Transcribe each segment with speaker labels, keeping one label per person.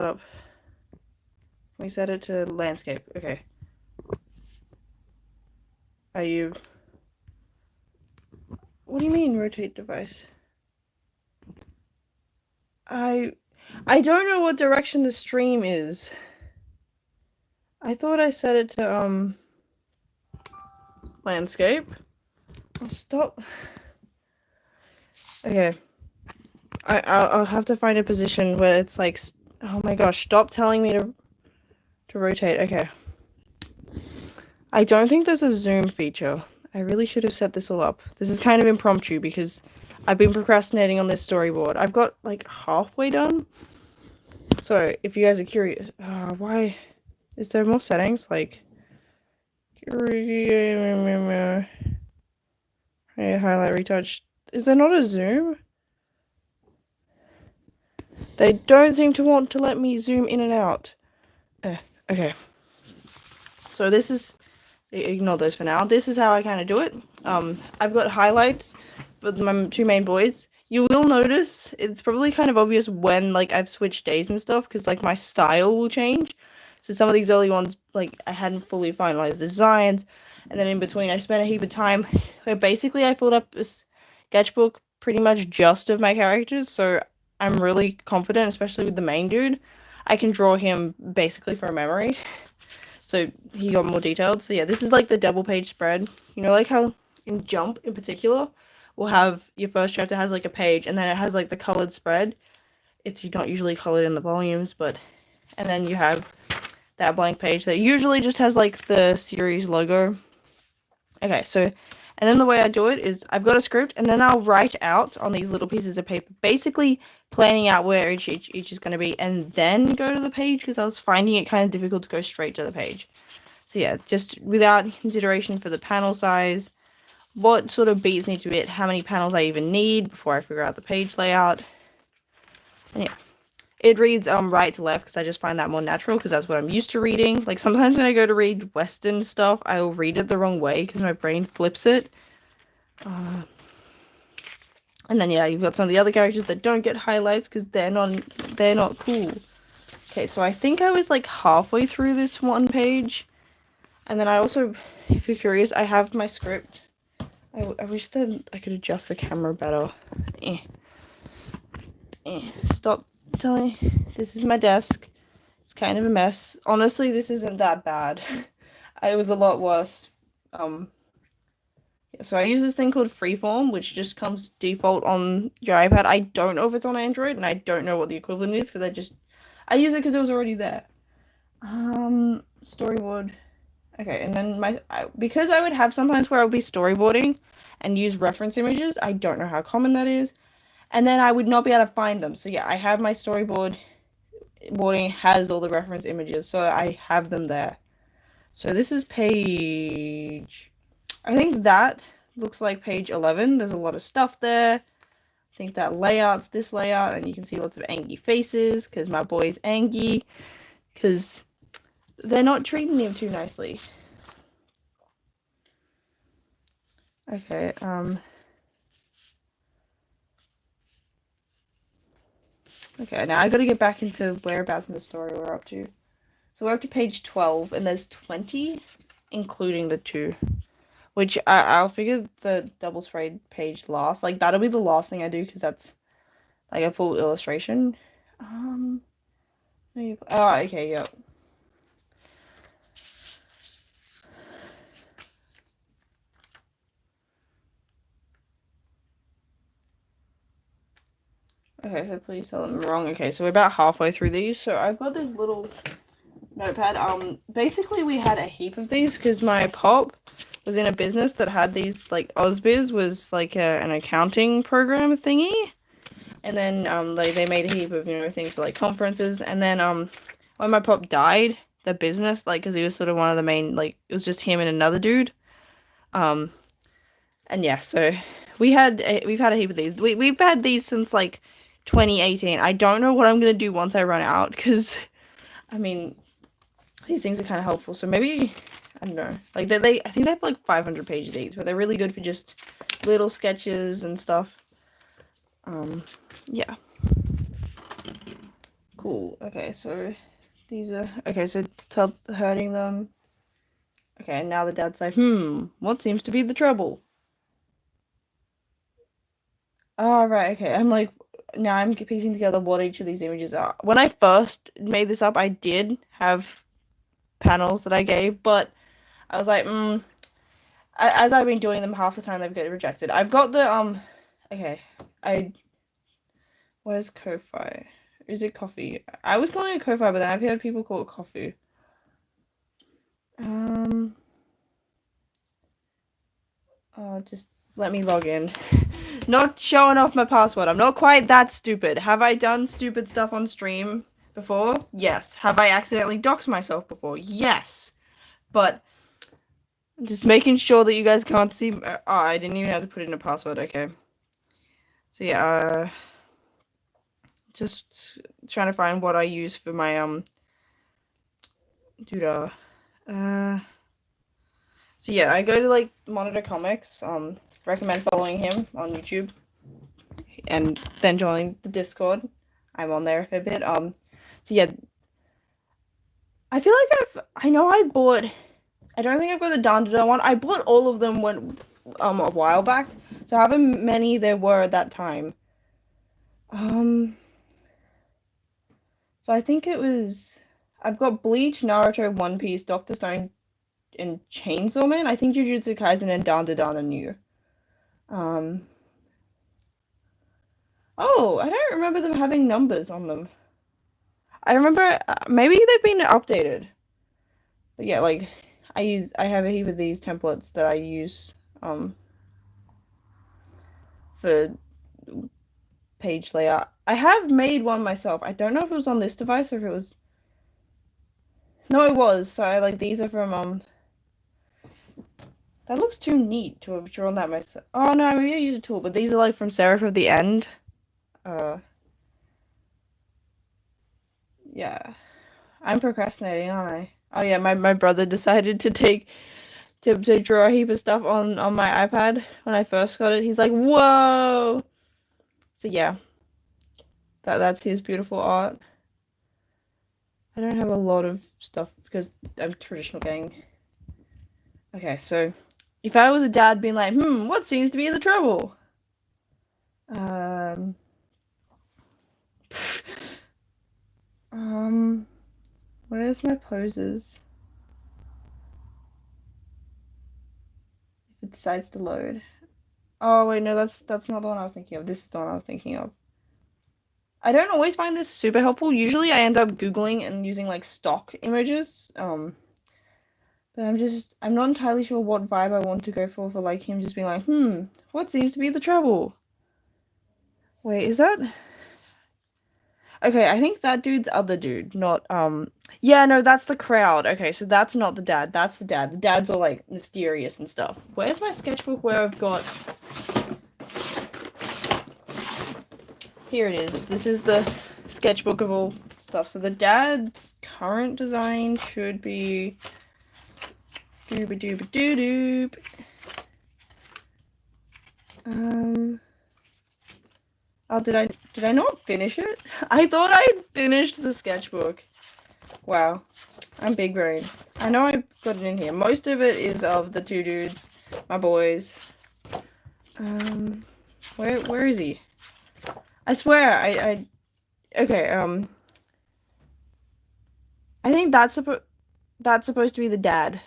Speaker 1: up. We set it to landscape. Okay. Are you... What do you mean rotate device? I don't know what direction the stream is. I thought I set it to landscape. Oh, stop. Okay. I'll have to find a position where it's like, oh my gosh, stop telling me to rotate. Okay. I don't think there's a zoom feature. I really should have set this all up. This is kind of impromptu because I've been procrastinating on this storyboard. I've got like halfway done. So if you guys are curious, why is there more settings? Like highlight retouch. Is there not a zoom? They don't seem to want to let me zoom in and out. Okay. So this is, ignore those for now. This is how I kind of do it. I've got highlights for my two main boys. You will notice it's probably kind of obvious when like I've switched days and stuff because like my style will change. So some of these early ones, like I hadn't fully finalized the designs, and then in between I spent a heap of time where basically I filled up a sketchbook pretty much just of my characters. So I'm really confident, especially with the main dude. I can draw him basically from memory. So he got more detailed. So yeah, this is like the double page spread. You know, like how in Jump in particular, we'll have your first chapter has like a page, and then it has like the colored spread. It's not usually colored in the volumes, but and then you have that blank page that usually just has like the series logo. Okay, so and then the way I do it is I've got a script, and then I'll write out on these little pieces of paper, basically planning out where each is going to be, and then go to the page because I was finding it kind of difficult to go straight to the page. So yeah, just without consideration for the panel size, what sort of beats need to be hit, how many panels I even need before I figure out the page layout. And yeah, it reads right to left because I just find that more natural because that's what I'm used to reading. Like sometimes when I go to read Western stuff, I'll read it the wrong way because my brain flips it. And then yeah, you've got some of the other characters that don't get highlights because they're not cool. Okay, so I think I was like halfway through this one page, and then I also, if you're curious, I have my script. I wish that I could adjust the camera better. Stop telling. This is my desk. It's kind of a mess. Honestly, this isn't that bad. It was a lot worse. So I use this thing called Freeform, which just comes default on your iPad. I don't know if it's on Android, and I don't know what the equivalent is because I use it because it was already there. Storyboard. Okay, and then because I would have sometimes where I would be storyboarding and use reference images. I don't know how common that is, and then I would not be able to find them. So yeah, I have my storyboarding has all the reference images, so I have them there. So this is page, I think that looks like page 11. There's a lot of stuff there. I think that layout's this layout, and you can see lots of angry faces because my boy's angry because they're not treating him too nicely. Okay, okay, now I gotta get back into whereabouts in the story we're up to. So we're up to page 12, and there's 20, including the 2. Which I'll figure the double sprayed page last. Like, that'll be the last thing I do, because that's, like, a full illustration. Oh, okay, yep. Okay, so please tell them I'm wrong. Okay, so we're about halfway through these. So I've got this little notepad. Basically we had a heap of these because my pop was in a business that had these, like, Ausbiz was like an accounting program thingy, and then like they made a heap of, things for like conferences, and then when my pop died, the business, like, because he was sort of one of the main, like, it was just him and another dude, and yeah, so we've had a heap of these. We've had these since like 2018. I don't know what I'm gonna do once I run out, because I mean, these things are kind of helpful. So maybe, I don't know, like I think they have like 500 pages each, but they're really good for just little sketches and stuff. Yeah. Cool. Okay, so these are okay. So tell hurting them. Okay, and now the dad's like, what seems to be the trouble? Oh, right. Okay, I'm like, now I'm piecing together what each of these images are. When I first made this up, I did have panels that I gave, but I was like, as I've been doing them, half the time they've got rejected. I've got the okay, where's Ko-fi? Is it coffee? I was calling it Ko-fi, but then I've heard people call it coffee. Oh, just let me log in. Not showing off my password. I'm not quite that stupid. Have I done stupid stuff on stream before? Yes. Have I accidentally doxed myself before? Yes. But just making sure that you guys can't see. Oh, I didn't even have to put in a password. Okay. So yeah, just trying to find what I use for my dude. So yeah, I go to like Monitor Comics. Recommend following him on YouTube, and then joining the Discord. I'm on there for a bit. So yeah, I feel like I know I bought. I don't think I've got the Dandada one. I bought all of them when a while back. So however many there were at that time. So I think it was. I've got Bleach, Naruto, One Piece, Doctor Stone, and Chainsaw Man. I think Jujutsu Kaisen and Dandadan are new. Oh, I don't remember them having numbers on them. I remember maybe they've been updated. But yeah, like I have a heap of these templates that I use for page layout. I have made one myself. I don't know if it was on this device or if it was. No, it was. So I like these are from That looks too neat to have drawn that myself. Oh no, maybe I use a tool, but these are like from Seraph of the End. Yeah. I'm procrastinating, aren't I? Oh yeah, my brother decided to draw a heap of stuff on my iPad when I first got it. He's like, whoa. So yeah. That's his beautiful art. I don't have a lot of stuff because I'm traditional gang. Okay, so if I was a dad being like, what seems to be the trouble? Where's my poses? If it decides to load. Oh wait, no, that's not the one I was thinking of. This is the one I was thinking of. I don't always find this super helpful. Usually I end up Googling and using like stock images. But I'm not entirely sure what vibe I want to go for like him just being like, what seems to be the trouble? Wait, is that? Okay, I think that dude's other dude, not, yeah, no, that's the crowd. Okay, so that's not the dad, that's the dad. The dad's all, like, mysterious and stuff. Where's my sketchbook where I've got... Here it is. This is the sketchbook of all stuff. So the dad's current design should be... Dooba-dooba-doo-doop. Oh, did I not finish it? I thought I'd finished the sketchbook. Wow. I'm big brain. I know I got it in here. Most of it is of the two dudes, my boys. Where is he? I swear, okay, I think that's supposed to be the dad.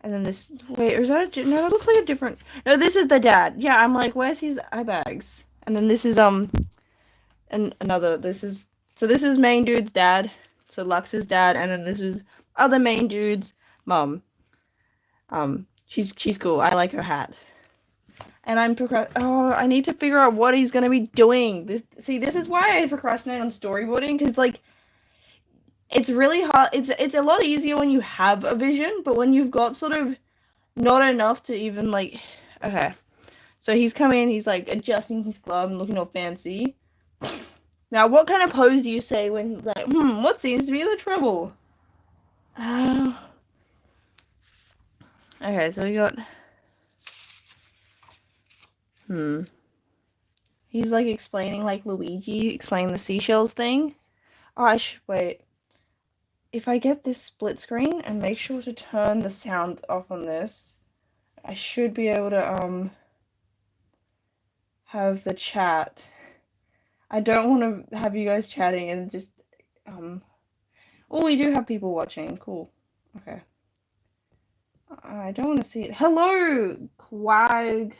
Speaker 1: And then this, wait, or is that no, that looks like a different, no, this is the dad. Yeah, I'm like, where's his eye bags? And then this is, and another, this is main dude's dad. So Lux's dad, and then this is other main dude's mom. She's cool. I like her hat. And I need to figure out what he's gonna be doing. This is why I procrastinate on storyboarding, because like it's really hard. It's a lot easier when you have a vision, but when you've got sort of not enough to even like, okay. So he's coming in, he's like adjusting his glove and looking all fancy. Now, what kind of pose do you say when like, what seems to be the trouble? Okay, so we got he's like explaining like Luigi explaining the seashells thing. Oh, I should wait. If I get this split screen and make sure to turn the sound off on this, I should be able to have the chat. I don't want to have you guys chatting and just oh, we do have people watching. Cool. Okay. I don't want to see it. Hello, Quag.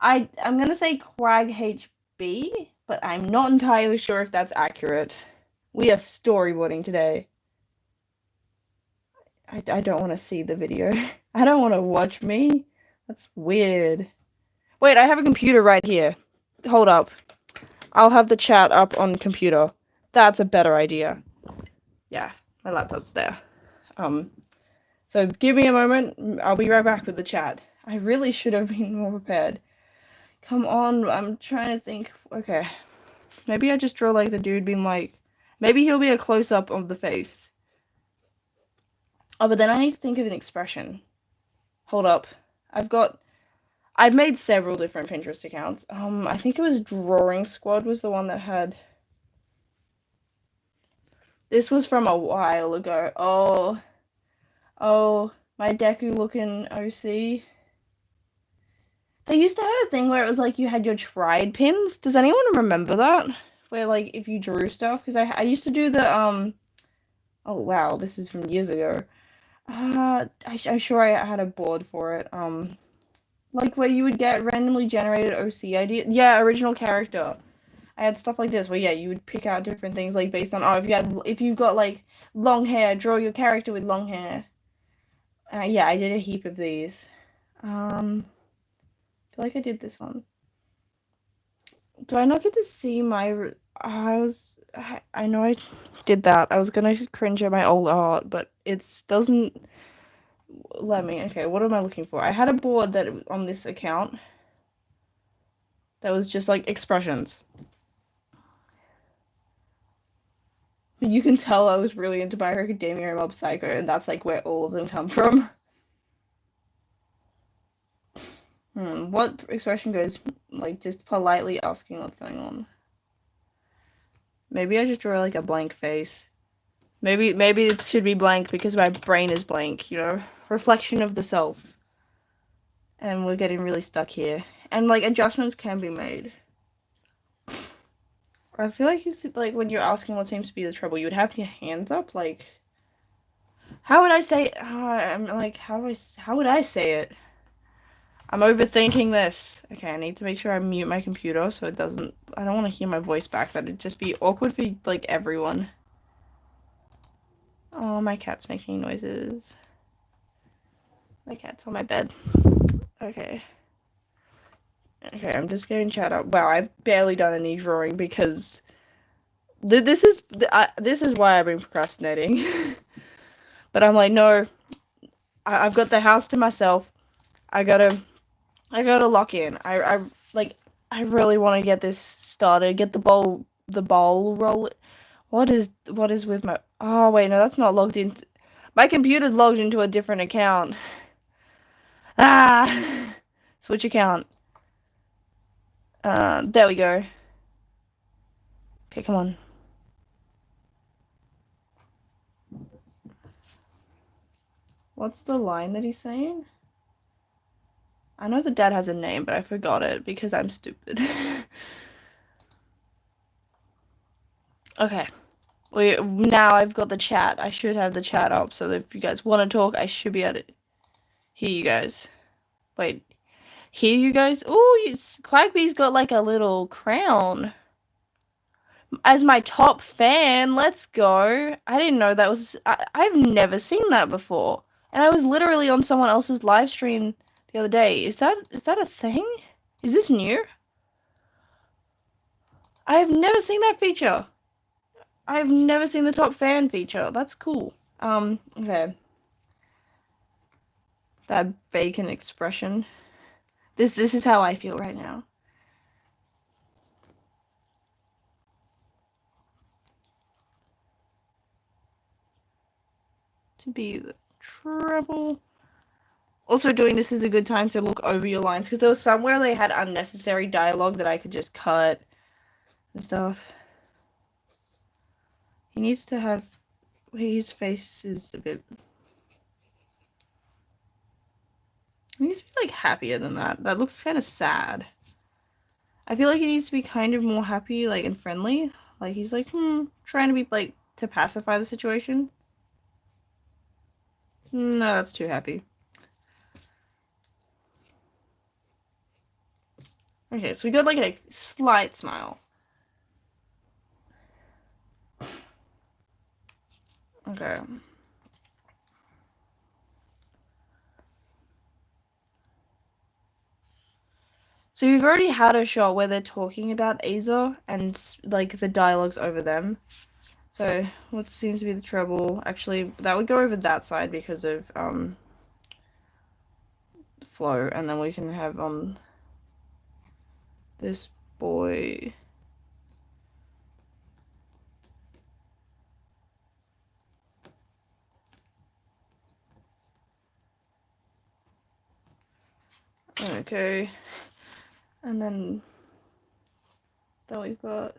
Speaker 1: I'm gonna say Quag HB, but I'm not entirely sure if that's accurate. We are storyboarding today. I don't want to see the video. I don't want to watch me. That's weird. Wait, I have a computer right here. Hold up. I'll have the chat up on computer. That's a better idea. Yeah, my laptop's there. So give me a moment. I'll be right back with the chat. I really should have been more prepared. Come on, I'm trying to think. Okay. Maybe I just draw like the dude being like... Maybe he'll be a close-up of the face. Oh, but then I need to think of an expression. Hold up. I've made several different Pinterest accounts. I think it was Drawing Squad was the one that had... This was from a while ago. Oh, my Deku looking OC. They used to have a thing where it was like you had your tried pins. Does anyone remember that? Where like if you drew stuff, because I used to do the oh wow, this is from years ago. I'm sure I had a board for it. Like where you would get randomly generated OC idea. Yeah, original character. I had stuff like this where yeah, you would pick out different things like based on if you got like long hair, draw your character with long hair. Yeah, I did a heap of these. I feel like I did this one. Do I not get to see my... I know I did that. I was gonna cringe at my old art, but it doesn't let me. Okay, what am I looking for? I had a board that on this account that was just like expressions. You can tell I was really into My Hero Academia and Mob Psycho, and that's like where all of them come from. What expression goes like just politely asking what's going on? Maybe I just draw like a blank face. Maybe it should be blank because my brain is blank, you know? Reflection of the self. And we're getting really stuck here. And like adjustments can be made. I feel like when you're asking what seems to be the trouble, you would have your hands up, like... How would I say it? I'm like, how would I say it? I'm overthinking this. Okay, I need to make sure I mute my computer so it doesn't... I don't want to hear my voice back. That'd just be awkward for, like, everyone. Oh, my cat's making noises. My cat's on my bed. Okay. Okay, I'm just getting chat up. Wow, I've barely done any drawing because... This is why I've been procrastinating. But I'm like, no. I've got the house to myself. I gotta lock in. I really want to get this started. Get the ball roll. What is with my... Oh wait, no, that's not logged in. My computer's logged into a different account. Switch account. There we go. Okay, come on. What's the line that he's saying? I know the dad has a name, but I forgot it because I'm stupid. Okay. Now I've got the chat. I should have the chat up so that if you guys want to talk, I should be able to hear you guys. Wait. Hear you guys? Ooh, Quagby's got like a little crown. As my top fan, let's go. I didn't know that was... I've never seen that before. And I was literally on someone else's live stream the other day. Is that a thing? Is this new? I have never seen that feature. I've never seen the top fan feature. That's cool. Okay. That bacon expression. This is how I feel right now. To be the treble. Also, doing this is a good time to look over your lines because there was somewhere they had unnecessary dialogue that I could just cut and stuff. He needs to have... His face is a bit... He needs to be, like, happier than that. That looks kind of sad. I feel like he needs to be kind of more happy, like, and friendly. Like, he's like, trying to be, like, to pacify the situation. No, that's too happy. Okay, so we got, like, a slight smile. Okay. So we've already had a shot where they're talking about Aza and, like, the dialogue's over them. So, what seems to be the trouble? Actually, that would go over that side because of, flow, and then we can have, this boy... Okay. And then we've got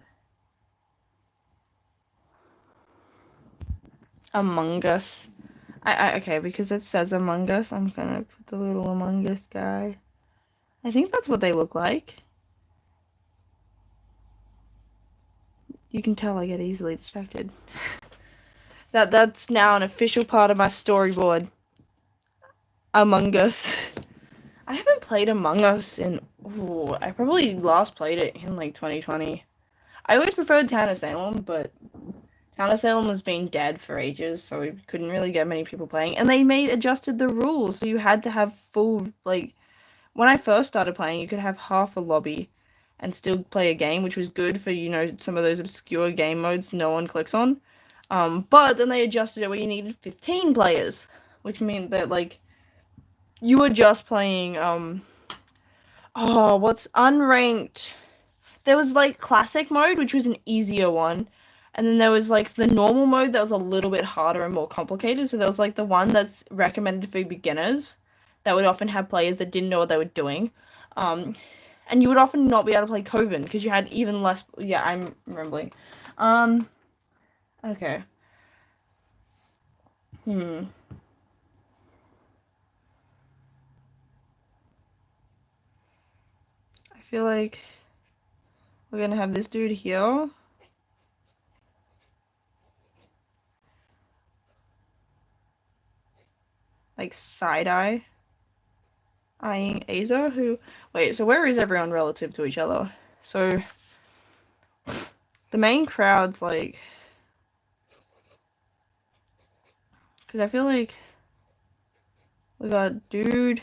Speaker 1: Among Us. Okay, because it says Among Us, I'm gonna put the little Among Us guy. I think that's what they look like. You can tell I get easily distracted. That's now an official part of my storyboard. Among Us. I haven't played Among Us in... Ooh, I probably last played it in, like, 2020. I always preferred Town of Salem, but Town of Salem was being dead for ages, so we couldn't really get many people playing. And they adjusted the rules, so you had to have full, like... When I first started playing, you could have half a lobby and still play a game, which was good for, you know, some of those obscure game modes no one clicks on. But then they adjusted it where you needed 15 players, which meant that, like, you were just playing, what's unranked? There was, like, classic mode, which was an easier one, and then there was, like, the normal mode that was a little bit harder and more complicated, so there was, like, the one that's recommended for beginners that would often have players that didn't know what they were doing, and you would often not be able to play Coven, because you had even less... Yeah, I'm rambling. Okay. I feel like we're gonna have this dude here. Like, side-eye. Eyeing Aza, who... Wait, so where is everyone relative to each other? So, the main crowd's, like... Because I feel like we got dude,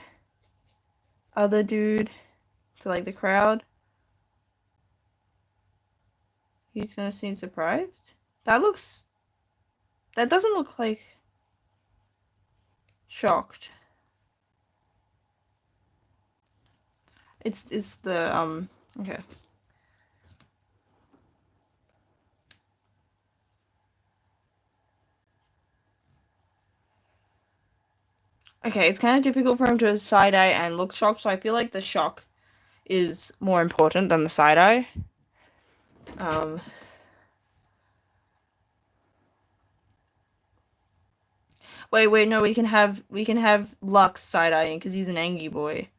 Speaker 1: other dude, to, like, the crowd. He's gonna seem surprised. That doesn't look like shocked. It's the, okay. Okay, it's kind of difficult for him to side-eye and look shocked, so I feel like the shock is more important than the side-eye. Wait, no, we can have Lux side-eyeing, because he's an angry boy.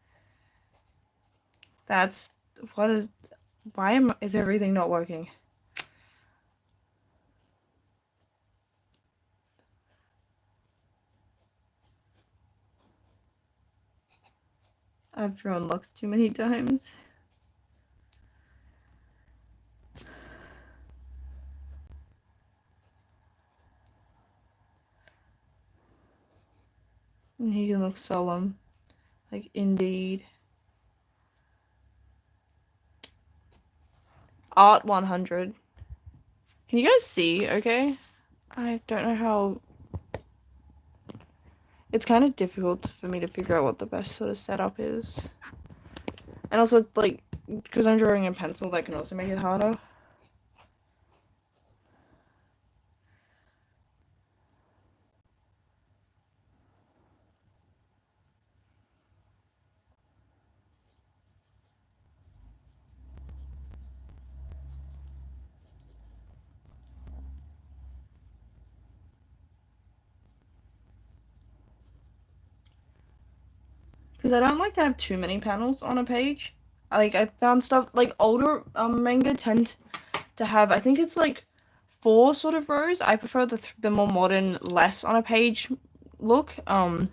Speaker 1: That's... What is... Why is everything not working? I've drawn Lux too many times. And he can look solemn. Like, indeed. Art 100. Can you guys see, okay? I don't know how... It's kind of difficult for me to figure out what the best sort of setup is. And also, it's like, because I'm drawing in pencil, that can also make it harder. because I don't like to have too many panels on a page. Like, I found stuff, like, older manga tend to have, I think it's like 4 sort of rows. I prefer the more modern, less on a page look. So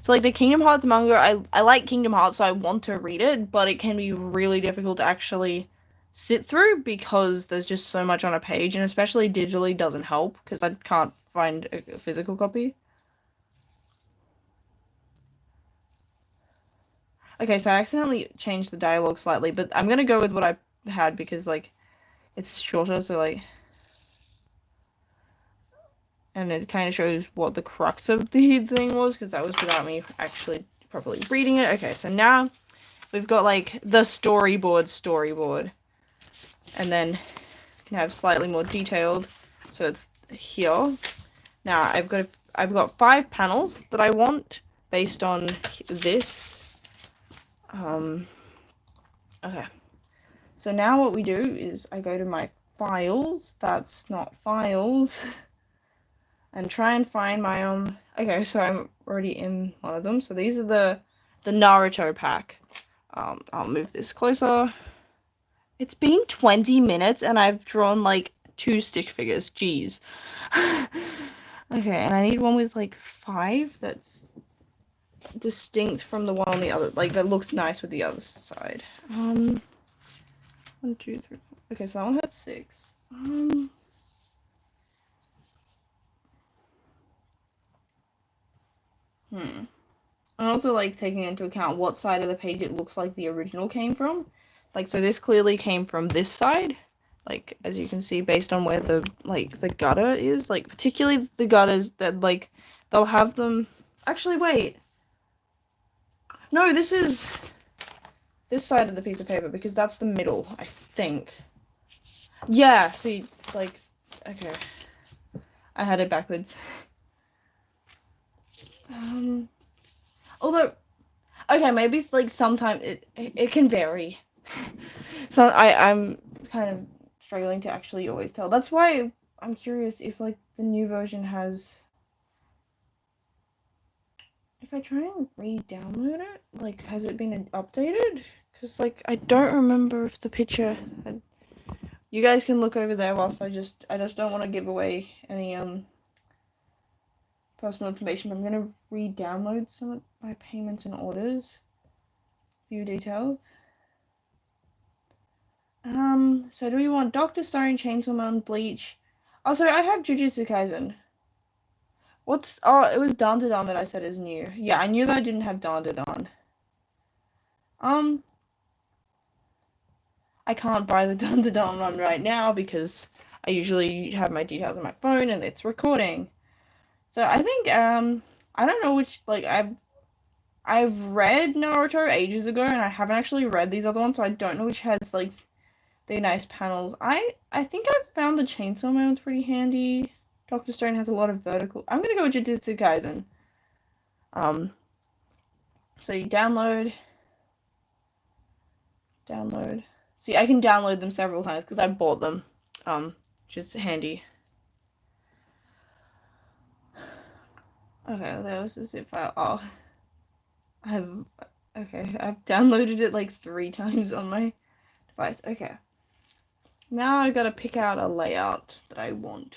Speaker 1: like the Kingdom Hearts manga, I like Kingdom Hearts, so I want to read it, but it can be really difficult to actually sit through because there's just so much on a page, and especially digitally doesn't help because I can't find a physical copy. Okay, so I accidentally changed the dialogue slightly, but I'm gonna go with what I had because like it's shorter, so like, and it kind of shows what the crux of the thing was because that was without me actually properly reading it. Okay, so now we've got like the storyboard, and then you can have slightly more detailed. So it's here. Now I've got 5 panels that I want based on this. Okay. So now what we do is I go to my files. That's not files. And try and find my okay, so I'm already in one of them. So these are the Naruto pack. I'll move this closer. It's been 20 minutes and I've drawn like 2 stick figures. Jeez. Okay, and I need one with like 5 that's distinct from the one on the other, like that looks nice with the other side. 1, 2, 3, 4. Okay, so that one had 6. And also like taking into account what side of the page it looks like the original came from. Like, so this clearly came from this side. Like, as you can see, based on where the gutter is, like, particularly the gutters that, like, they'll have them. Actually, wait. No, this is this side of the piece of paper because that's the middle, I think. Yeah, see, like, okay. I had it backwards. Although, okay, maybe, like, sometimes it can vary. So I'm kind of struggling to actually always tell. That's why I'm curious if like the new version has. If I try and re-download it, like has it been updated? Because like I don't remember if the picture. You guys can look over there whilst I just don't want to give away any personal information. But I'm gonna re-download some of my payments and orders. View details. So do we want Dr. Stone, Chainsaw Man, Bleach? Oh, sorry, I have Jujutsu Kaisen. What's... Oh, it was Dandadan that I said is new. Yeah, I knew that I didn't have Dandadan. I can't buy the Dandadan one right now because I usually have my details on my phone and it's recording. So I think, I don't know which, like, I've read Naruto ages ago and I haven't actually read these other ones, so I don't know which has, like, the nice panels. I think I've found the Chainsaw Man one's pretty handy. Dr. Stone has a lot of vertical. I'm gonna go with Jujutsu Kaisen. So you download. See, I can download them several times because I bought them. Which is handy. Okay, that was the zip file. Oh, I've downloaded it like 3 times on my device. Okay. Now I gotta pick out a layout that I want.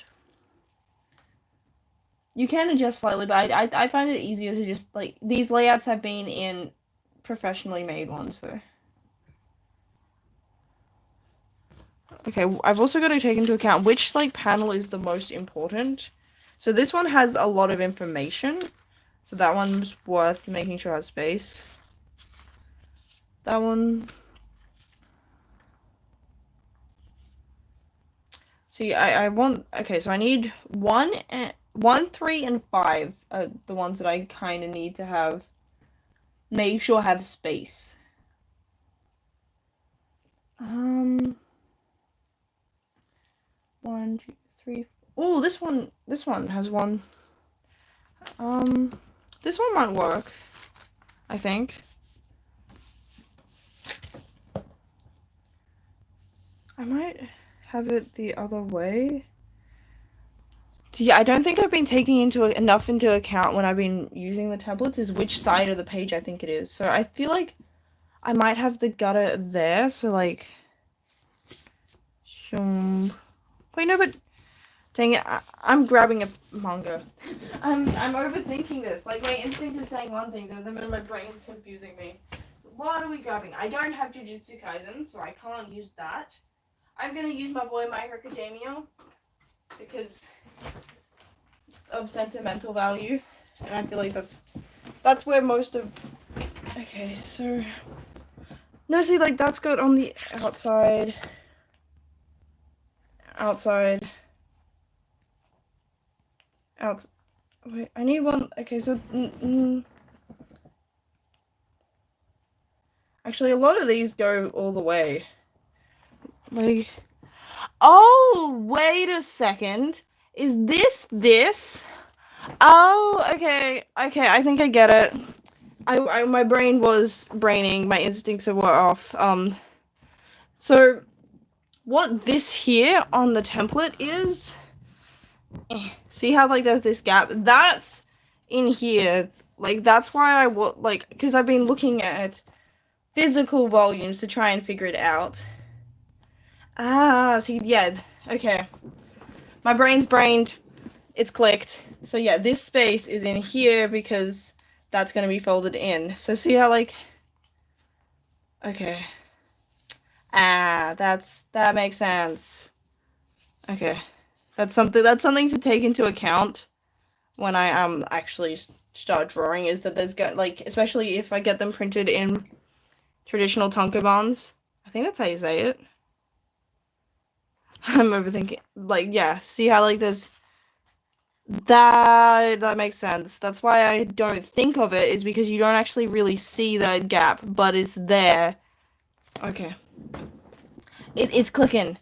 Speaker 1: You can adjust slightly, but I find it easier to just, like, these layouts have been in professionally made ones, so. Okay, I've also got to take into account which, like, panel is the most important. So this one has a lot of information, so that one's worth making sure it has space. That one. See, I want, okay, so I need 1, 3, and 5 are the ones that I kind of need to have, make sure have space. 1, 2, 3. Oh, this one has 1. This one might work, I think. I might have it the other way yeah, I don't think I've been taking enough into account when I've been using the templates is which side of the page I think it is. So I feel like I might have the gutter there, so like, wait, no, but dang it, I'm grabbing a manga. I'm overthinking this. Like, my instinct is saying one thing, then my brain's confusing me. What are we grabbing? I don't have Jujutsu Kaisen, so I can't use that. I'm gonna use my boy My Hero Academia because of sentimental value, and I feel like that's where most of. Okay, so no, see, like that's good on the outside. Wait, I need one. Okay, so actually, a lot of these go all the way. Like, oh, wait a second. Is this? Oh, okay. I think I get it. My brain was braining. My instincts were off. So what this here on the template is, see how like there's this gap? That's in here. Like that's why I like because I've been looking at physical volumes to try and figure it out. Ah, see, yeah, okay. My brain's brained. It's clicked. So yeah, this space is in here because that's going to be folded in. So see how like, okay. Ah, that makes sense. Okay. That's something to take into account when I actually start drawing is that there's like, especially if I get them printed in traditional tankobons. I think that's how you say it. I'm overthinking. Like, yeah, see how like there's that makes sense. That's why I don't think of it, is because you don't actually really see the gap, but it's there. Okay. It's clicking.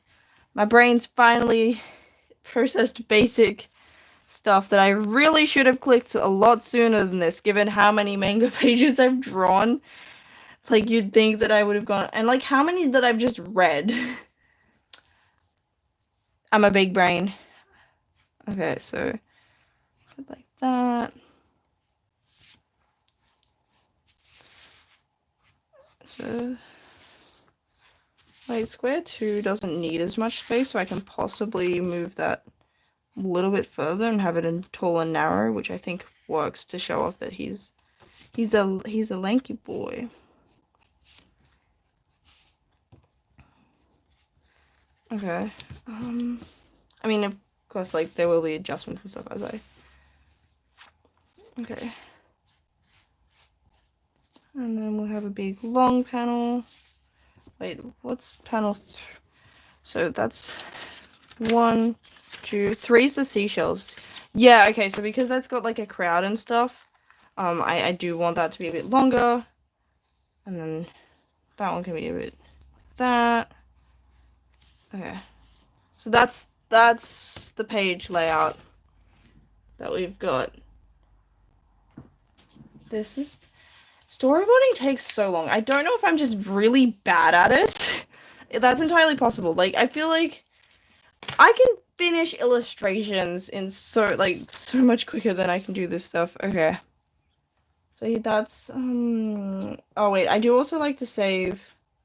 Speaker 1: My brain's finally processed basic stuff that I really should have clicked a lot sooner than this, given how many manga pages I've drawn. Like, you'd think that I would have gone, and like how many that I've just read. I'm a big brain. Okay, so like that. So like square 2 doesn't need as much space, so I can possibly move that a little bit further and have it in tall and narrow, which I think works to show off that he's a lanky boy. Okay. I mean, of course, like there will be adjustments and stuff as I. Okay. And then we'll have a big long panel. Wait, what's panel? So that's 1, 2, 3 is the seashells. Yeah, okay, so because that's got like a crowd and stuff, I do want that to be a bit longer. And then that one can be a bit like that. Okay. So that's the page layout that we've got. This is storyboarding takes so long. I don't know if I'm just really bad at it. That's entirely possible. Like I feel like I can finish illustrations in so much quicker than I can do this stuff. Okay. So that's oh wait, I do also like to save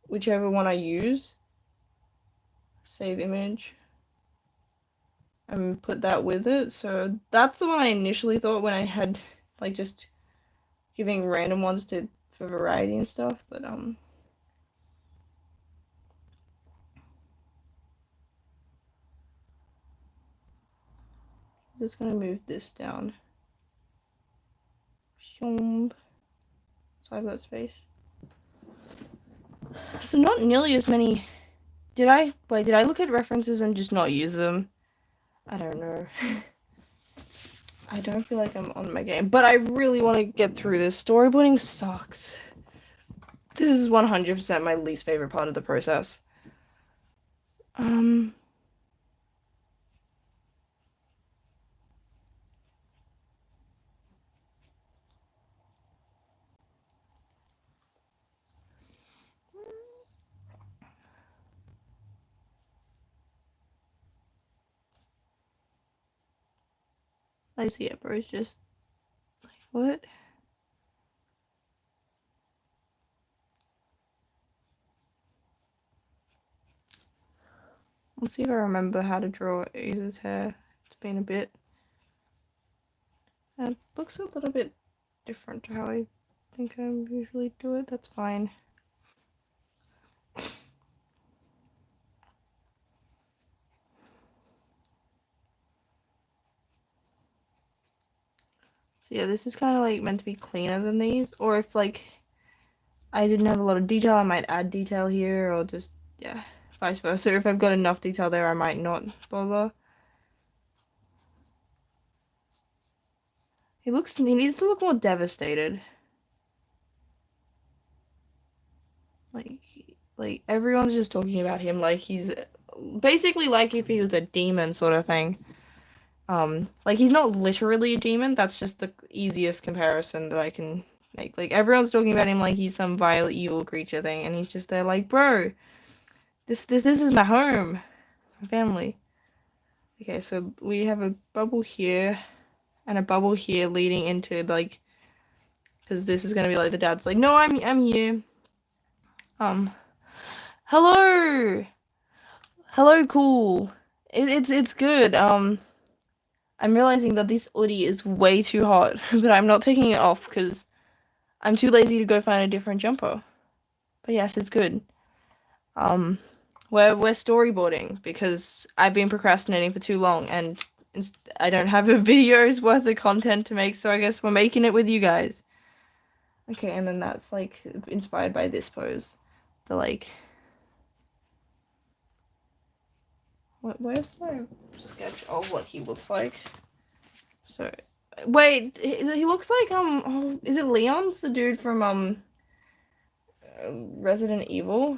Speaker 1: whichever one I use. Save image. And put that with it. So that's the one I initially thought when I had like just giving random ones for variety and stuff, but just gonna move this down. So I've got space. So not nearly as many. Did I look at references and just not use them? I don't know. I don't feel like I'm on my game, but I really want to get through this. Storyboarding sucks. This is 100% my least favorite part of the process. I see it, bro. It's just like, what? Let's see if I remember how to draw Aza's hair. It's been a bit. It looks a little bit different to how I think I usually do it. That's fine. So yeah, this is kind of like meant to be cleaner than these. Or if like I didn't have a lot of detail, I might add detail here, or just, yeah, vice versa. If I've got enough detail there, I might not bother. He needs to look more devastated. Like everyone's just talking about him like he's basically like if he was a demon sort of thing. Like he's not literally a demon, that's just the easiest comparison that I can make. Like everyone's talking about him like he's some vile evil creature thing, and he's just there like, bro, this is my home, my family. Okay, so we have a bubble here and a bubble here leading into like, because this is gonna be like the dad's like, no, I'm here. Hello, cool. It's good. I'm realizing that this hoodie is way too hot, but I'm not taking it off because I'm too lazy to go find a different jumper. But yes, it's good. We're storyboarding because I've been procrastinating for too long, and I don't have a video's worth of content to make, so I guess we're making it with you guys. Okay, and then that's like inspired by this pose. The like, where's my sketch of what he looks like? So, wait, he looks like is it Leon's the dude from Resident Evil?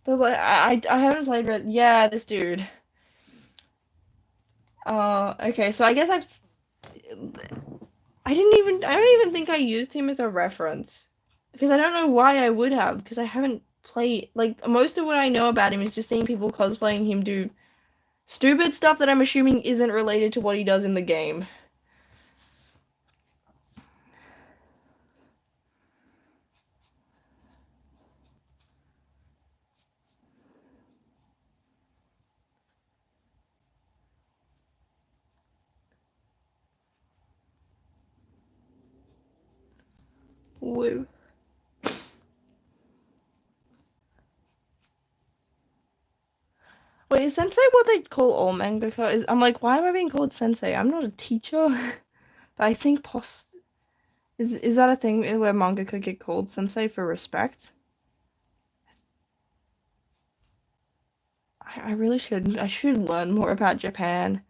Speaker 1: But like, I haven't played yeah, this dude. Okay, so I guess I don't even think I used him as a reference because I don't know why I would have, because I haven't played, like, most of what I know about him is just seeing people cosplaying him do stupid stuff that I'm assuming isn't related to what he does in the game. Woo. Wait, is sensei what they call all mangaka? I'm like, why am I being called sensei? I'm not a teacher. But I think is that a thing where mangaka get called sensei for respect? I really I should learn more about Japan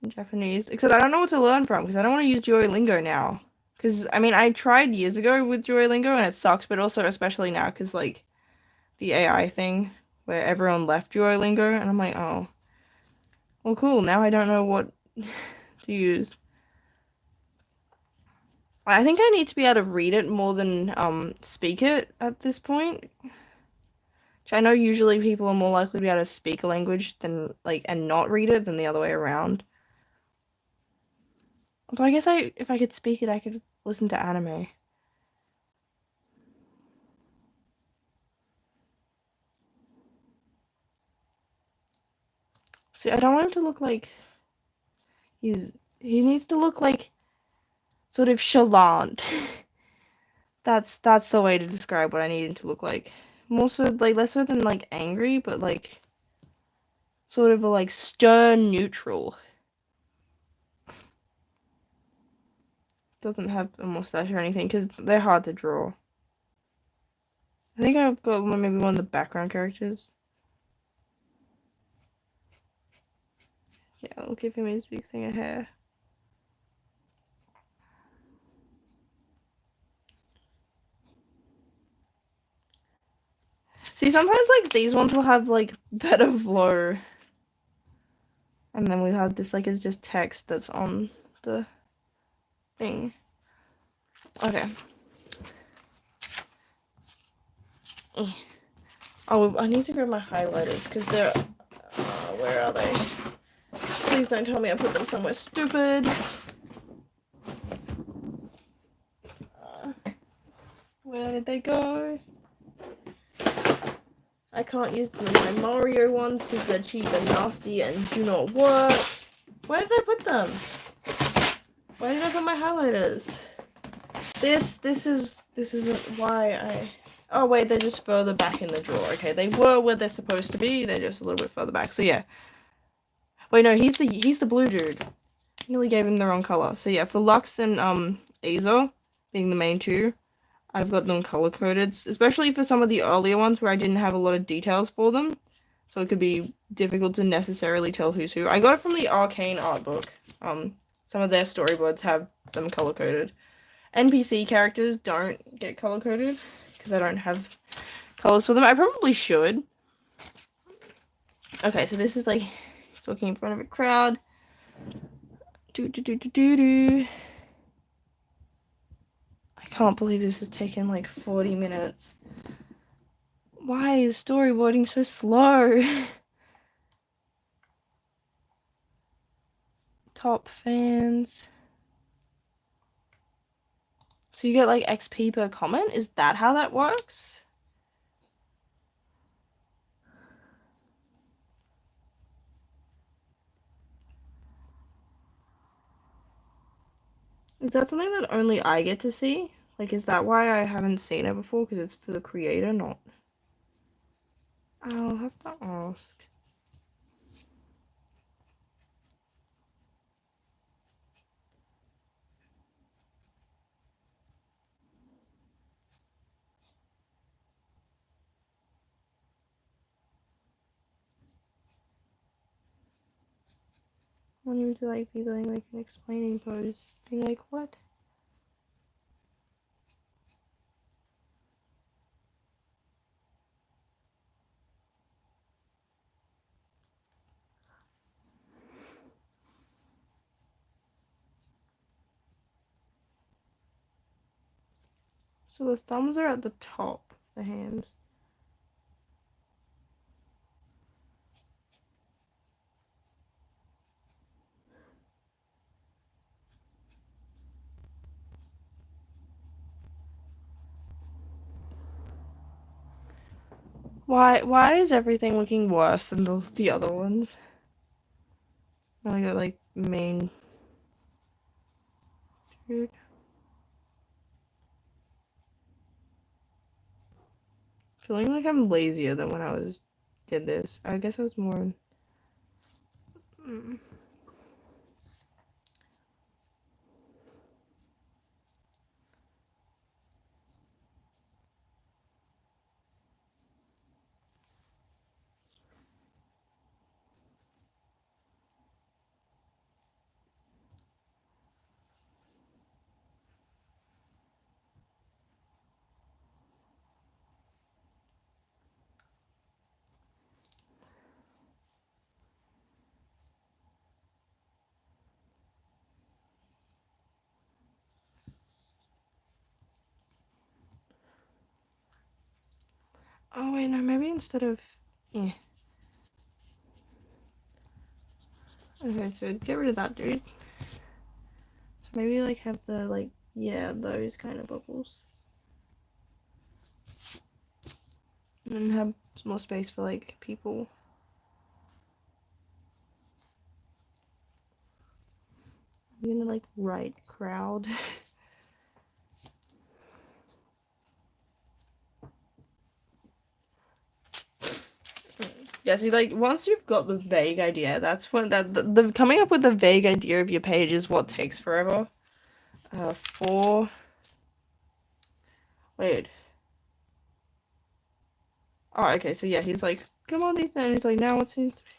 Speaker 1: and Japanese, because I don't know what to learn from, because I don't want to use Duolingo now. Because, I mean, I tried years ago with Duolingo and it sucks, but also especially now, because, like, the AI thing where everyone left Duolingo, and I'm like, oh, well, cool, now I don't know what to use. I think I need to be able to read it more than speak it at this point. Which I know usually people are more likely to be able to speak a language than, like, and not read it than the other way around. Although I guess if I could speak it, I could listen to anime. See, I don't want him to look like he needs to look like sort of chalant. That's the way to describe what I need him to look like. More so, like, less so than like angry, but like sort of a like stern neutral. Doesn't have a mustache or anything because they're hard to draw. I think I've got maybe one of the background characters. Yeah, I'll give him his big thing of hair. See, sometimes like these ones will have like better flow. And then we have this like as just text that's on the thing. Okay. Oh, I need to grab my highlighters because they're Where are they? Please don't tell me I put them somewhere stupid. Where did they go? I can't use them in my Mario ones because they're cheap and nasty and do not work. Where did I put them? Where did I put my highlighters? This isn't why I... Oh wait, they're just further back in the drawer. Okay, they were where they're supposed to be. They're just a little bit further back. So yeah. Wait, no, he's the blue dude. I nearly gave him the wrong color. So yeah, for Lux and Aza being the main two, I've got them color coded, especially for some of the earlier ones where I didn't have a lot of details for them. So it could be difficult to necessarily tell who's who. I got it from the Arcane art book. Some of their storyboards have them color coded. NPC characters don't get color coded because I don't have colors for them. I probably should. Okay, so this is like he's talking in front of a crowd. I can't believe this has taken like 40 minutes. Why is storyboarding so slow? Top fans. So you get like XP per comment? Is that how that works? Is that something that only I get to see? Like, is that why I haven't seen it before? Because it's for the creator, not... I'll have to ask. I want him to like be doing like an explaining pose, being like, what? So the thumbs are at the top of the hands. Why is everything looking worse than the other ones? Now I got like main dude. Feeling like I'm lazier than when I did this. I guess I was more Oh wait, no, maybe instead of yeah. Okay, so get rid of that dude. So maybe like have the like yeah, those kind of bubbles. And then have some more space for like people. I'm gonna like write crowd. Yeah, see, like once you've got the vague idea, that's when the coming up with the vague idea of your page is what takes forever. Four. Wait. Oh, okay. So yeah, he's like, come on, these, and he's like, now what seems to be.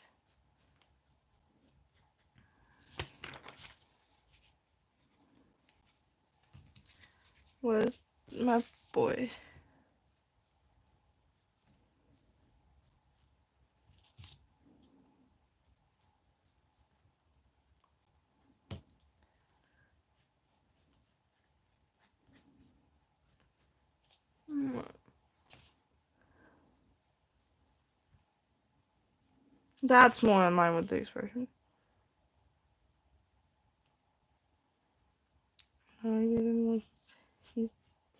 Speaker 1: Where's my boy? That's more in line with the expression.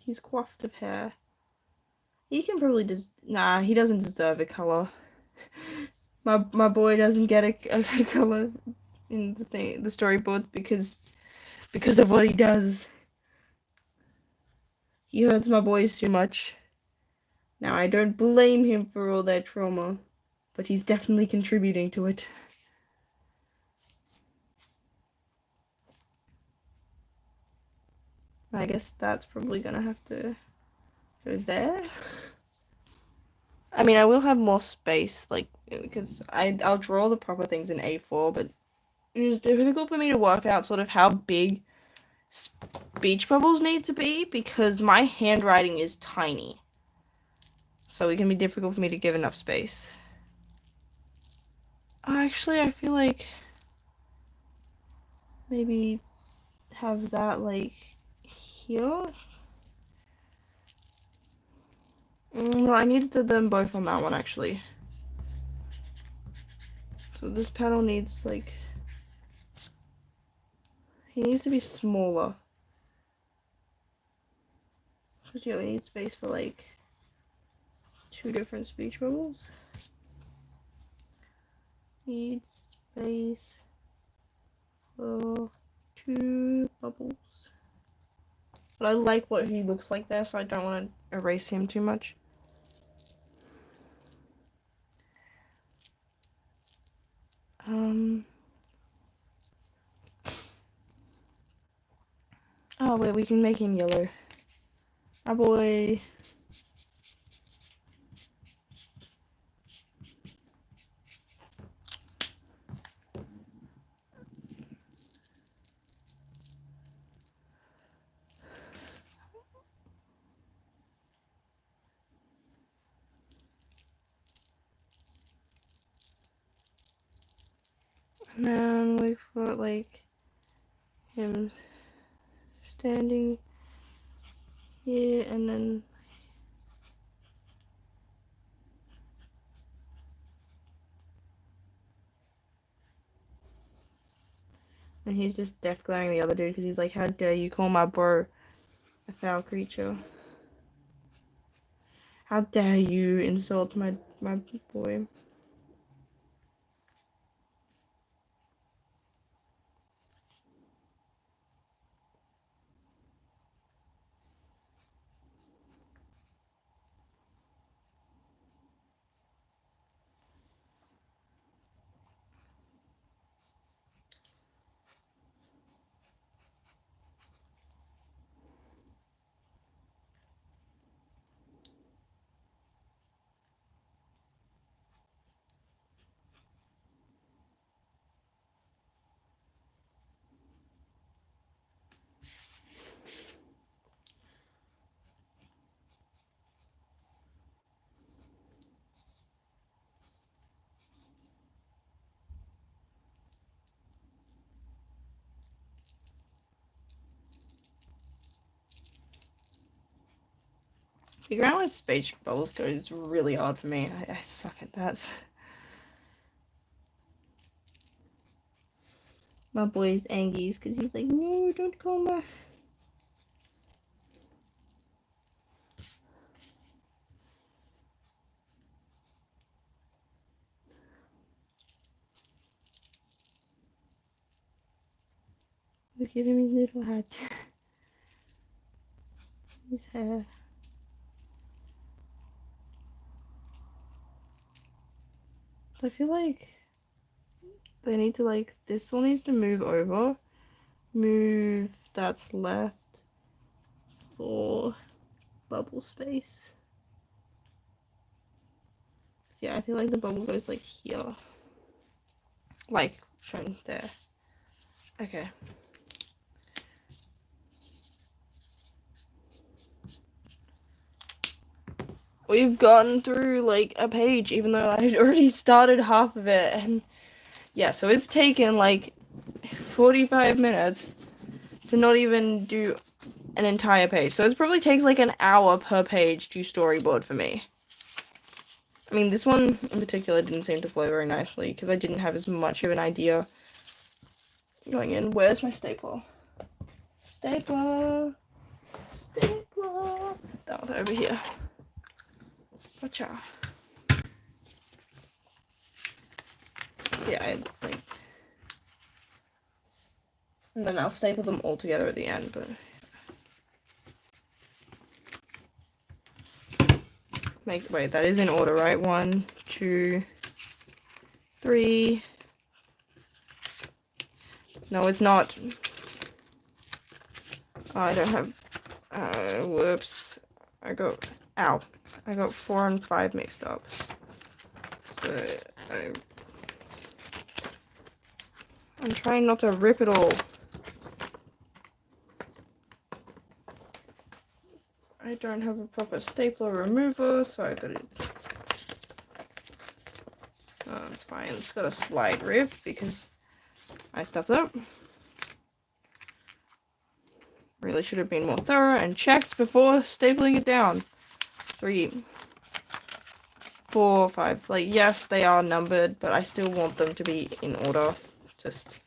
Speaker 1: He's coiffed of hair. He can probably just nah. He doesn't deserve a color. My boy doesn't get a color in the storyboard because of what he does. He hurts my boys too much. Now I don't blame him for all their trauma, but he's definitely contributing to it. I guess that's probably gonna have to go there. I mean, I will have more space, like, because I'll draw the proper things in A4, but it was difficult for me to work out sort of how big speech bubbles need to be because my handwriting is tiny. So it can be difficult for me to give enough space. Actually, I feel like maybe have that, like, here. No, I needed them both on that one, actually. So this panel needs, like, he needs to be smaller. Because, yeah, we need space for, like, 2 different speech bubbles. Need space for 2 bubbles. But I like what he looks like there, so I don't want to erase him too much. Oh wait, we can make him yellow. Our boy. And then we've got like him standing here, and then he's just death glaring the other dude because he's like, "How dare you call my bro a foul creature? How dare you insult my boy?" Figuring out where speech bubbles go is really hard for me. I suck at that. My boy's angry because he's like, "No, don't call my..." Look at him, his little hat. His hair. So I feel like they need to, like, this one needs to move over. Move that's left for bubble space. Yeah, I feel like the bubble goes like here. Like shown there. Okay. We've gotten through like a page even though I had already started half of it, and yeah, so it's taken like 45 minutes to not even do an entire page. So it probably takes like an hour per page to storyboard for me. I mean, this one in particular didn't seem to flow very nicely because I didn't have as much of an idea going in. Where's my stapler? Stapler. Stapler. That one's over here. Gotcha. Yeah, like, and then I'll staple them all together at the end, but wait, that is in order, right? 1, 2, 3. No, it's not. Oh, I don't have, whoops. I got 4 and 5 mixed up. So, I'm trying not to rip it all. I don't have a proper stapler remover, so I gotta... Oh, that's fine. It's got a slide rip because I stuffed up. Really should have been more thorough and checked before stapling it down. 3, 4, 5. Like, yes, they are numbered, but I still want them to be in order. Just,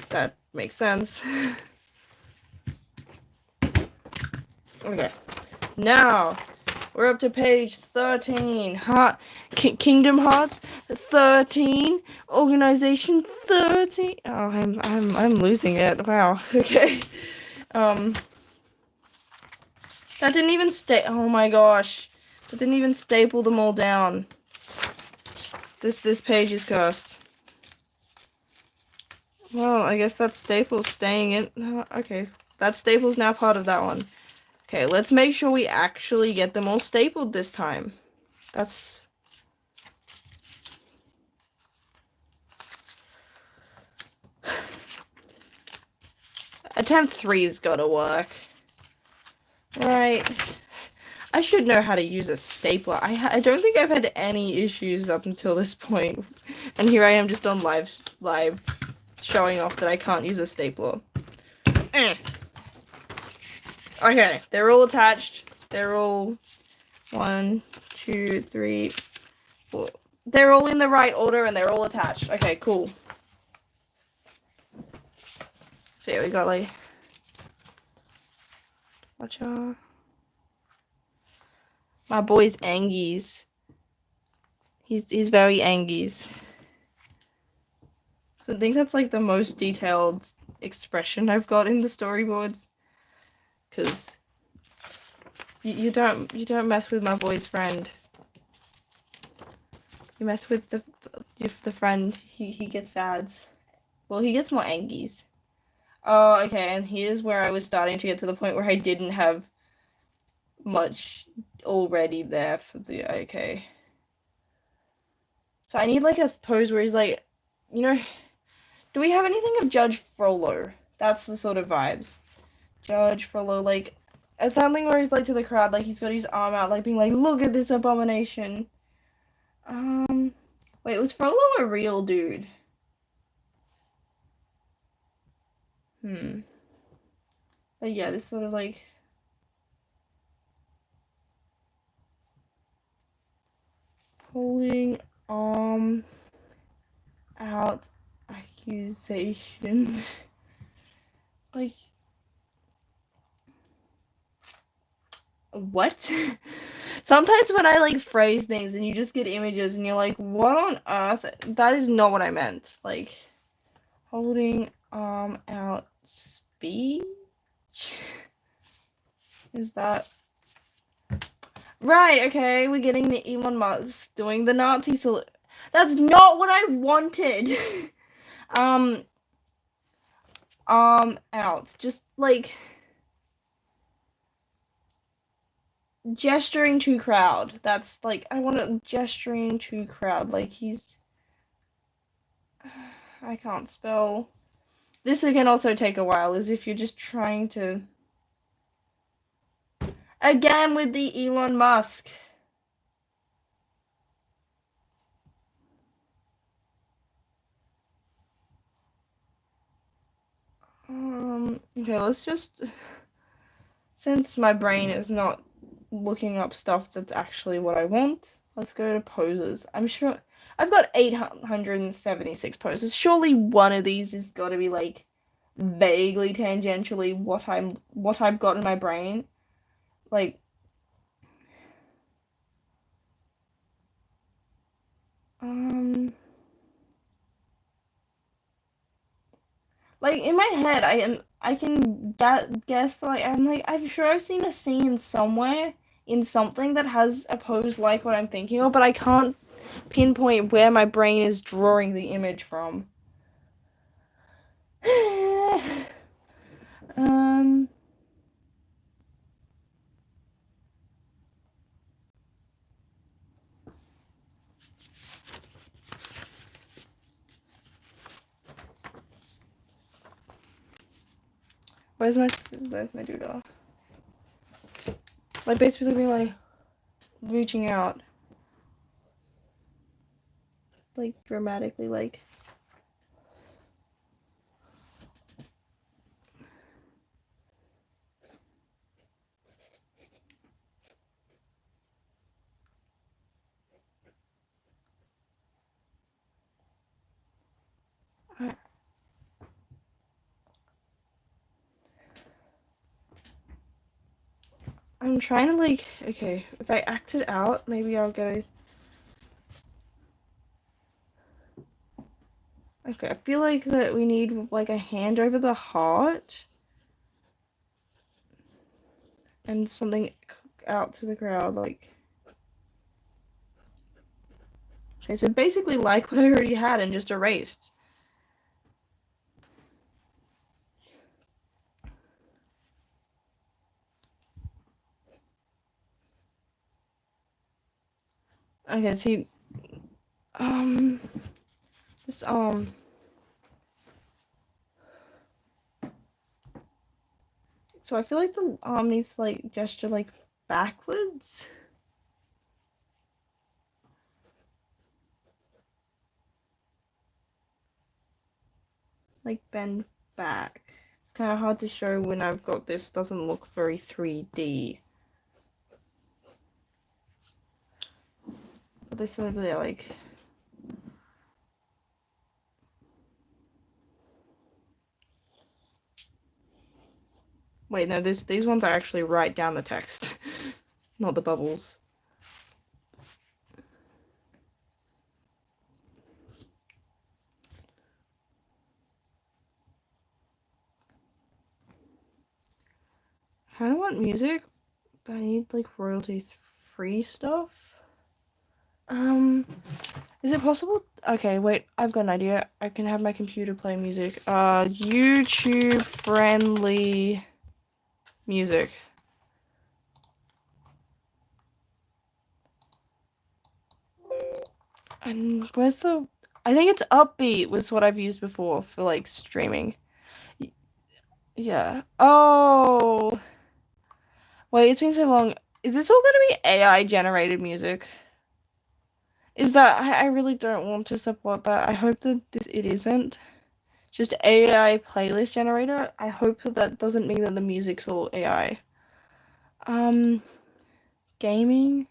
Speaker 1: that makes sense. Okay. Now, we're up to page 13. Kingdom Hearts 13. Organization 13. Oh, I'm losing it. Wow. Okay. That didn't even oh my gosh. That didn't even staple them all down. This page is cursed. Well, I guess that staple's staying in. Okay. That staple's now part of that one. Okay, let's make sure we actually get them all stapled this time. That's... Attempt 3's gotta work. Right. I should know how to use a stapler. I don't think I've had any issues up until this point. And here I am just on live showing off that I can't use a stapler. Okay, they're all attached. They're all 1, 2, 3, 4. They're all in the right order and they're all attached. Okay, cool. So yeah, we got like... Watch out. My boy's Angies. He's very Angies. I think that's like the most detailed expression I've got in the storyboards. Cause you don't mess with my boy's friend. You mess with the friend, he gets sad. Well, he gets more Angies. Oh, okay, and here's where I was starting to get to the point where I didn't have much already there for the... Okay. So I need like a pose where he's like, you know, do we have anything of Judge Frollo? That's the sort of vibes. Judge Frollo, like, something where he's like to the crowd, like he's got his arm out, like being like, look at this abomination. Wait, was Frollo a real dude? But yeah, this sort of like... Holding arm out accusation. Like... What? Sometimes when I like phrase things and you just get images and you're like, what on earth? That is not what I meant. Like, holding arm out speech? Is that... Right, okay, we're getting the Elon Musk doing the Nazi salute. That's not what I wanted! Out. Just, like... Gesturing to crowd. That's, like, I want to... Gesturing to crowd. Like, he's... I can't spell... This can also take a while, as if you're just trying to... Again with the Elon Musk. Okay, let's just... Since my brain is not looking up stuff that's actually what I want, Let's go to poses. I'm sure I've got 876 poses. Surely one of these has got to be like vaguely tangentially what I've got in my brain. Like um like in my head I can guess like I'm sure I've seen a scene somewhere in something that has a pose like what I'm thinking of, but I can't pinpoint where my brain is drawing the image from. um where's my doodle? Like basically being like reaching out like dramatically like I'm trying to like okay, if I act it out, maybe I'll go. Okay, I feel like that we need like a hand over the heart and something out to the crowd like. Okay, so basically like what I already had and just erased. Okay, see, this, so I feel like the arm needs to, like, gesture, like, backwards. Like, bend back. It's kind of hard to show when I've got this, doesn't look very 3D. But they sort of, they're like... Wait, no, these ones are actually right down the text, not the bubbles. I kind of want music, but I need like royalty-free stuff. Is it possible? Okay, wait, I've got an idea. I can have my computer play music. YouTube friendly music. And where's the... I think it's Upbeat was what I've used before for like streaming. Yeah. Oh. Wait, it's been so long. Is this all gonna be AI generated music? Is that... I really don't want to support that. I hope that it isn't. Just AI playlist generator. I hope that doesn't mean that the music's all AI. Gaming.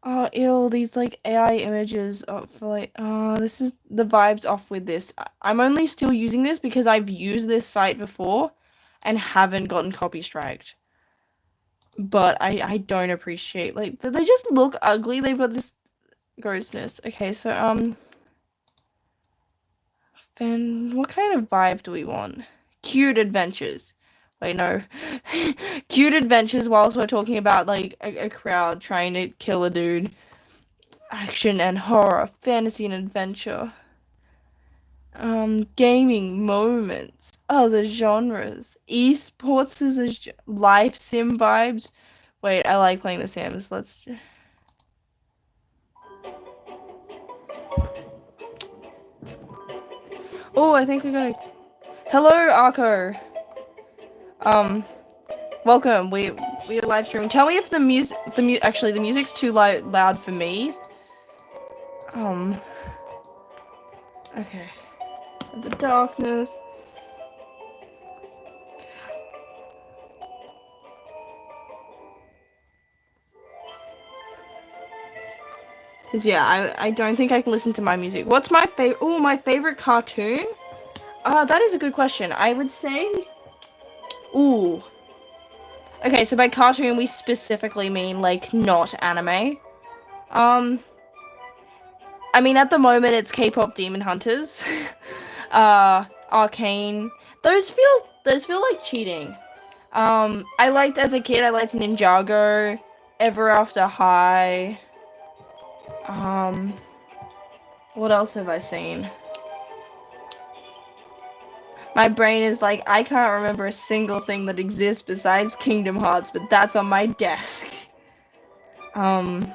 Speaker 1: Oh, ew, these like AI images for like, this is the vibes off with this. I'm only still using this because I've used this site before and haven't gotten copy striked. But I don't appreciate, like, they just look ugly. They've got this grossness. Okay, so, then what kind of vibe do we want? Cute adventures. Wait, no. Cute adventures whilst we're talking about, like, a crowd trying to kill a dude. Action and horror, fantasy and adventure. Gaming moments. Oh, the genres. Esports is a life sim vibes. Wait, I like playing the Sims. Let's... Oh, I think we're gonna... Hello, Arco. Welcome. We are live streaming. Tell me if the music, actually, the music's too loud for me. Okay. The darkness. Cause yeah, I don't think I can listen to my music. What's my favorite? Oh, my favorite cartoon? That is a good question. I would say, ooh. Okay, so by cartoon we specifically mean like not anime. Um, I mean at the moment it's K-pop Demon Hunters, Arcane. Those feel like cheating. I liked as a kid. I liked Ninjago, Ever After High. Um, what else have I seen? My brain is like, I can't remember a single thing that exists besides Kingdom Hearts, but that's on my desk. Um,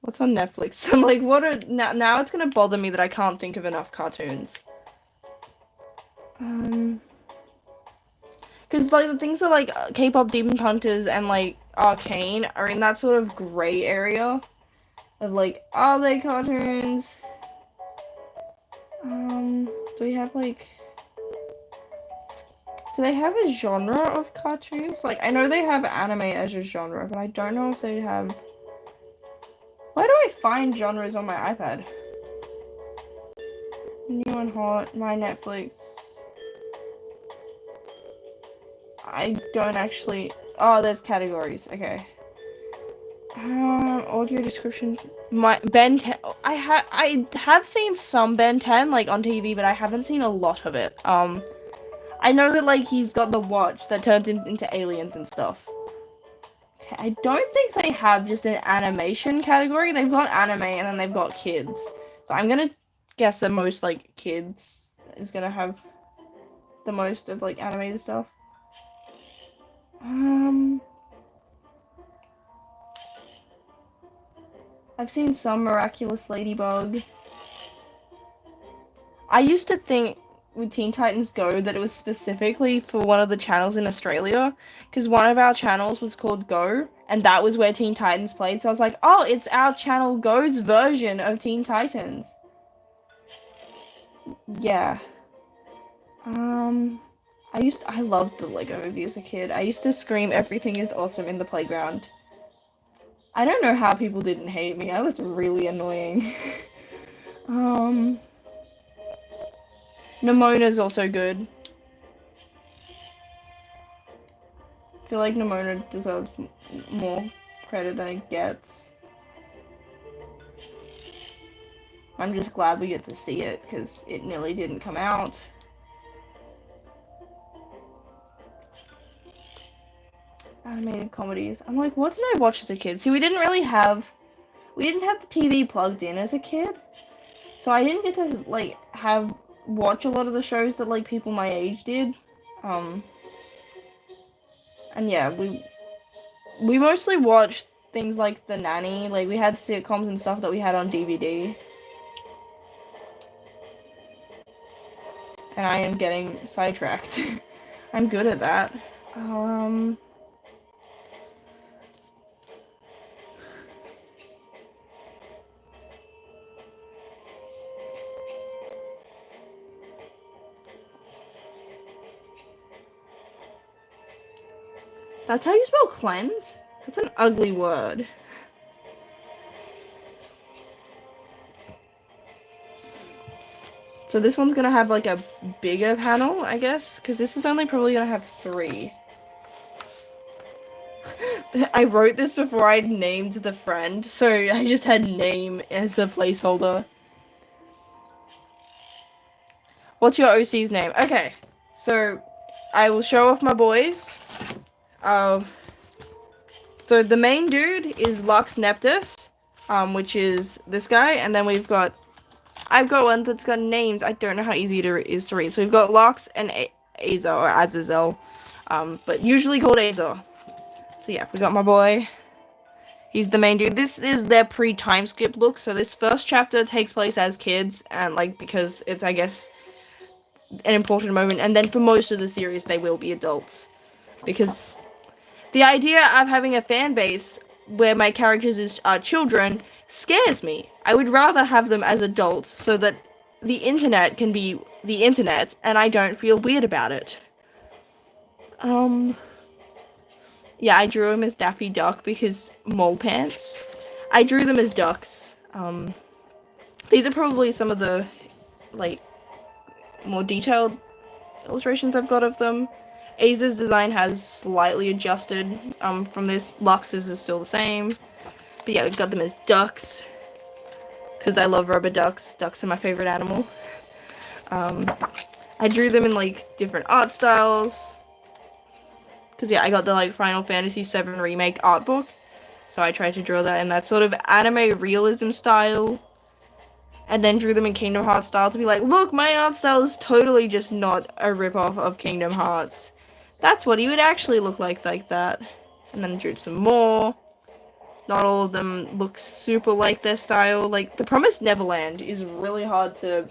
Speaker 1: what's on Netflix? I'm like, what are now it's gonna bother me that I can't think of enough cartoons. Because like the things that like K-pop Demon Hunters and like Arcane are in that sort of gray area of like, are they cartoons? Do we have like, do they have a genre of cartoons? Like I know they have anime as a genre, but I don't know if they have. Where do I find genres on my iPad? New and hot, my Netflix. I don't actually. Oh, there's categories. Okay. Audio description. My Ben 10. I have seen some Ben 10 like on TV, but I haven't seen a lot of it. I know that like he's got the watch that turns into aliens and stuff. Okay, I don't think they have just an animation category. They've got anime and then they've got kids. So I'm gonna guess that most like kids is gonna have the most of like animated stuff. I've seen some Miraculous Ladybug. I used to think with Teen Titans Go that it was specifically for one of the channels in Australia, because one of our channels was called Go, and that was where Teen Titans played. So I was like, oh, it's our channel Go's version of Teen Titans. Yeah. I loved the Lego Movie as a kid. I used to scream everything is awesome in the playground. I don't know how people didn't hate me. I was really annoying. Nemona's also good. I feel like Nemona deserves more credit than it gets. I'm just glad we get to see it, because it nearly didn't come out. Animated comedies. I'm like, what did I watch as a kid? See, we didn't have the TV plugged in as a kid. So I didn't get to, like, watch a lot of the shows that, like, people my age did. And yeah, we mostly watched things like The Nanny. Like, we had sitcoms and stuff that we had on DVD. And I am getting sidetracked. I'm good at that. That's how you spell cleanse? That's an ugly word. So this one's gonna have like a bigger panel, I guess, because this is only probably gonna have 3. I wrote this before I named the friend, so I just had name as a placeholder. What's your OC's name? Okay, so I will show off my boys. So the main dude is Lux Neptus, which is this guy, and then I've got one that's got names. I don't know how easy it is to read. So we've got Lux and Aza, or Azazel, but usually called Aza. So yeah, we got my boy. He's the main dude. This is their pre-time skip look. So this first chapter takes place as kids, and like because it's, I guess, an important moment. And then for most of the series, they will be adults, because the idea of having a fan base where my characters are children scares me. I would rather have them as adults so that the internet can be the internet, and I don't feel weird about it. Yeah, I drew him as Daffy Duck because mole pants. I drew them as ducks. These are probably some of the, like, more detailed illustrations I've got of them. Aza's design has slightly adjusted from this. Lux's is still the same. But yeah, we've got them as ducks. Because I love rubber ducks. Ducks are my favorite animal. I drew them in, like, different art styles. Because, yeah, I got the, like, Final Fantasy VII Remake art book. So I tried to draw that in that sort of anime realism style. And then drew them in Kingdom Hearts style to be like, look, my art style is totally just not a ripoff of Kingdom Hearts. That's what he would actually look like that. And then drew some more. Not all of them look super like their style. Like, The Promised Neverland is really hard to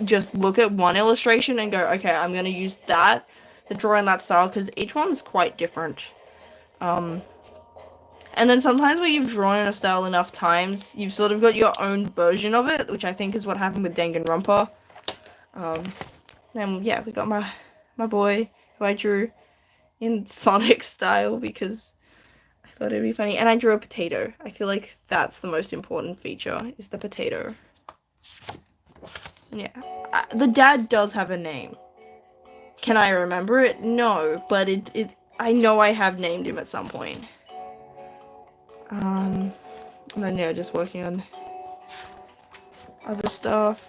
Speaker 1: just look at one illustration and go, okay, I'm going to use that to draw in that style, because each one's quite different. And then sometimes when you've drawn in a style enough times, you've sort of got your own version of it, which I think is what happened with Danganronpa. Then, yeah, we got my boy, who I drew in Sonic style because I thought it'd be funny. And I drew a potato. I feel like that's the most important feature, is the potato. Yeah. The dad does have a name. Can I remember it? No, but I know I have named him at some point. And then, yeah, just working on other stuff.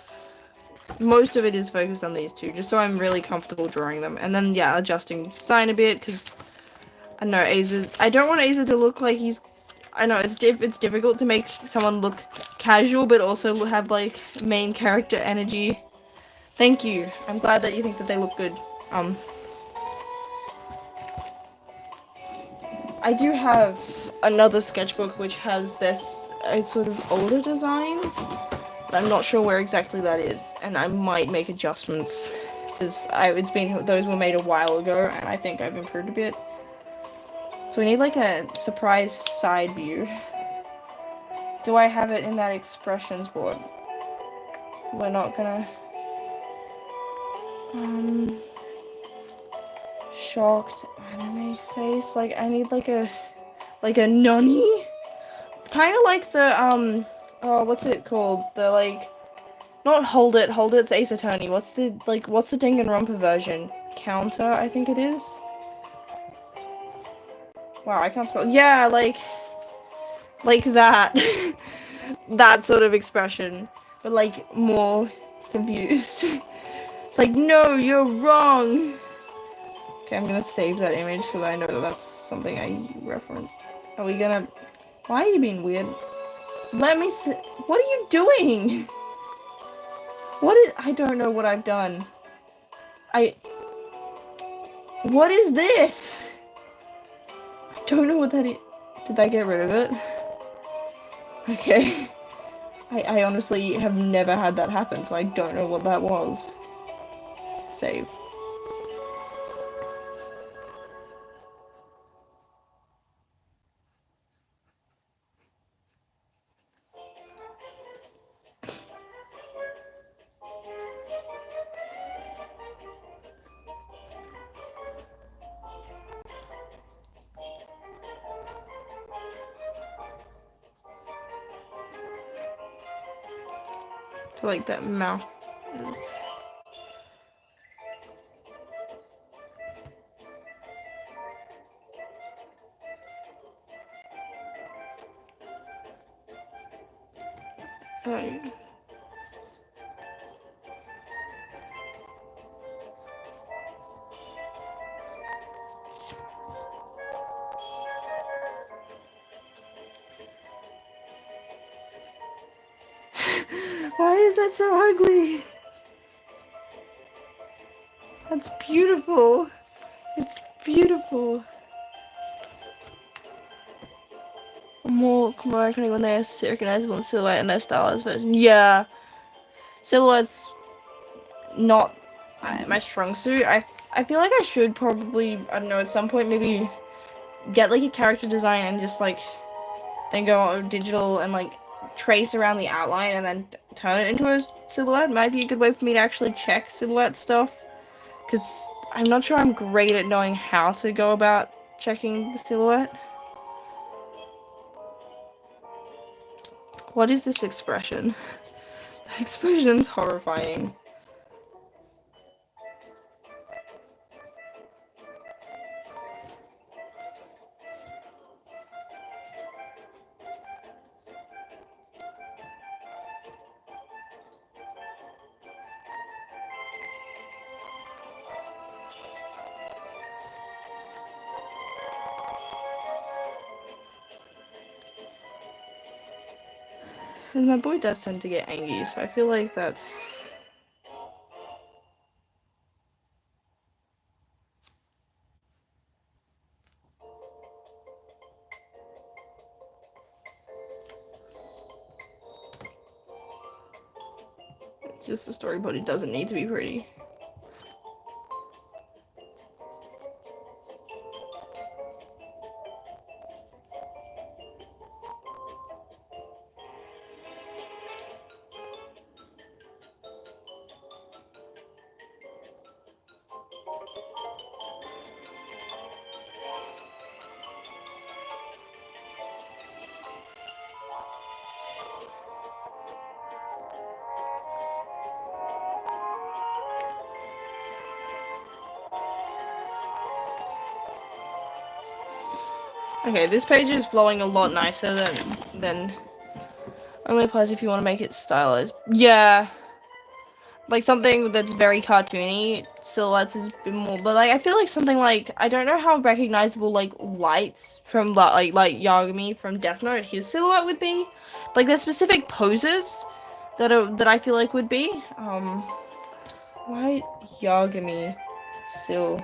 Speaker 1: Most of it is focused on these two, just so I'm really comfortable drawing them. And then, yeah, adjusting design a bit, because I know I don't want Aza to look like he's... I know, it's difficult to make someone look casual, but also have, like, main character energy. Thank you. I'm glad that you think that they look good. I do have another sketchbook which has this sort of older designs, but I'm not sure where exactly that is, and I might make adjustments, because those were made a while ago, and I think I've improved a bit. So we need, like, a surprise side view. Do I have it in that expressions board? We're not gonna... shocked anime face. Like, I need like a nani, kind of like the oh, what's it called, the, like, not hold it's Ace Attorney. What's the Danganronpa version? Counter, I think it is. Wow, I can't spell. Yeah, like that. That sort of expression, but, like, more confused. It's like, no, you're wrong. Okay, I'm gonna save that image so that I know that that's something I reference. Are we gonna... Why are you being weird? Let me see... What are you doing? I don't know what I've done. What is this? I don't know what that is. Did I get rid of it? Okay. I honestly have never had that happen, so I don't know what that was. Save. I feel like that mouth is... Why is that so ugly? That's beautiful. It's beautiful. More iconic when they're recognizable in silhouette and their stylized version. Yeah. Silhouette's not my strong suit. I feel like I should probably, I don't know, at some point maybe get, like, a character design and just, like, then go digital and, like, trace around the outline and then turn it into a silhouette might be a good way for me to actually check silhouette stuff. Because I'm not sure I'm great at knowing how to go about checking the silhouette. What is this expression? The expression's horrifying. And my boy does tend to get angry, so I feel like that's... It's just a storyboard, it doesn't need to be pretty. Okay, this page is flowing a lot nicer than only applies if you want to make it stylized. Yeah, like something that's very cartoony. Silhouettes is a bit more, but like I feel like something like I don't know how recognizable like Lights from like Yagami from Death Note, his silhouette would be. Like there's specific poses that I feel like would be. Why Yagami Sil?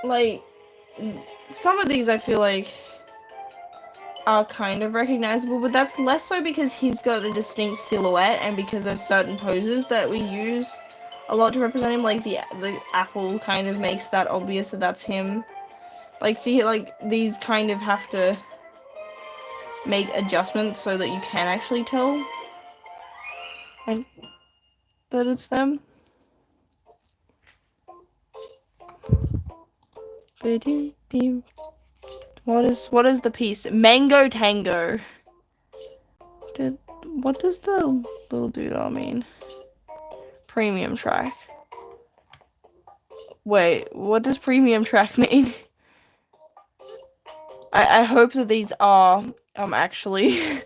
Speaker 1: Like some of these I feel like are kind of recognizable, but that's less so because he's got a distinct silhouette and because there's certain poses that we use a lot to represent him, like the apple kind of makes that obvious that that's him. Like see, like these kind of have to make adjustments so that you can actually tell and that it's them. What is the piece? Mango Tango. What does the little doodle mean? Premium track. Wait, what does premium track mean? I hope that these are actually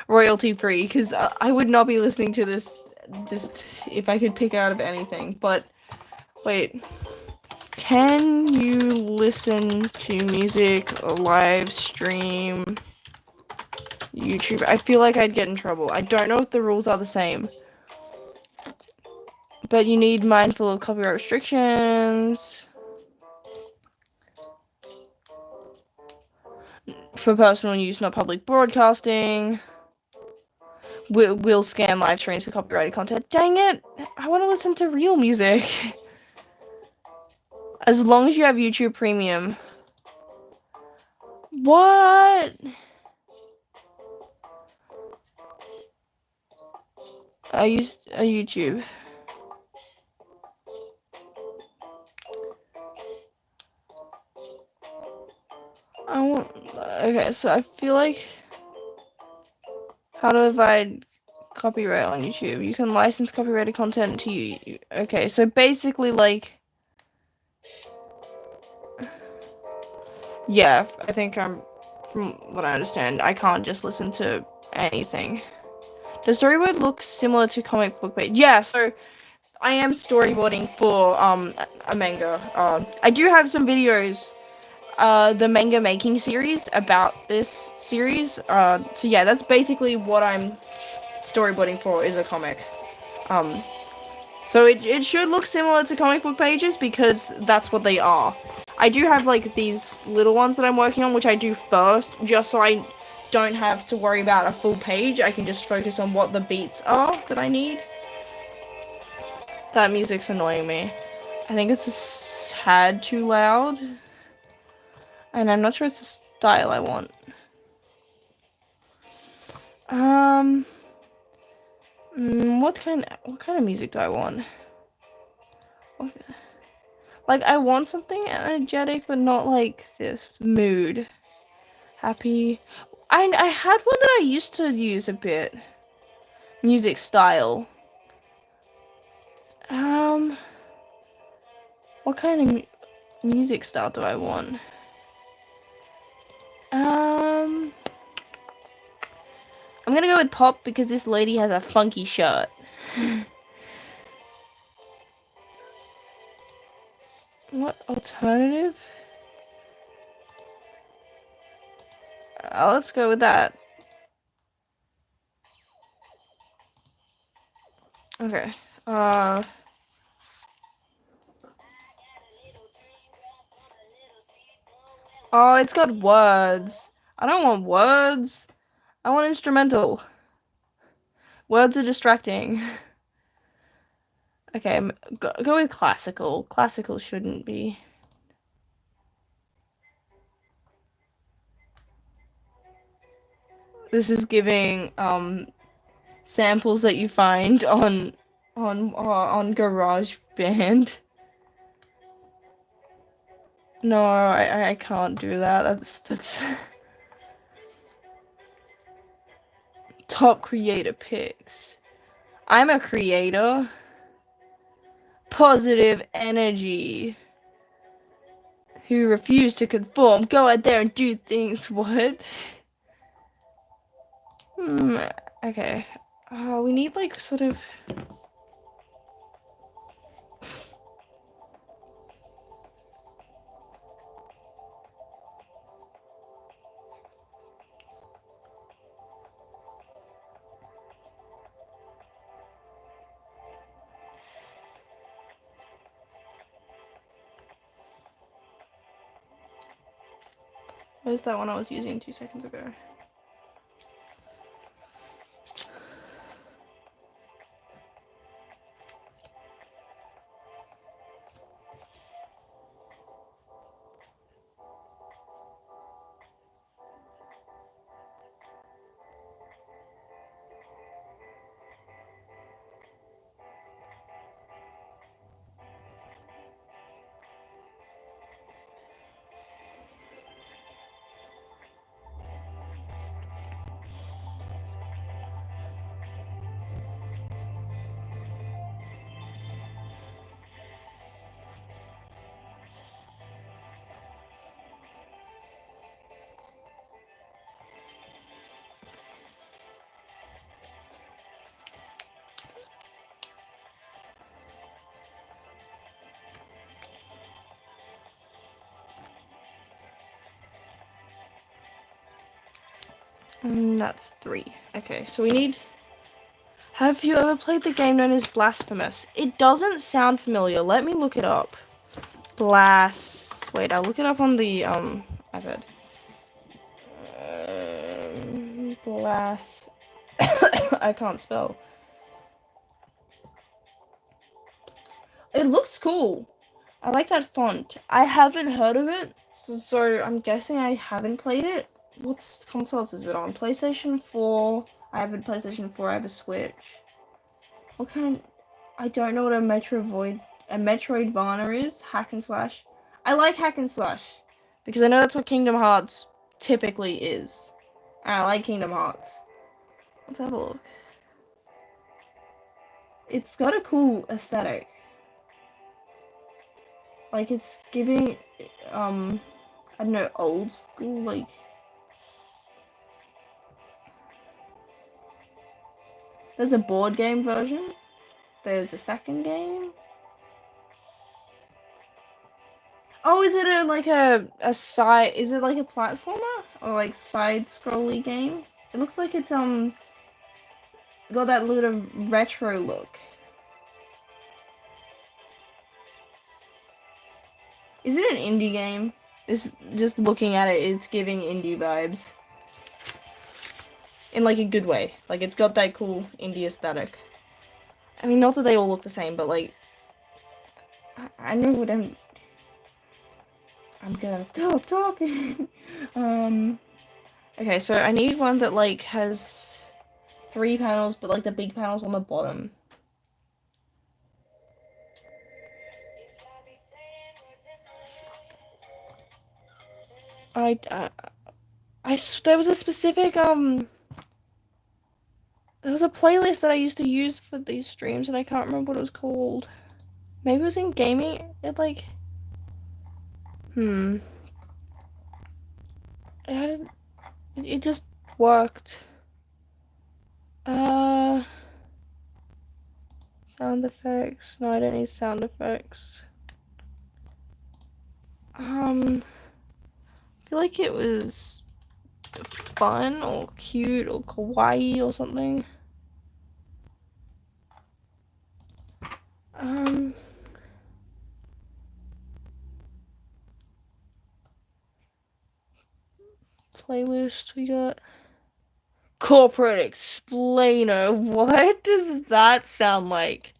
Speaker 1: royalty free, because I would not be listening to this just if I could pick out of anything. But wait, can you listen to music or live stream YouTube? I feel like I'd get in trouble. I don't know if the rules are the same, but you need mindful of copyright restrictions. For personal use, not public broadcasting. We'll scan live streams for copyrighted content. Dang it! I want to listen to real music. As long as you have YouTube Premium. What? I used a YouTube. Okay, so I feel like... How to avoid copyright on YouTube? You can license copyrighted content to you. Okay, so basically, like... Yeah, I think from what I understand, I can't just listen to anything. Does storyboard look similar to comic book page? Yeah, so I am storyboarding for a manga. I do have some videos, the manga making series about this series. So yeah, that's basically what I'm storyboarding for, is a comic. So it should look similar to comic book pages because that's what they are. I do have like these little ones that I'm working on, which I do first, just so I don't have to worry about a full page. I can just focus on what the beats are that I need. That music's annoying me. I think it's a tad too loud. And I'm not sure it's style I want. What kind of music do I want? Like, I want something energetic, but not like this mood. Happy. I had one that I used to use a bit. Music style. What kind of music style do I want? I'm gonna go with pop because this lady has a funky shirt. What alternative? Let's go with that. Okay. Oh, it's got words. I don't want words. I want instrumental. Words are distracting. Okay, go with classical. Classical shouldn't be. This is giving samples that you find on GarageBand. No, I can't do that. That's top creator picks. I'm a creator. Positive energy. Who refuse to conform. Go out there and do things. What? Okay. We need like sort of. Where's that one I was using 2 seconds ago? That's 3. Okay, so we need. Have you ever played the game known as Blasphemous? It doesn't sound familiar. Let me look it up. Wait, I'll look it up on the iPad. I can't spell. It looks cool. I like that font. I haven't heard of it, so I'm guessing I haven't played it. What consoles is it on? PlayStation 4. I have a PlayStation 4. I have a Switch. What kind? I don't know what a Metroidvania is. Hack and slash. I like hack and slash because I know that's what Kingdom Hearts typically is. And I like Kingdom Hearts. Let's have a look. It's got a cool aesthetic. Like it's giving, I don't know, old school, like. There's a board game version. There's a second game. Oh, is it like a side? Is it like a platformer or like side-scrolly game? It looks like it's got that little retro look. Is it an indie game? It's just looking at it, it's giving indie vibes. In like a good way. Like it's got that cool indie aesthetic. I mean, not that they all look the same, but like I know what I'm gonna stop talking. Okay, so I need one that like has 3 panels, but like the big panels on the bottom. There was a specific there was a playlist that I used to use for these streams, and I can't remember what it was called. Maybe it was in gaming. It like, it had, it just worked. Sound effects. No, I don't need sound effects. I feel like it was fun or cute or kawaii or something. Playlist we got. Corporate explainer. What does that sound like?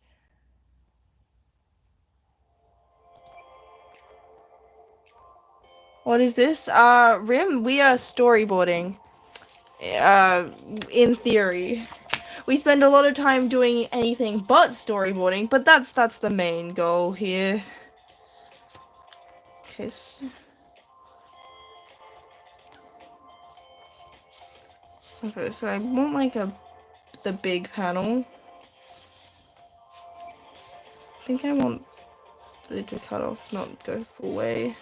Speaker 1: What is this? Rim, we are storyboarding. In theory. We spend a lot of time doing anything but storyboarding, but that's the main goal here. Okay. Okay, so I want like the big panel. I think I want it to cut off, not go full way.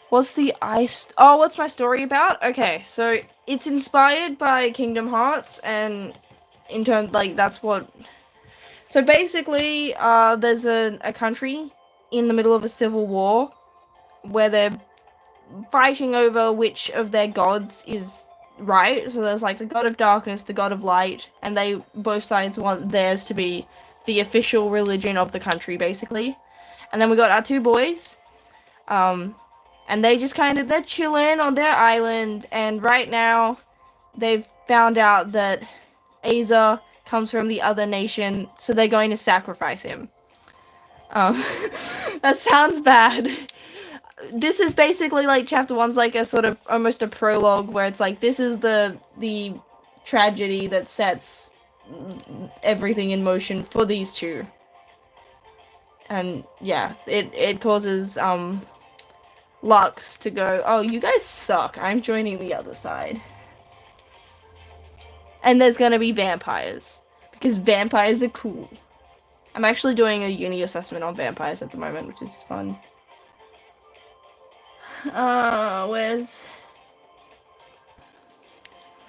Speaker 1: What's the ice? Oh, what's my story about? Okay, so it's inspired by Kingdom Hearts, and in turn, like that's what. So basically, there's a country in the middle of a civil war where they're fighting over which of their gods is right. So there's like the god of darkness, the god of light, and they both sides want theirs to be the official religion of the country, basically. And then we got our 2 boys, and they just they're chilling on their island, and right now they've found out that Aza comes from the other nation, so they're going to sacrifice him. That sounds bad. This is basically like chapter 1's like a sort of almost a prologue where it's like this is the tragedy that sets everything in motion for these 2. And yeah, it causes Lux to go, oh, you guys suck, I'm joining the other side. And there's gonna be vampires, because vampires are cool. I'm actually doing a uni assessment on vampires at the moment, which is fun. Where's...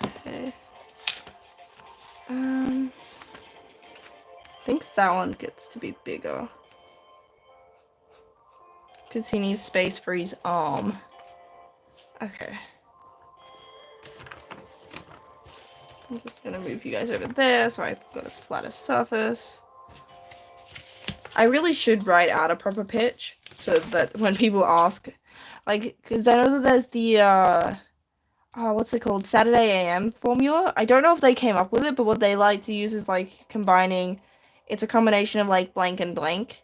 Speaker 1: Okay. I think that one gets to be bigger. Because he needs space for his arm. Okay. I'm just gonna move you guys over there so I've got a flatter surface. I really should write out a proper pitch so that when people ask, like, because I know that there's the, what's it called? Saturday AM formula. I don't know if they came up with it, but what they like to use is, like, combining, it's a combination of, like, blank and blank.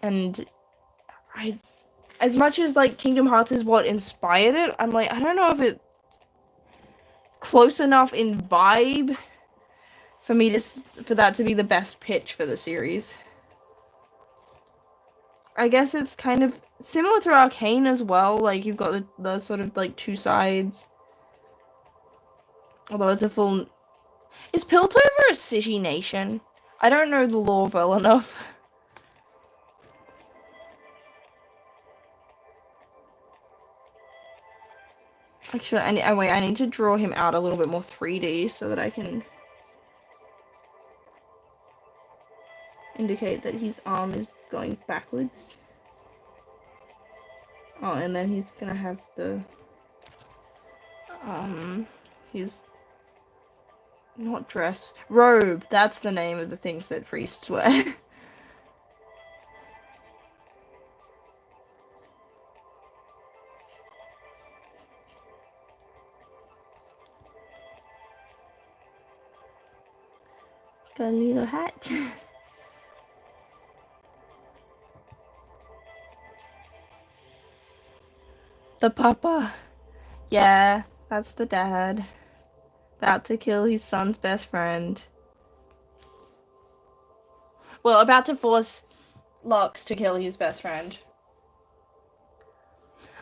Speaker 1: And as much as, like, Kingdom Hearts is what inspired it, I'm like, I don't know if it's close enough in vibe for me for that to be the best pitch for the series. I guess it's kind of similar to Arcane as well. Like, you've got the sort of, like, 2 sides. Although it's a full... Is Piltover a city nation? I don't know the lore well enough. Actually, I need to draw him out a little bit more 3D so that I can indicate that his arm is going backwards. Oh, and then he's gonna have the... his... Not dress. Robe. That's the name of the things that priests wear. Got a little hat. The papa. Yeah, that's the dad. About to kill his son's best friend. Well, about to force Locks to kill his best friend.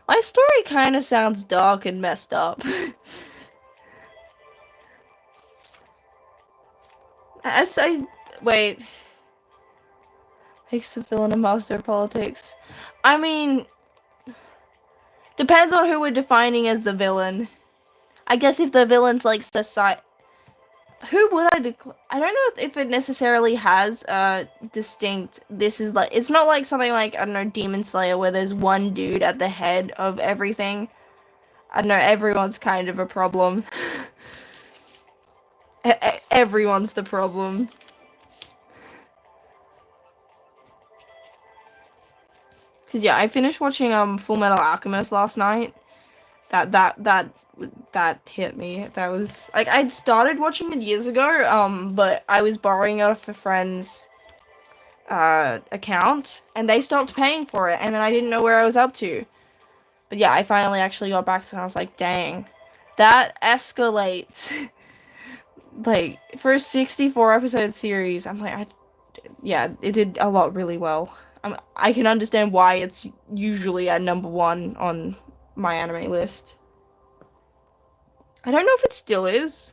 Speaker 1: My story kind of sounds dark and messed up. Wait. Makes the villain a master of politics. I mean, depends on who we're defining as the villain. I guess if the villain's like society. Who would I declare? I don't know if it necessarily has a distinct. This is like. It's not like something like, I don't know, Demon Slayer, where there's one dude at the head of everything. I don't know, everyone's kind of a problem. Everyone's the problem. Cause yeah, I finished watching Full Metal Alchemist last night. That hit me. That was like, I'd started watching it years ago, but I was borrowing it off a friend's account, and they stopped paying for it, and then I didn't know where I was up to. But yeah, I finally actually got back to it, and I was like, dang, that escalates. Like, for a 64 episode series, I'm like, yeah, it did a lot really well. I can understand why it's usually at #1 on my anime list. I don't know if it still is.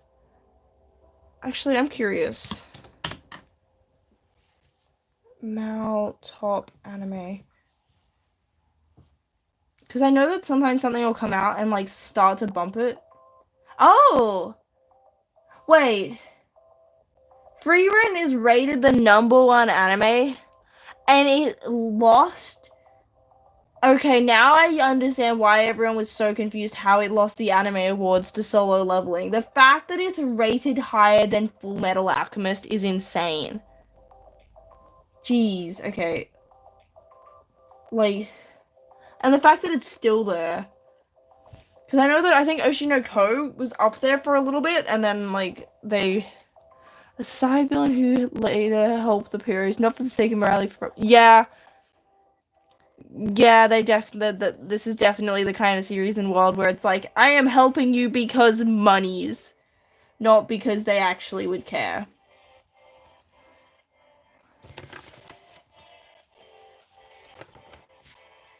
Speaker 1: Actually, I'm curious. Mal top anime. Because I know that sometimes something will come out and like start to bump it. Oh! Wait. Frieren is rated the #1 anime, and it lost. Okay, now I understand why everyone was so confused how it lost the anime awards to Solo Leveling. The fact that it's rated higher than Full Metal Alchemist is insane. Jeez, okay. Like, and the fact that it's still there. Because I know that I think Oshi no Ko was up there for a little bit, and then, like, a side villain who later helped the heroes, not for the sake of morality. Yeah, this is definitely the kind of series and world where it's like, I am helping you because monies, not because they actually would care.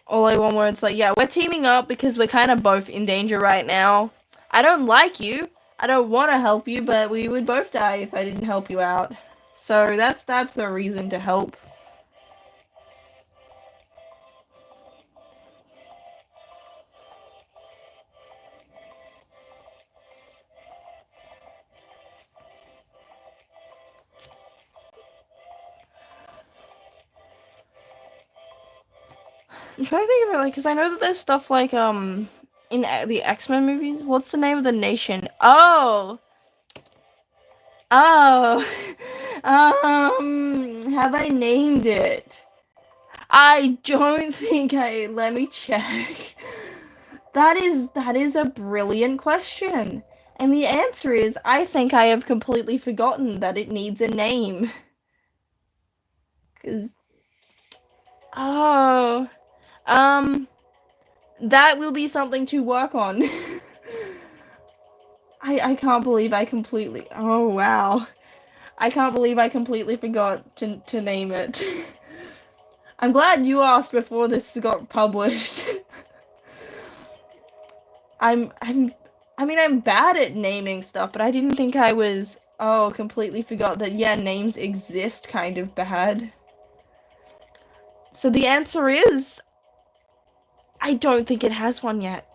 Speaker 1: Or like one where it's like, yeah, we're teaming up because we're kind of both in danger right now. I don't like you. I don't want to help you, but we would both die if I didn't help you out. So that's a reason to help. I'm trying to think of it, like, because I know that there's stuff like, in the X-Men movies, what's the name of the nation? Oh! Oh! Have I named it? I don't think let me check. That is a brilliant question. And the answer is, I think I have completely forgotten that it needs a name. 'Cause, oh... that will be something to work on. I can't believe I completely. Oh wow, I can't believe I completely forgot to name it. I'm glad you asked before this got published. I mean, I'm bad at naming stuff, but I didn't think I was. Oh, completely forgot that. Yeah, names exist. Kind of bad. So the answer is, I don't think it has one yet.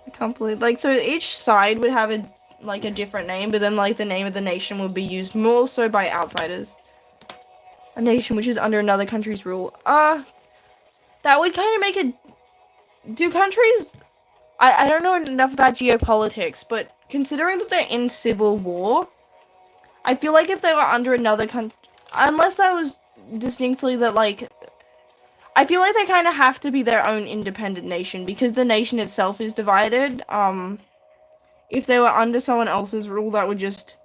Speaker 1: I can't believe, like, so each side would have a different name, but then like the name of the nation would be used more so by outsiders. A nation which is under another country's rule. That would kind of make it. Do countries? I don't know enough about geopolitics, but considering that they're in civil war, I feel like if they were under another country, unless that was distinctly that, like, I feel like they kind of have to be their own independent nation because the nation itself is divided. If they were under someone else's rule, that would just...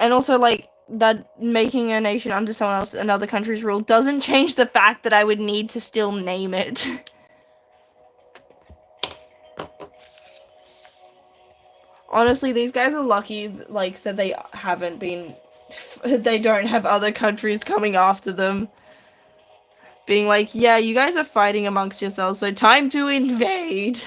Speaker 1: And also, like, that making a nation under someone else, another country's rule, doesn't change the fact that I would need to still name it. Honestly, these guys are lucky, like, that they haven't been... They don't have other countries coming after them. Being like, yeah, you guys are fighting amongst yourselves, so time to invade.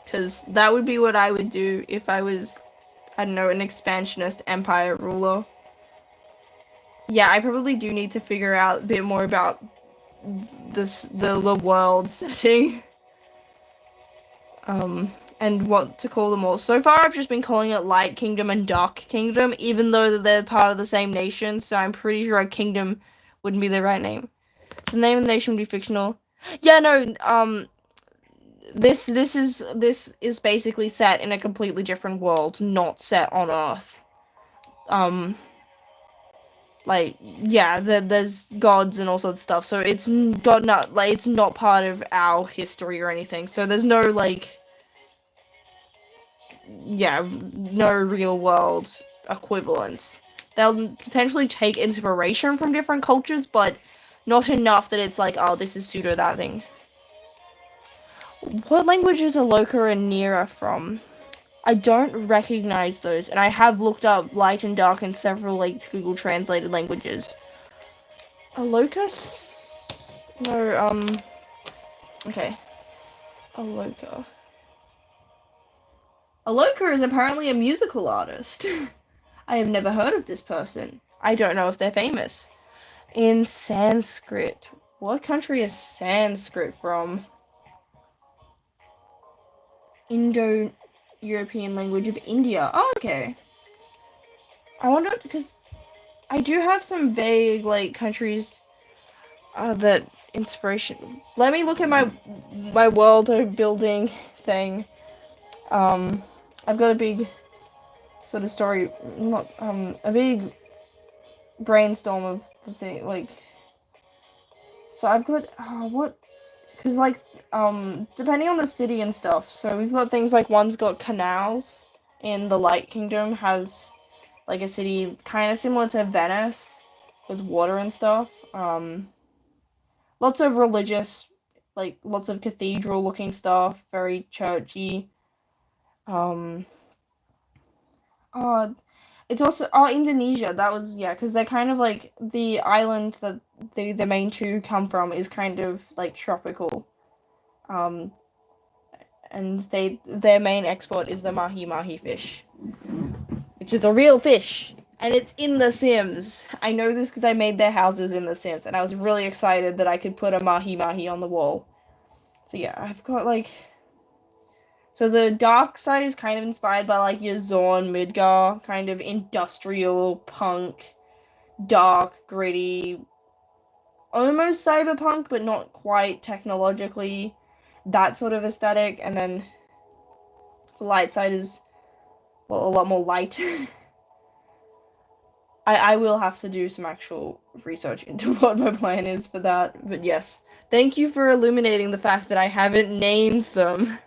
Speaker 1: Because that would be what I would do if I was, I don't know, an expansionist empire ruler. Yeah, I probably do need to figure out a bit more about the world setting. And what to call them all. So far, I've just been calling it Light Kingdom and Dark Kingdom, even though they're part of the same nation, so I'm pretty sure a kingdom wouldn't be the right name. The name of the nation would be fictional. Yeah, no, this is basically set in a completely different world, not set on Earth. Like, yeah, there's gods and all sorts of stuff, so it's it's not part of our history or anything. So there's no like, yeah, no real world equivalence. They'll potentially take inspiration from different cultures, but not enough that it's like, oh, this is pseudo that thing. What languages are Loka and Nira from? I don't recognize those, and I have looked up light and dark in several like Google translated languages. Aloka? No, okay. Aloka. Aloka is apparently a musical artist. I have never heard of this person. I don't know if they're famous. In Sanskrit. What country is Sanskrit from? Indo-European language of India. Oh, okay. I wonder, because I do have some vague, like, countries that inspiration. Let me look at my world building thing. I've got a big sort of story, not, a big brainstorm of the thing, like, so I've got, what, because, like, depending on the city and stuff, so we've got things like one's got canals in the Light Kingdom, has, like, a city kind of similar to Venice, with water and stuff, lots of religious, like, lots of cathedral-looking stuff, very churchy, it's also, Indonesia, that was, yeah, because they're kind of, like, the island that the main two come from is kind of, like, tropical, and their main export is the mahi-mahi fish, which is a real fish, and it's in The Sims. I know this because I made their houses in The Sims, and I was really excited that I could put a mahi-mahi on the wall. So yeah, I've got, like... So the dark side is kind of inspired by, like, your Zorn Midgar, kind of industrial, punk, dark, gritty, almost cyberpunk, but not quite technologically, that sort of aesthetic. And then the light side is, well, a lot more light. I will have to do some actual research into what my plan is for that, but yes. Thank you for illuminating the fact that I haven't named them.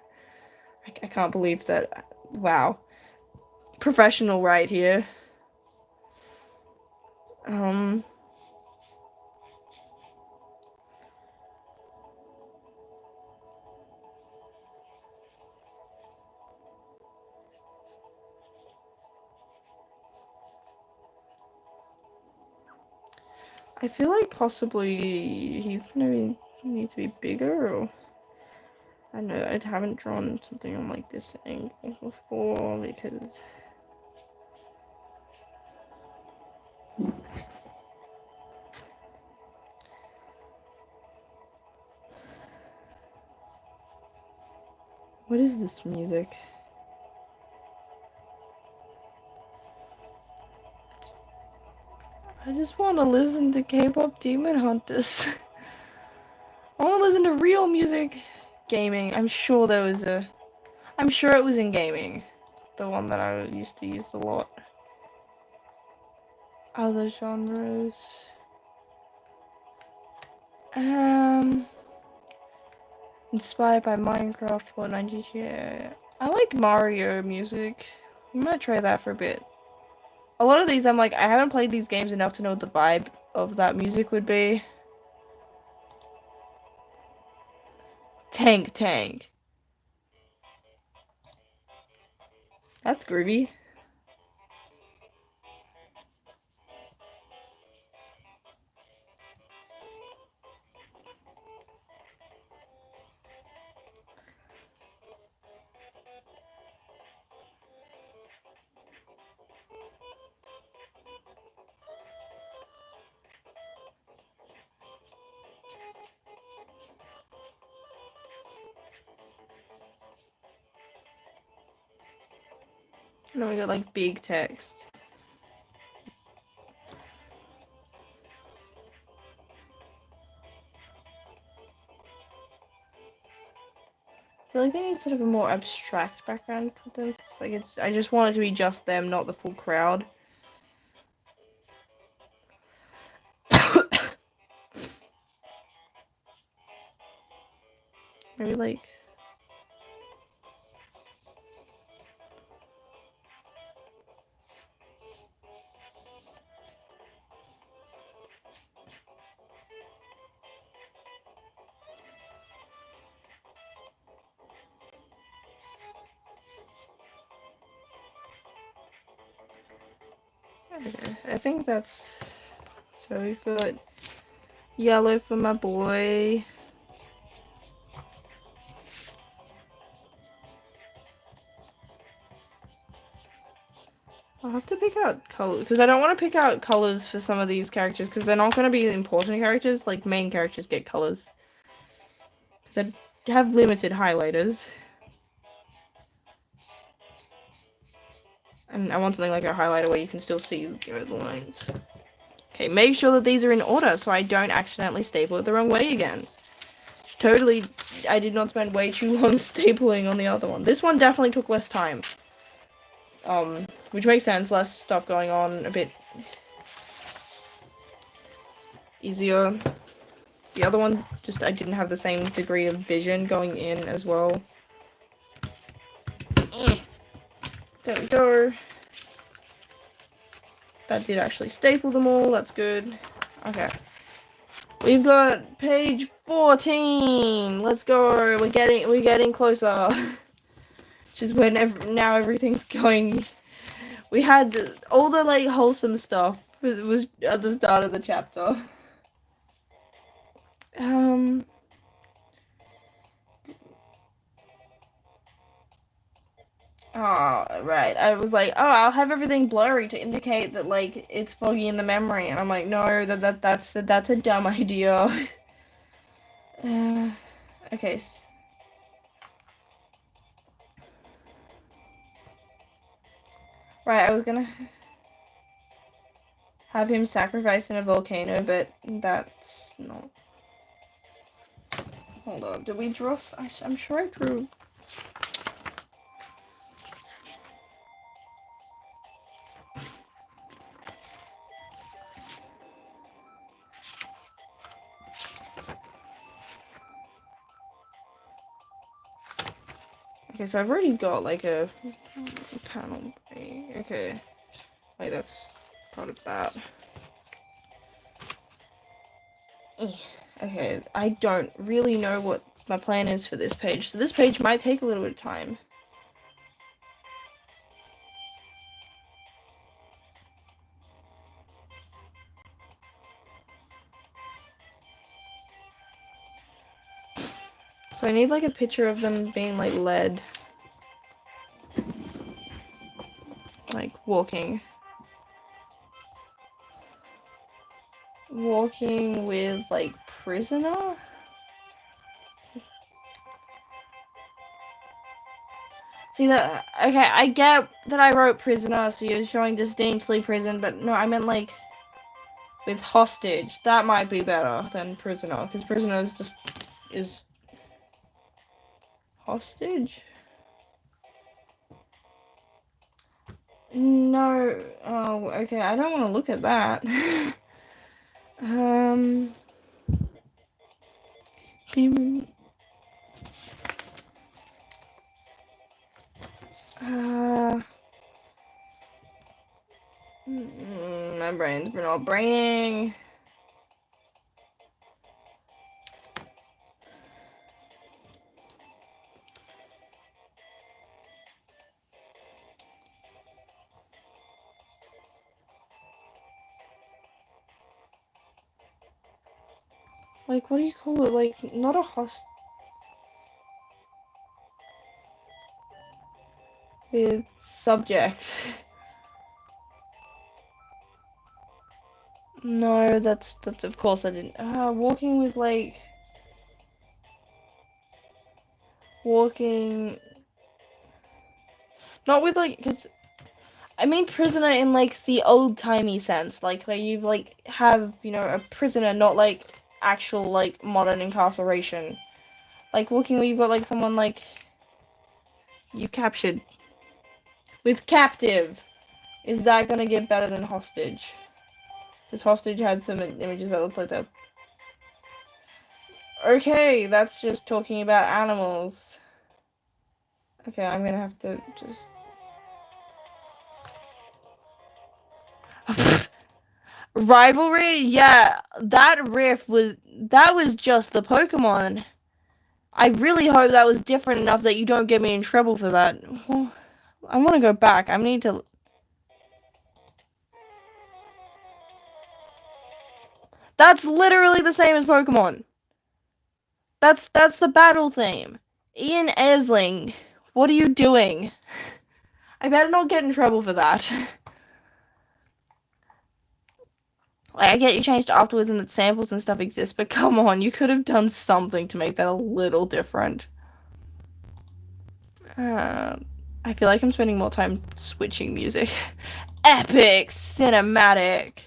Speaker 1: I can't believe that. Wow. Professional right here. I feel like possibly he's gonna need to be bigger, or... I don't know, I haven't drawn something on like this angle before because... What is this music? I just want to listen to K-pop Demon Hunters. I want to listen to real music. gaming. I'm sure there was a... I'm sure it was in gaming. The one that I used to use a lot. Other genres. Inspired by Minecraft, Fortnite, GTA. I like Mario music. I might try that for a bit. A lot of these, I'm like, I haven't played these games enough to know what the vibe of that music would be. Tank. That's groovy. And then we got like big text. I feel like they need sort of a more abstract background with them. Like I just want it to be just them, not the full crowd. Maybe like... Okay, I think that's... So we've got yellow for my boy. I'll have to pick out colors, because I don't want to pick out colors for some of these characters, because they're not going to be important characters. Like, main characters get colors. Because I have limited highlighters. And I want something like a highlighter where you can still see, the lines. Okay, make sure that these are in order so I don't accidentally staple it the wrong way again. Totally, I did not spend way too long stapling on the other one. This one definitely took less time. Which makes sense, less stuff going on, a bit easier. The other one, just I didn't have the same degree of vision going in as well. There we go. That did actually staple them all, that's good. Okay. We've got page 14. Let's go. We're getting closer. Which is when now everything's going. We had all the like wholesome stuff was at the start of the chapter. Oh, right. I was like, oh, I'll have everything blurry to indicate that like it's foggy in the memory, and I'm like, no, that's a dumb idea. Okay. Right, I was gonna have him sacrificed in a volcano, but that's not. Hold on, did we draw? I'm sure I drew. Okay, so I've already got like a panel. Okay, wait, that's part of that. Okay, I don't really know what my plan is for this page, so this page might take a little bit of time. So I need like a picture of them being like led. Like walking. Walking with like prisoner? See that? Okay, I get that I wrote prisoner, so you're showing distinctly prison, but no, I meant like with hostage. That might be better than prisoner, because prisoner is just hostage? No. Oh, okay. I don't want to look at that. Be- my brain's been all braining. Like, what do you call it? Like, not a host with subject. No, that's of course I didn't. Walking with like walking, not with like, cause I mean prisoner in like the old timey sense, like where you like have a prisoner, not like actual like modern incarceration. Like walking where you've got like someone like you captured with captive. Is that gonna get better than hostage? Because hostage had some images that looked like that. Okay, that's just talking about animals. Okay, I'm gonna have to just. Rivalry? Yeah, that was just the Pokemon. I really hope that was different enough that you don't get me in trouble for that. Well, I want to go back. I need to. That's literally the same as Pokemon. That's the battle theme. Ian Esling, what are you doing? I better not get in trouble for that. Like, I get you changed afterwards and that samples and stuff exist, but come on, you could have done something to make that a little different. I feel like I'm spending more time switching music. Epic cinematic.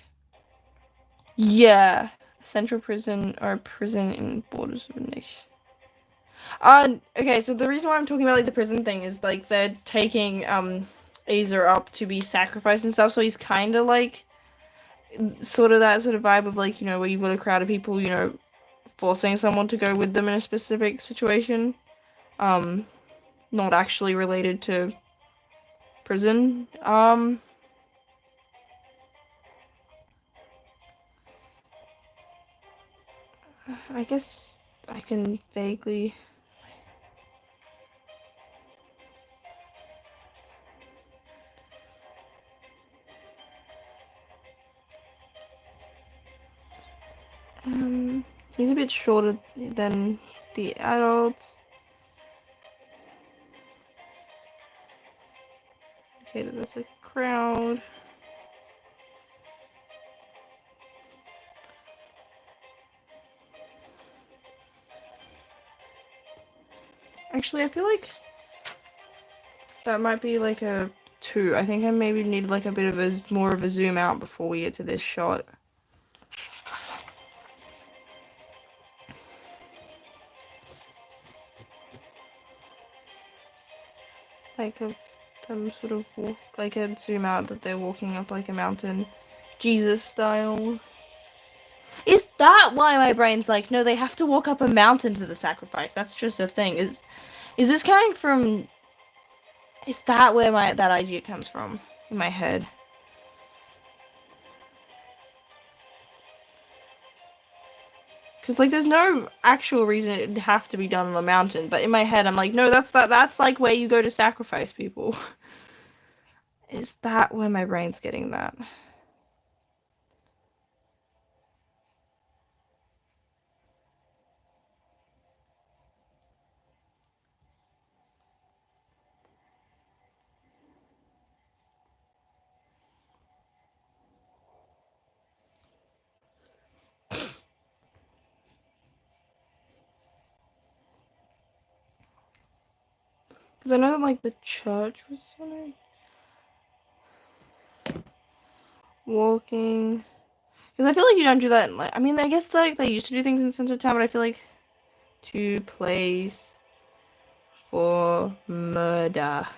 Speaker 1: Yeah. Central prison or prison in borders of a nation. Okay, so the reason why I'm talking about like the prison thing is like they're taking Azer up to be sacrificed and stuff, so he's kinda like sort of that sort of vibe of like, where you've got a crowd of people, forcing someone to go with them in a specific situation. Not actually related to prison. I guess I can vaguely. He's a bit shorter than the adults. Okay, there's a crowd. Actually, I feel like that might be like a 2. I think I maybe need like a bit of a more of a zoom out before we get to this shot. Like of them sort of walk, like a zoom out that they're walking up like a mountain, Jesus style. Is that why my brain's like, no, they have to walk up a mountain for the sacrifice? That's just a thing. Is this coming from? Is that where that idea comes from in my head? Because like, there's no actual reason it'd have to be done on a mountain, but in my head, I'm like, no, that's like where you go to sacrifice people. Is that where my brain's getting that? Because I know that like the church was something. Walking. Because I feel like you don't do that in, like, I mean, I guess like they used to do things in the center of town, but I feel like 2 plays for murder.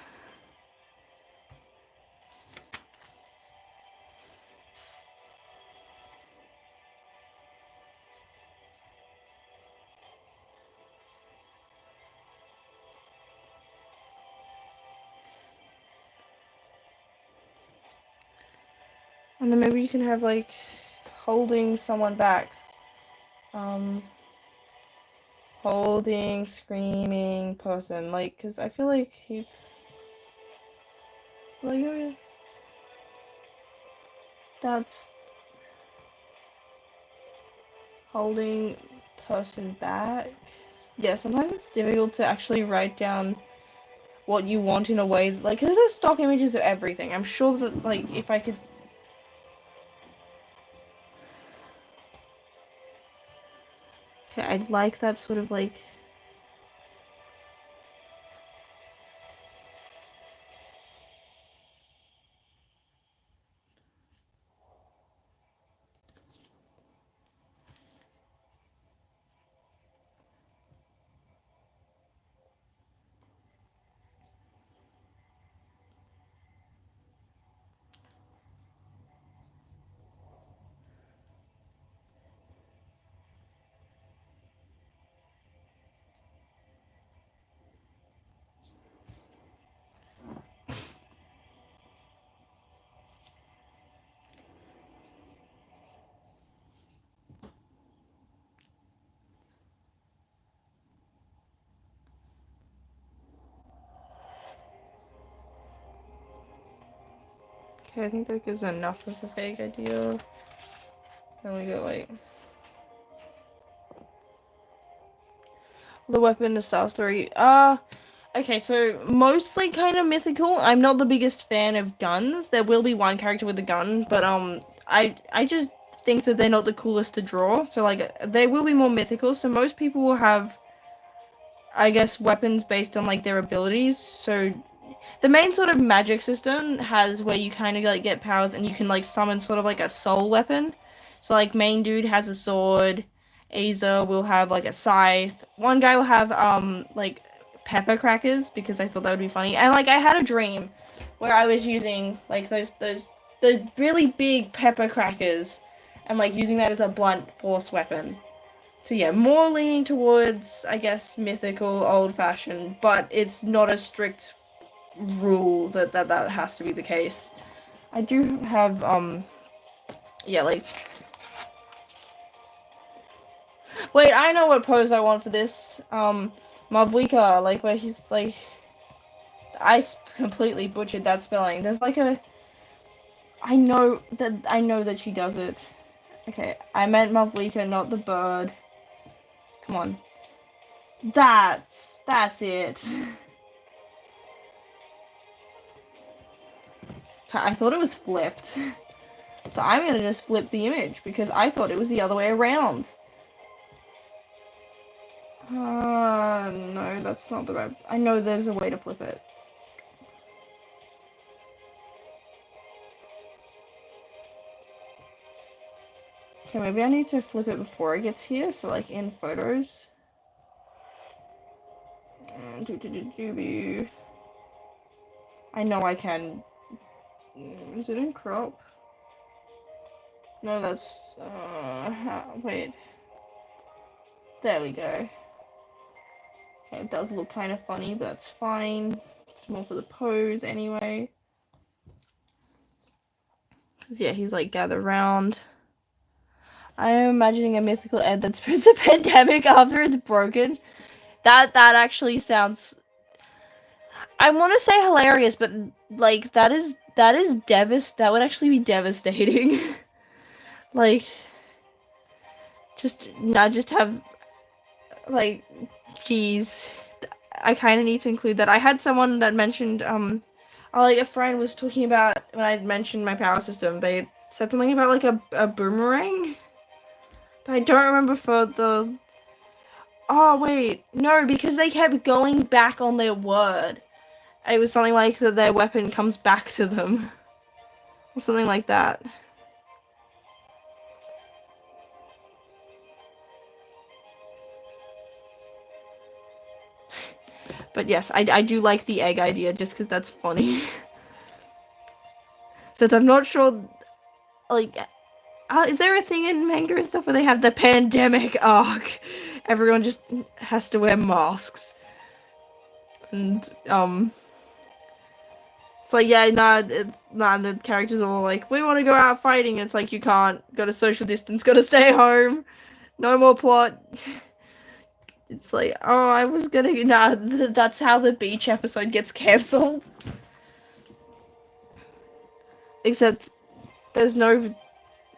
Speaker 1: And then maybe you can have like holding someone back. Holding, screaming person. Like, cause I feel like he. Like, that's holding person back. Yeah, sometimes it's difficult to actually write down what you want in a way, like, cause there's stock images of everything. I'm sure that, like, if I could. Okay, I'd like that sort of like. Okay, I think that gives enough of a vague idea. Then we go like. The weapon, the star story. Okay, so mostly kind of mythical. I'm not the biggest fan of guns. There will be one character with a gun, but I just think that they're not the coolest to draw. So like, they will be more mythical. So most people will have, I guess, weapons based on like their abilities. So the main sort of magic system has where you kind of like get powers and you can like summon sort of like a soul weapon. So like main dude has a sword, Aza will have like a scythe. One guy will have like pepper crackers because I thought that would be funny. And like I had a dream where I was using like those really big pepper crackers and like using that as a blunt force weapon. So yeah, more leaning towards I guess mythical, old fashioned, but it's not a strict rule that has to be the case. I do have yeah, like wait, I know what pose I want for this. Mavlika, like where he's like completely butchered that spelling. There's like a I know that she does it. Okay, I meant Mavlika, not the bird. Come on. That's it. I thought it was flipped. So I'm gonna just flip the image because I thought it was the other way around. No, that's not the right. I know there's a way to flip it. Okay, maybe I need to flip it before it gets here, so like in photos. I know I can. Is it in crop? No, that's. Wait. There we go. Okay, it does look kind of funny, but that's fine. It's more for the pose anyway. Cause yeah, he's like gather round. I am imagining a mythical Ed that spreads a pandemic after it's broken. That actually sounds. I want to say hilarious, but like that is that would actually be devastating. Like, just have like, geez, I kind of need to include that. I had someone that mentioned like a friend was talking about when I mentioned my power system. They said something about like a boomerang, but I don't remember for the. Oh wait, no, because they kept going back on their word. It was something like that their weapon comes back to them. Or something like that. But yes, I do like the egg idea just because that's funny. Since I'm not sure, like, is there a thing in manga and stuff where they have the pandemic arc? Everyone just has to wear masks. And, it's like, yeah, the characters are all like, we want to go out fighting. It's like, you can't. Got to social distance, got to stay home. No more plot. It's like, oh, I was gonna, that's how the beach episode gets cancelled. Except, there's no,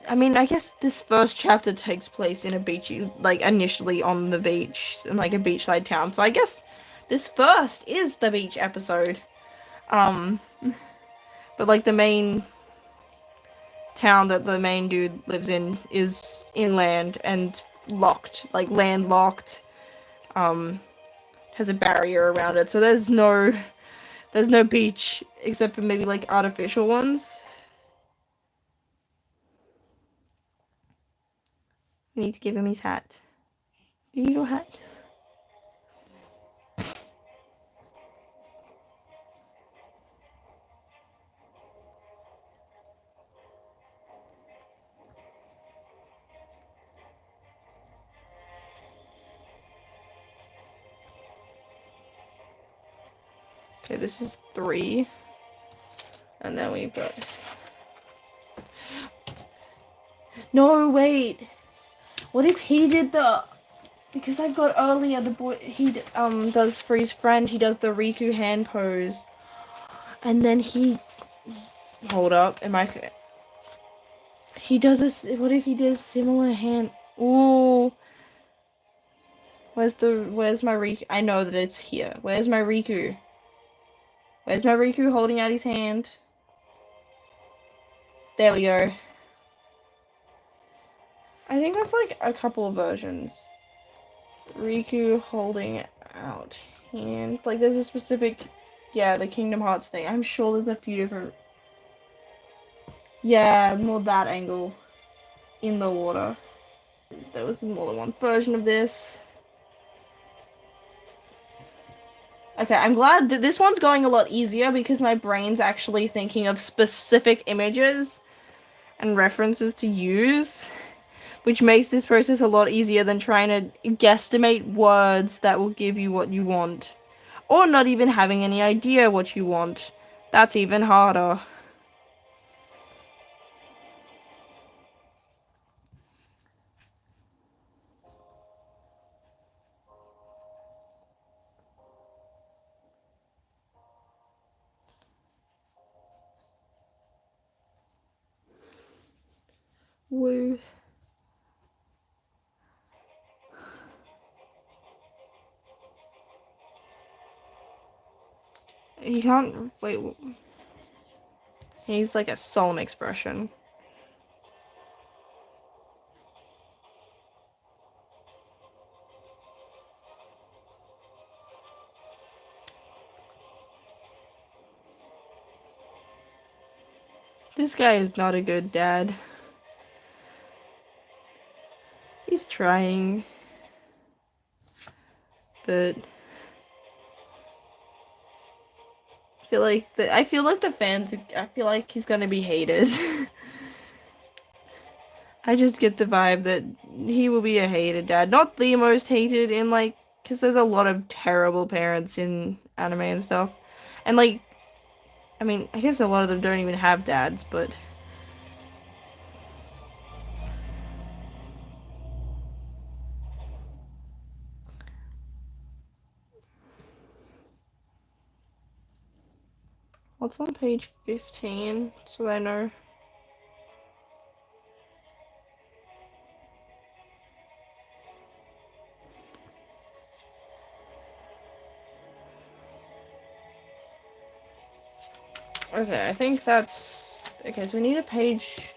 Speaker 1: I mean, I guess this first chapter takes place in a beachy, like, initially on the beach, in, like, a beachside town. So I guess this first is the beach episode. But, like, the main town that the main dude lives in is inland and locked, like, landlocked. Has a barrier around it, so there's no beach except for maybe, like, artificial ones. I need to give him his hat. Little hat. Okay, this is 3. And then we've got... No, wait! What if he did the... Because I've got earlier, the boy... He does, for his friend, he does the Riku hand pose. And then he... Hold up, am I... He does this... What if he does similar hand... Ooh... Where's my Riku? I know that it's here. Where's my Riku? Where's my Riku holding out his hand? There we go. I think that's like a couple of versions. Riku holding out hand. Like there's a specific, yeah, the Kingdom Hearts thing. I'm sure there's a few different. Yeah, more that angle in the water. There was more than one version of this. Okay, I'm glad that this one's going a lot easier because my brain's actually thinking of specific images and references to use, which makes this process a lot easier than trying to guesstimate words that will give you what you want, or not even having any idea what you want. That's even harder. Woo. He can't, wait. He's like a solemn expression. This guy is not a good dad. He's trying, but I feel like the fans, I feel like he's gonna be hated. I just get the vibe that he will be a hated dad. Not the most hated in, like, because there's a lot of terrible parents in anime and stuff. And, like, I mean, I guess a lot of them don't even have dads, but... What's on page 15, so that I know? Okay, I think that's... Okay, so we need a page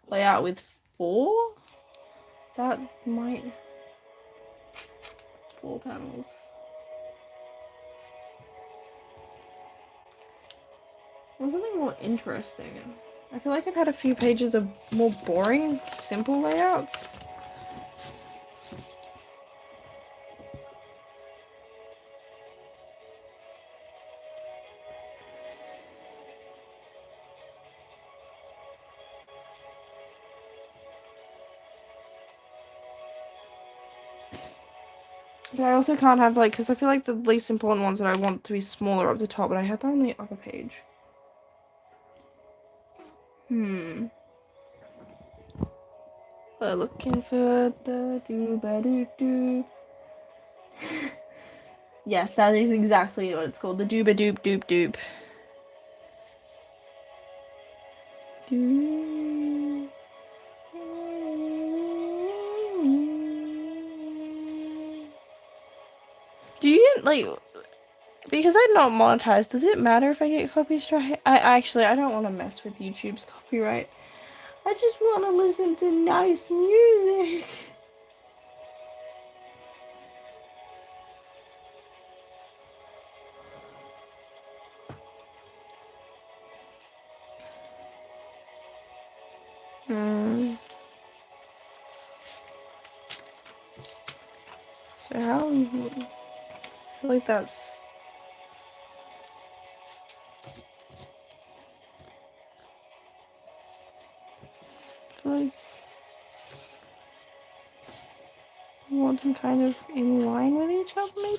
Speaker 1: layout with 4? That might... 4 panels. Or something more interesting. I feel like I've had a few pages of more boring, simple layouts. But I also can't have, like, because I feel like the least important ones that I want to be smaller up the top, but I had that on the other page. We're looking for the dooba-doo-doo. Yes, that is exactly what it's called. The dooba-doop-doop-doop. Doo. Do you, like, because I'm not monetized, does it matter if I get copy strike? I don't want to mess with YouTube's copyright. I just want to listen to nice music. So how? I feel like that's. I feel like I want them kind of in line with each other, maybe.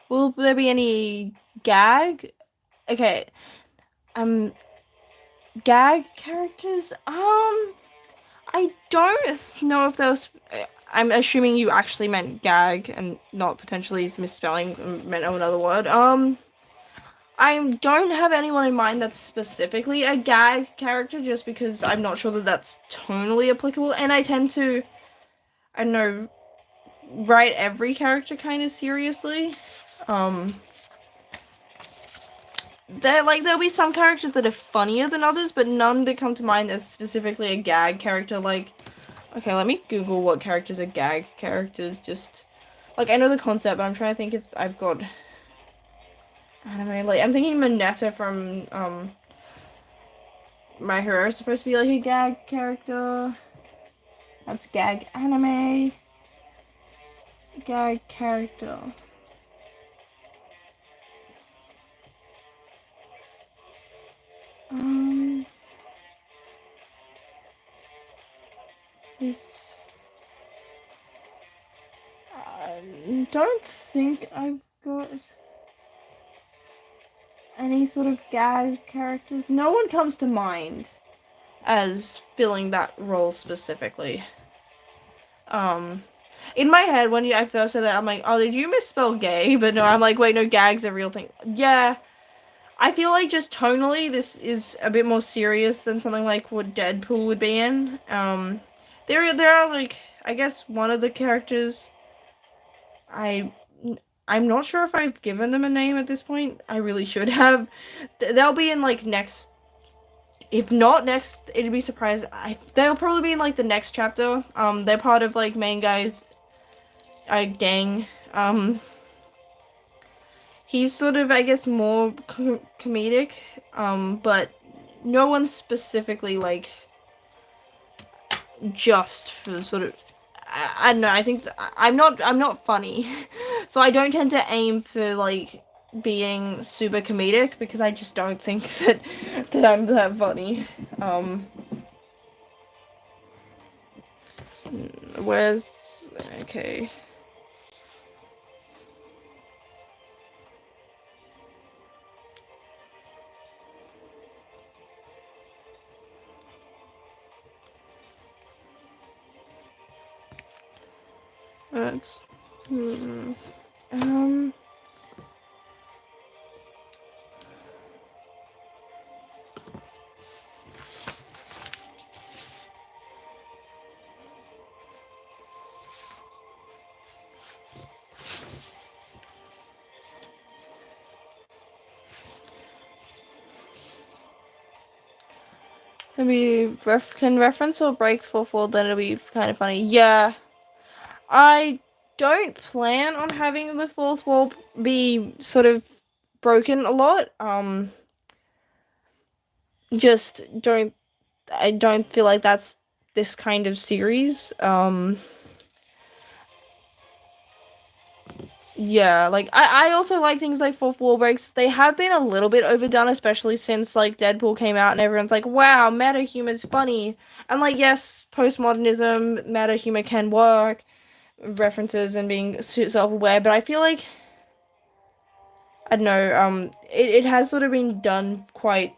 Speaker 1: Will there be any gag? Okay. Gag characters? I don't know if those. I'm assuming you actually meant gag and not potentially misspelling meant another word. I don't have anyone in mind that's specifically a gag character just because I'm not sure that that's tonally applicable, and I tend to, I don't know, write every character kind of seriously. There'll be some characters that are funnier than others, but none that come to mind as specifically a gag character. Like, okay, let me Google what characters are gag characters. Just like I know the concept, but I'm trying to think if I've got anime. Like I'm thinking Mineta from My Hero is supposed to be like a gag character. That's gag anime. Gag character. Is I don't think I've got any sort of gag characters. No one comes to mind as filling that role specifically. In my head, when I first said that, I'm like, oh, did you misspell gay? But no, I'm like, wait, no, gag's a real thing. Yeah, I feel like just tonally, this is a bit more serious than something like what Deadpool would be in. There are like, I guess one of the characters, I, I'm not sure if I've given them a name at this point. I really should have. They'll be in like next. If not next, it'd be surprised. They'll probably be in like the next chapter. They're part of like main guy's gang. He's sort of, I guess, more comedic. But no one specifically like just for sort of. I don't know. I think I'm not funny, so I don't tend to aim for like being super comedic because I just don't think that I'm that funny. Where's okay. That's maybe can reference or break fourth wall, then it'll be kind of funny. Yeah, I don't plan on having the fourth wall be sort of broken a lot. Just don't. I don't feel like that's this kind of series. Yeah, like I also like things like fourth wall breaks. They have been a little bit overdone, especially since like Deadpool came out and everyone's like, wow, meta humor's funny. And like, yes, postmodernism, meta humor can work, references and being self-aware, but I feel like I don't know, it has sort of been done quite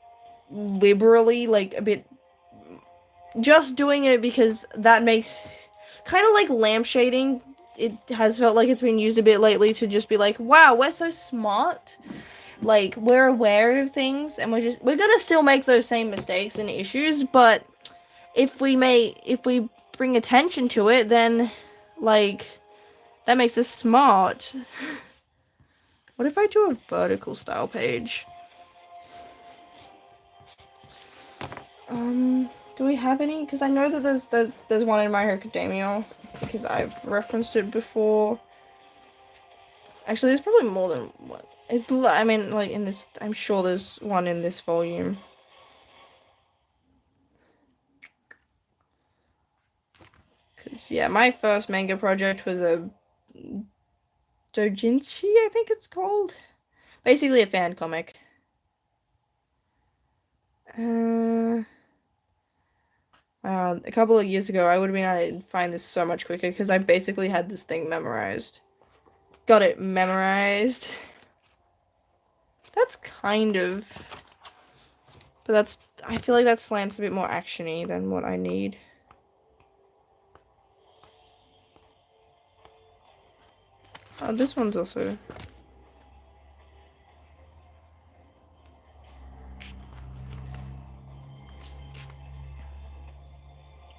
Speaker 1: liberally, like a bit just doing it because that makes kind of like lampshading. It has felt like it's been used a bit lately to just be like, wow, we're so smart. Like we're aware of things and we're gonna still make those same mistakes and issues, but if we bring attention to it, then like that makes us smart. What if I do a vertical style page? Do we have any? Because I know that there's one in My Hero Academia because I've referenced it before. Actually, there's probably more than one. I mean, like in this, I'm sure there's one in this volume. Because yeah, my first manga project was a doujinshi, I think it's called. Basically a fan comic. A couple of years ago, I would have been able to find this so much quicker because I basically had this thing memorized. Got it memorized. That's kind of... But that's... I feel like that slant's a bit more action-y than what I need. Oh, this one's also...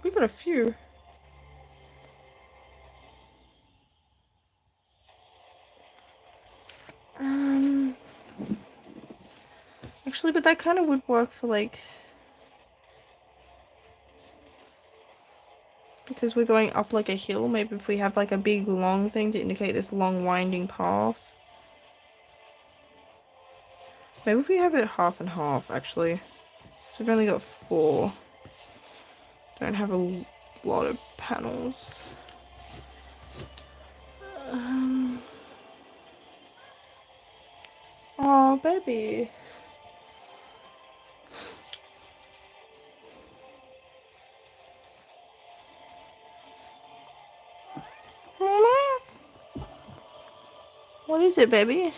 Speaker 1: We got a few. Actually, but that kind of would work for, like... Because we're going up, like, a hill. Maybe if we have, like, a big, long thing to indicate this long, winding path. Maybe if we have it half and half, actually. So we've only got 4. Don't have a lot of panels. Oh, baby. What is it, baby?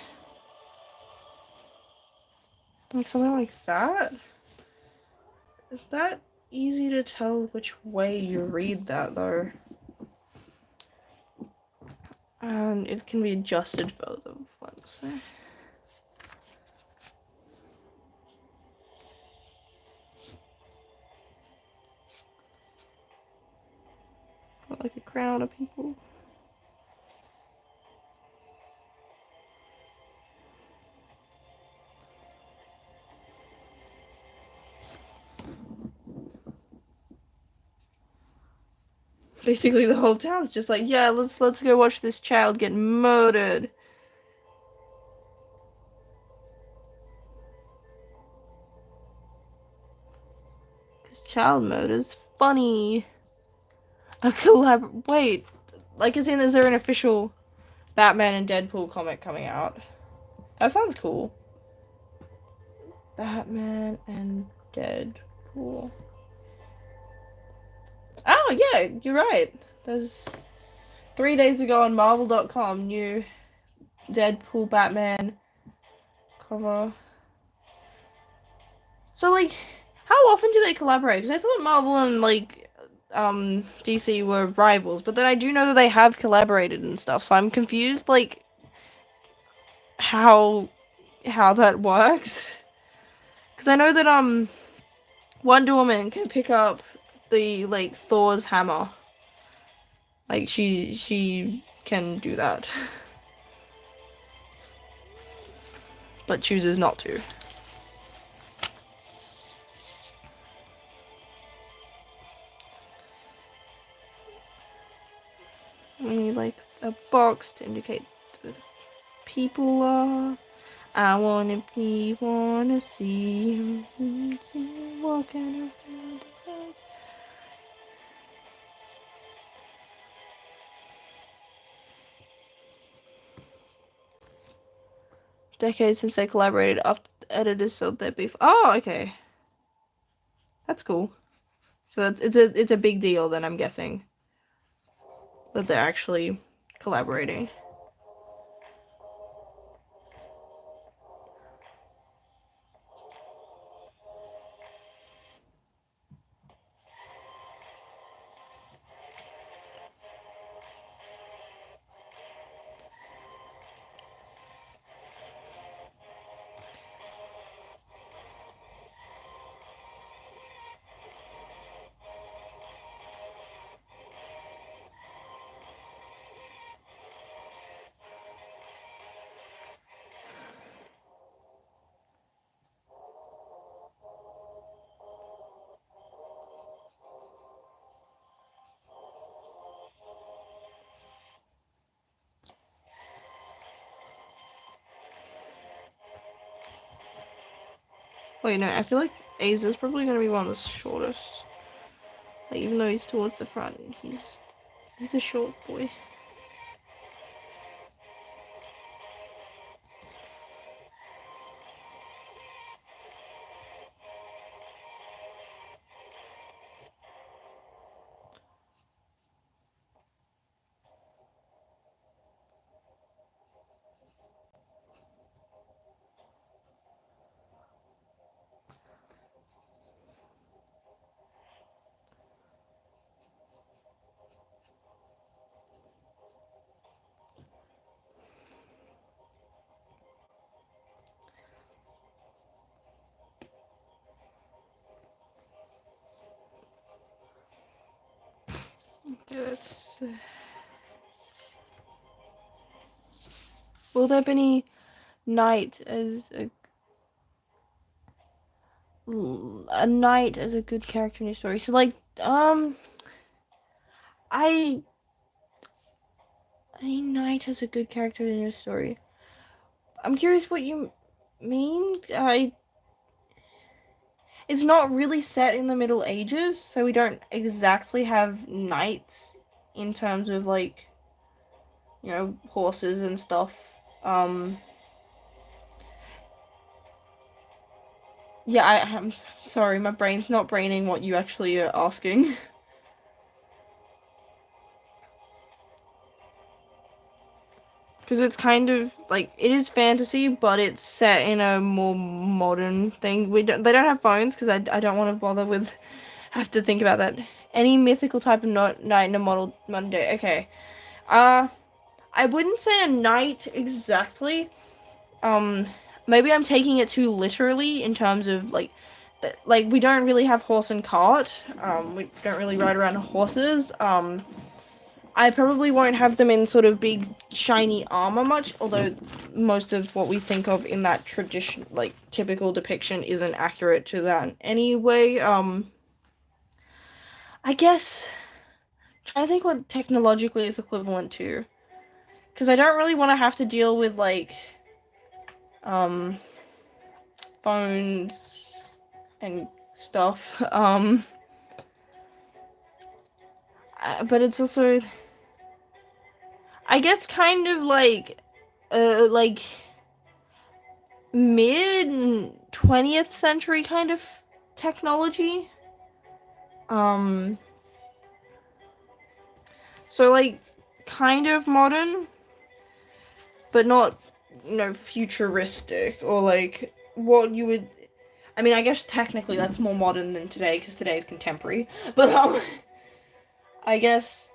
Speaker 1: Like something like that? Is that easy to tell which way you read that, though? And it can be adjusted further. Let's see. Got like a crowd of people. Basically, the whole town's just like, yeah, let's go watch this child get murdered. Because child murder's funny. A collab. Wait, like, as in, is there an official Batman and Deadpool comic coming out? That sounds cool. Batman and Deadpool. Oh, yeah, you're right. There's 3 days ago on Marvel.com, new Deadpool Batman cover. So, like, how often do they collaborate? Because I thought Marvel and, like, DC were rivals, but then I do know that they have collaborated and stuff, so I'm confused, like, how that works. Because I know that, Wonder Woman can pick up the, like, Thor's hammer. Like, she can do that. But chooses not to. We need, like, a box to indicate where the people are. I wanna see walking around the house. decades since they collaborated. After editors sold their beef. Oh, okay. That's cool. So it's a big deal then, I'm guessing, that they're actually collaborating. Wait, no, I feel like Aza's probably gonna be one of the shortest. Like, even though he's towards the front, he's a short boy. Yes. Will there be any knight as a knight as a good character in your story? So like, I a knight as a good character in your story. I'm curious what you mean. It's not really set in the Middle Ages, so we don't exactly have knights in terms of like, you know, horses and stuff. Yeah, I'm sorry, my brain's not braining what you actually are asking. Because it's kind of like it is fantasy, but it's set in a more modern thing. They don't have phones because I don't want to bother with have to think about that. Any mythical type of knight in a modern day. Okay. I wouldn't say a knight exactly. Um, maybe I'm taking it too literally in terms of like we don't really have horse and cart. We don't really ride around horses. I probably won't have them in sort of big shiny armor much, although most of what we think of in that tradition, like typical depiction, isn't accurate to that anyway. I guess trying to think what technologically is equivalent to, because I don't really want to have to deal with like um phones and stuff. But it's also, I guess, kind of like mid 20th century kind of technology. So like kind of modern, but not, you know, futuristic or like what you would. I mean, I guess technically that's more modern than today because today is contemporary. But I guess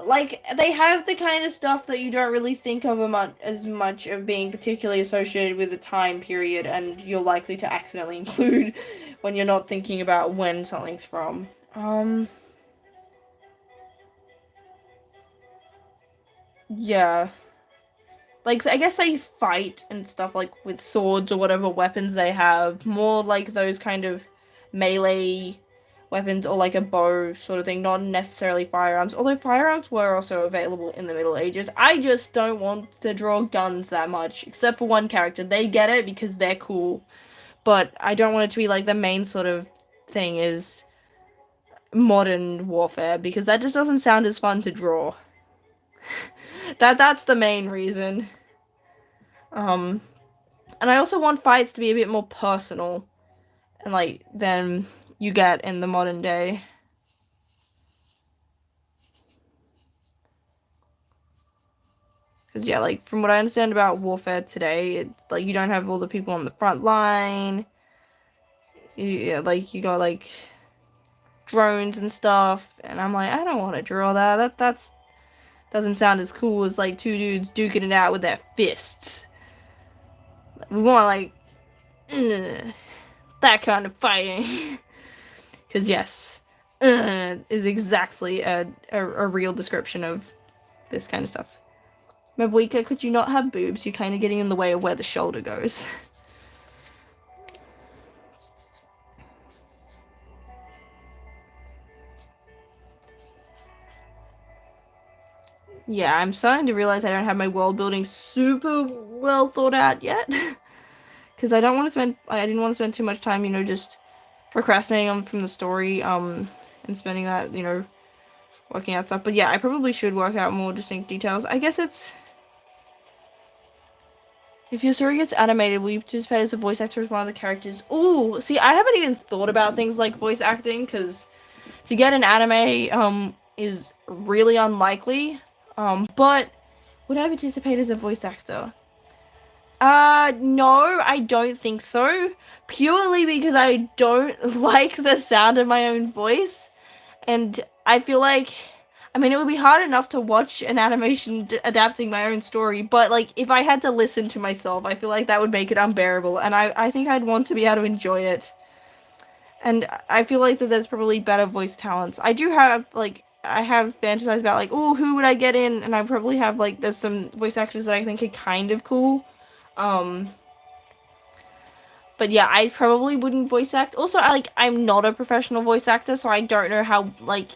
Speaker 1: like they have the kind of stuff that you don't really think of as much of being particularly associated with the time period, and you're likely to accidentally include when you're not thinking about when something's from. Yeah. Like, I guess they fight and stuff, like, with swords or whatever weapons they have. More like those kind of melee weapons or like a bow sort of thing, not necessarily firearms. Although firearms were also available in the Middle Ages. I just don't want to draw guns that much, except for one character. They get it because they're cool. But I don't want it to be like the main sort of thing is modern warfare, because that just doesn't sound as fun to draw. That's the main reason. Um, And I also want fights to be a bit more personal, and like than you get in the modern day. Because yeah, like from what I understand about warfare today, like you don't have all the people on the front line. Like you got like drones and stuff, and I'm like, I don't want to draw that. That's doesn't sound as cool as like two dudes duking it out with their fists. We want like that kind of fighting. Because yes, is exactly a real description of this kind of stuff. Mabuika, could you not have boobs? You're kind of getting in the way of where the shoulder goes. Yeah, I'm starting to realize I don't have my world building super well thought out yet. Because I didn't want to spend too much time, just procrastinating on from the story, and spending that, working out stuff. But yeah, I probably should work out more distinct details. I guess it's... If your story gets animated, will you participate as a voice actor as one of the characters? Ooh, see, I haven't even thought about things like voice acting, because to get an anime, is really unlikely. But would I participate as a voice actor? No, I don't think so. Purely because I don't like the sound of my own voice. And I feel like, I mean, it would be hard enough to watch an animation adapting my own story, but like, if I had to listen to myself, I feel like that would make it unbearable, and I think I'd want to be able to enjoy it. And I feel like that there's probably better voice talents. I do have, like, I have fantasized about, like, oh, who would I get in? And I probably have, like, there's some voice actors that I think are kind of cool. But yeah, I probably wouldn't voice act. Also, I'm not a professional voice actor, so I don't know how, like,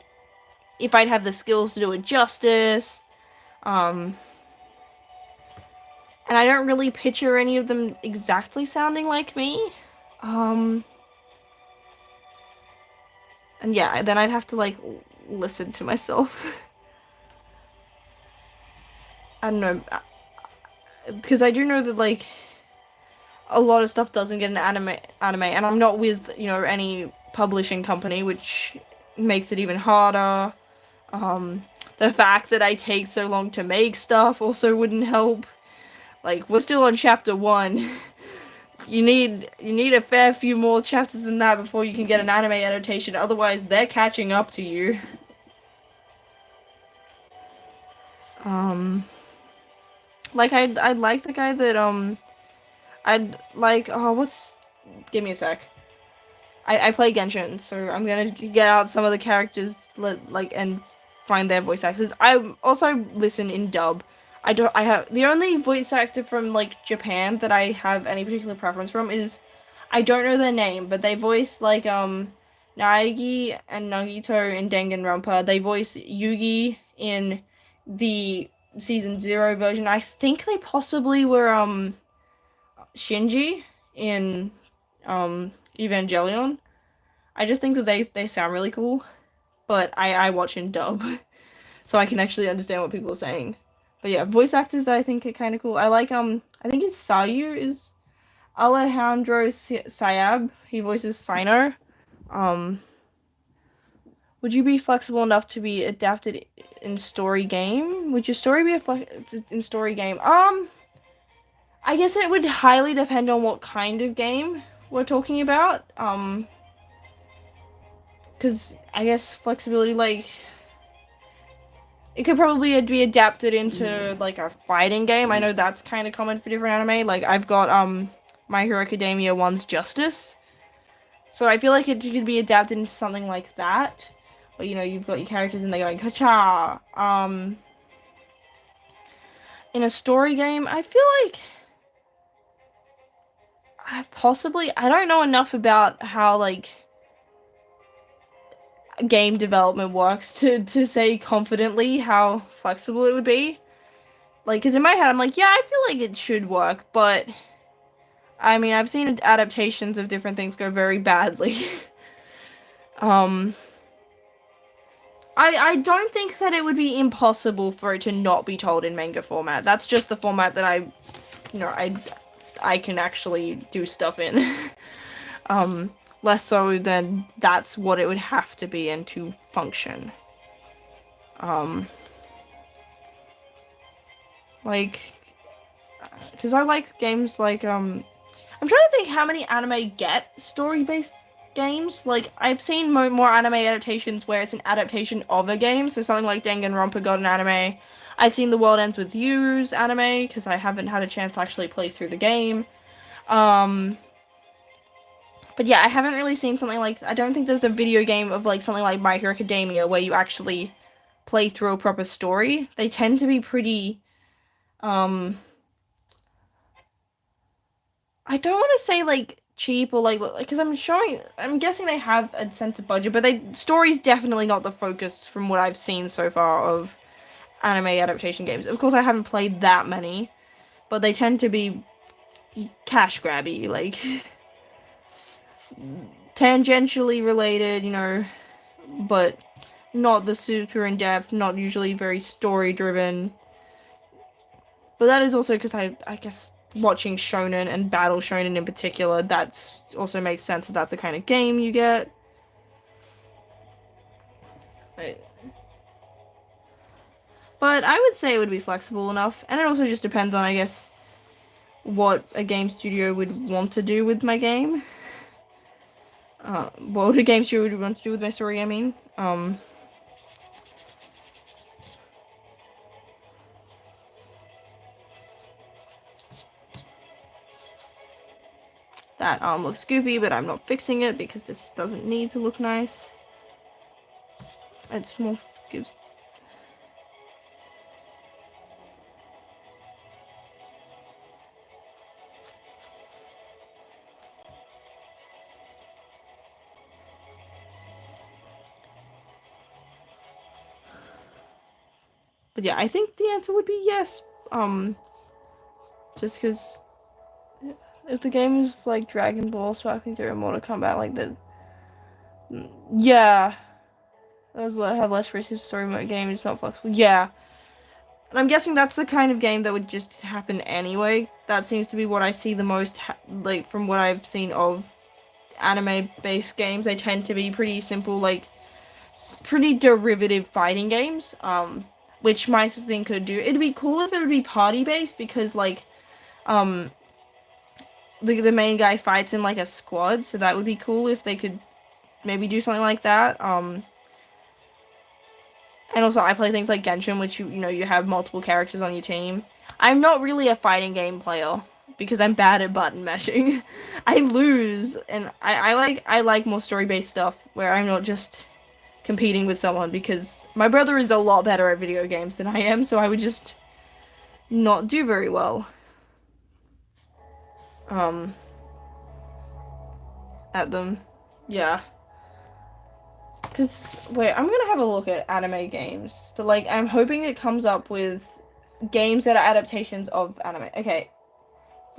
Speaker 1: if I'd have the skills to do it justice. And I don't really picture any of them exactly sounding like me. And yeah, then I'd have to, like, listen to myself. I don't know. Because I do know that, like, a lot of stuff doesn't get an anime, and I'm not with, any publishing company, which makes it even harder. The fact that I take so long to make stuff also wouldn't help. Like, we're still on chapter 1. You need a fair few more chapters than that before you can get an anime adaptation, otherwise they're catching up to you. Like, I'd like the guy that, I'd like, give me a sec. I play Genshin, so I'm gonna get out some of the characters, like, and find their voice actors. I also listen in dub. I have, the only voice actor from, like, Japan that I have any particular preference from is, I don't know their name, but they voice, like, Naegi and Nagito in Danganronpa. They voice Yugi in the Season 0 version. I think they possibly were, Shinji in, Evangelion. I just think that they sound really cool, but I watch in dub, so I can actually understand what people are saying. But yeah, voice actors that I think are kind of cool. I like, I think it's Sayu is Alejandro Sayab. He voices Sino. Would you be flexible enough to be adapted in story game? Would your story be in story game? I guess it would highly depend on what kind of game we're talking about. Because I guess flexibility, like, it could probably be adapted into, like, a fighting game. I know that's kind of common for different anime. Like, I've got, My Hero Academia 1's Justice. So I feel like it could be adapted into something like that. But, you've got your characters and they're going, ka-cha! In a story game, I feel like... possibly, I don't know enough about how, like, game development works to say confidently how flexible it would be. Like, because in my head, I'm like, yeah, I feel like it should work, but, I mean, I've seen adaptations of different things go very badly. I don't think that it would be impossible for it to not be told in manga format. That's just the format that I I can actually do stuff in. Less so than that's what it would have to be and to function. Like, because I like games like, I'm trying to think how many anime get story-based games. Like, I've seen more anime adaptations where it's an adaptation of a game, so something like Danganronpa got an anime. I've seen The World Ends With You's anime, because I haven't had a chance to actually play through the game. But yeah, I haven't really seen something like, I don't think there's a video game of like something like My Hero Academia where you actually play through a proper story. They tend to be pretty, I don't want to say like cheap or like, because I'm guessing they have a sense of budget, but story's definitely not the focus from what I've seen so far of anime adaptation games. Of course, I haven't played that many, but they tend to be cash grabby, like tangentially related, but not the super in depth, not usually very story driven. But that is also because I guess watching shonen and battle shonen in particular, that's also makes sense that that's the kind of game you get. But I would say it would be flexible enough, and it also just depends on, I guess, what a game studio would want to do with my game. What would a game studio would want to do with my story, I mean. That arm looks goofy, but I'm not fixing it because this doesn't need to look nice. It's more gives. But yeah, I think the answer would be yes. Just because if the game is like Dragon Ball, so I think they're in Mortal Kombat, like the. Yeah. Those have less research story mode game, it's not flexible. Yeah. And I'm guessing that's the kind of game that would just happen anyway. That seems to be what I see the most, like, from what I've seen of anime-based games. They tend to be pretty simple, like, pretty derivative fighting games, which my thing could do. It'd be cool if it would be party-based, because, like, the main guy fights in, like, a squad, so that would be cool if they could maybe do something like that, and also, I play things like Genshin, which you have multiple characters on your team. I'm not really a fighting game player because I'm bad at button mashing. I lose, and I like more story-based stuff where I'm not just competing with someone, because my brother is a lot better at video games than I am, so I would just not do very well. At them. Yeah. Because, wait, I'm gonna have a look at anime games. But, like, I'm hoping it comes up with games that are adaptations of anime. Okay.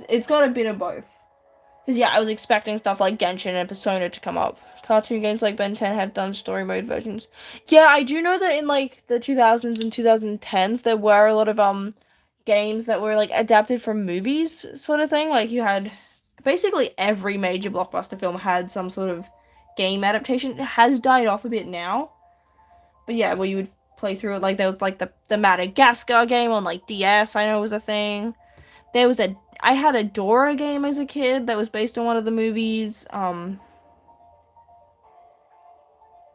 Speaker 1: It's got a bit of both. Because, yeah, I was expecting stuff like Genshin and Persona to come up. Cartoon games like Ben 10 have done story mode versions. Yeah, I do know that in, like, the 2000s and 2010s, there were a lot of, games that were, like, adapted from movies, sort of thing. Like, you had... Basically, every major blockbuster film had some sort of game adaptation. It has died off a bit now. But yeah, where you would play through it, like, there was, like, the Madagascar game on, like, DS, I know was a thing. I had a Dora game as a kid that was based on one of the movies.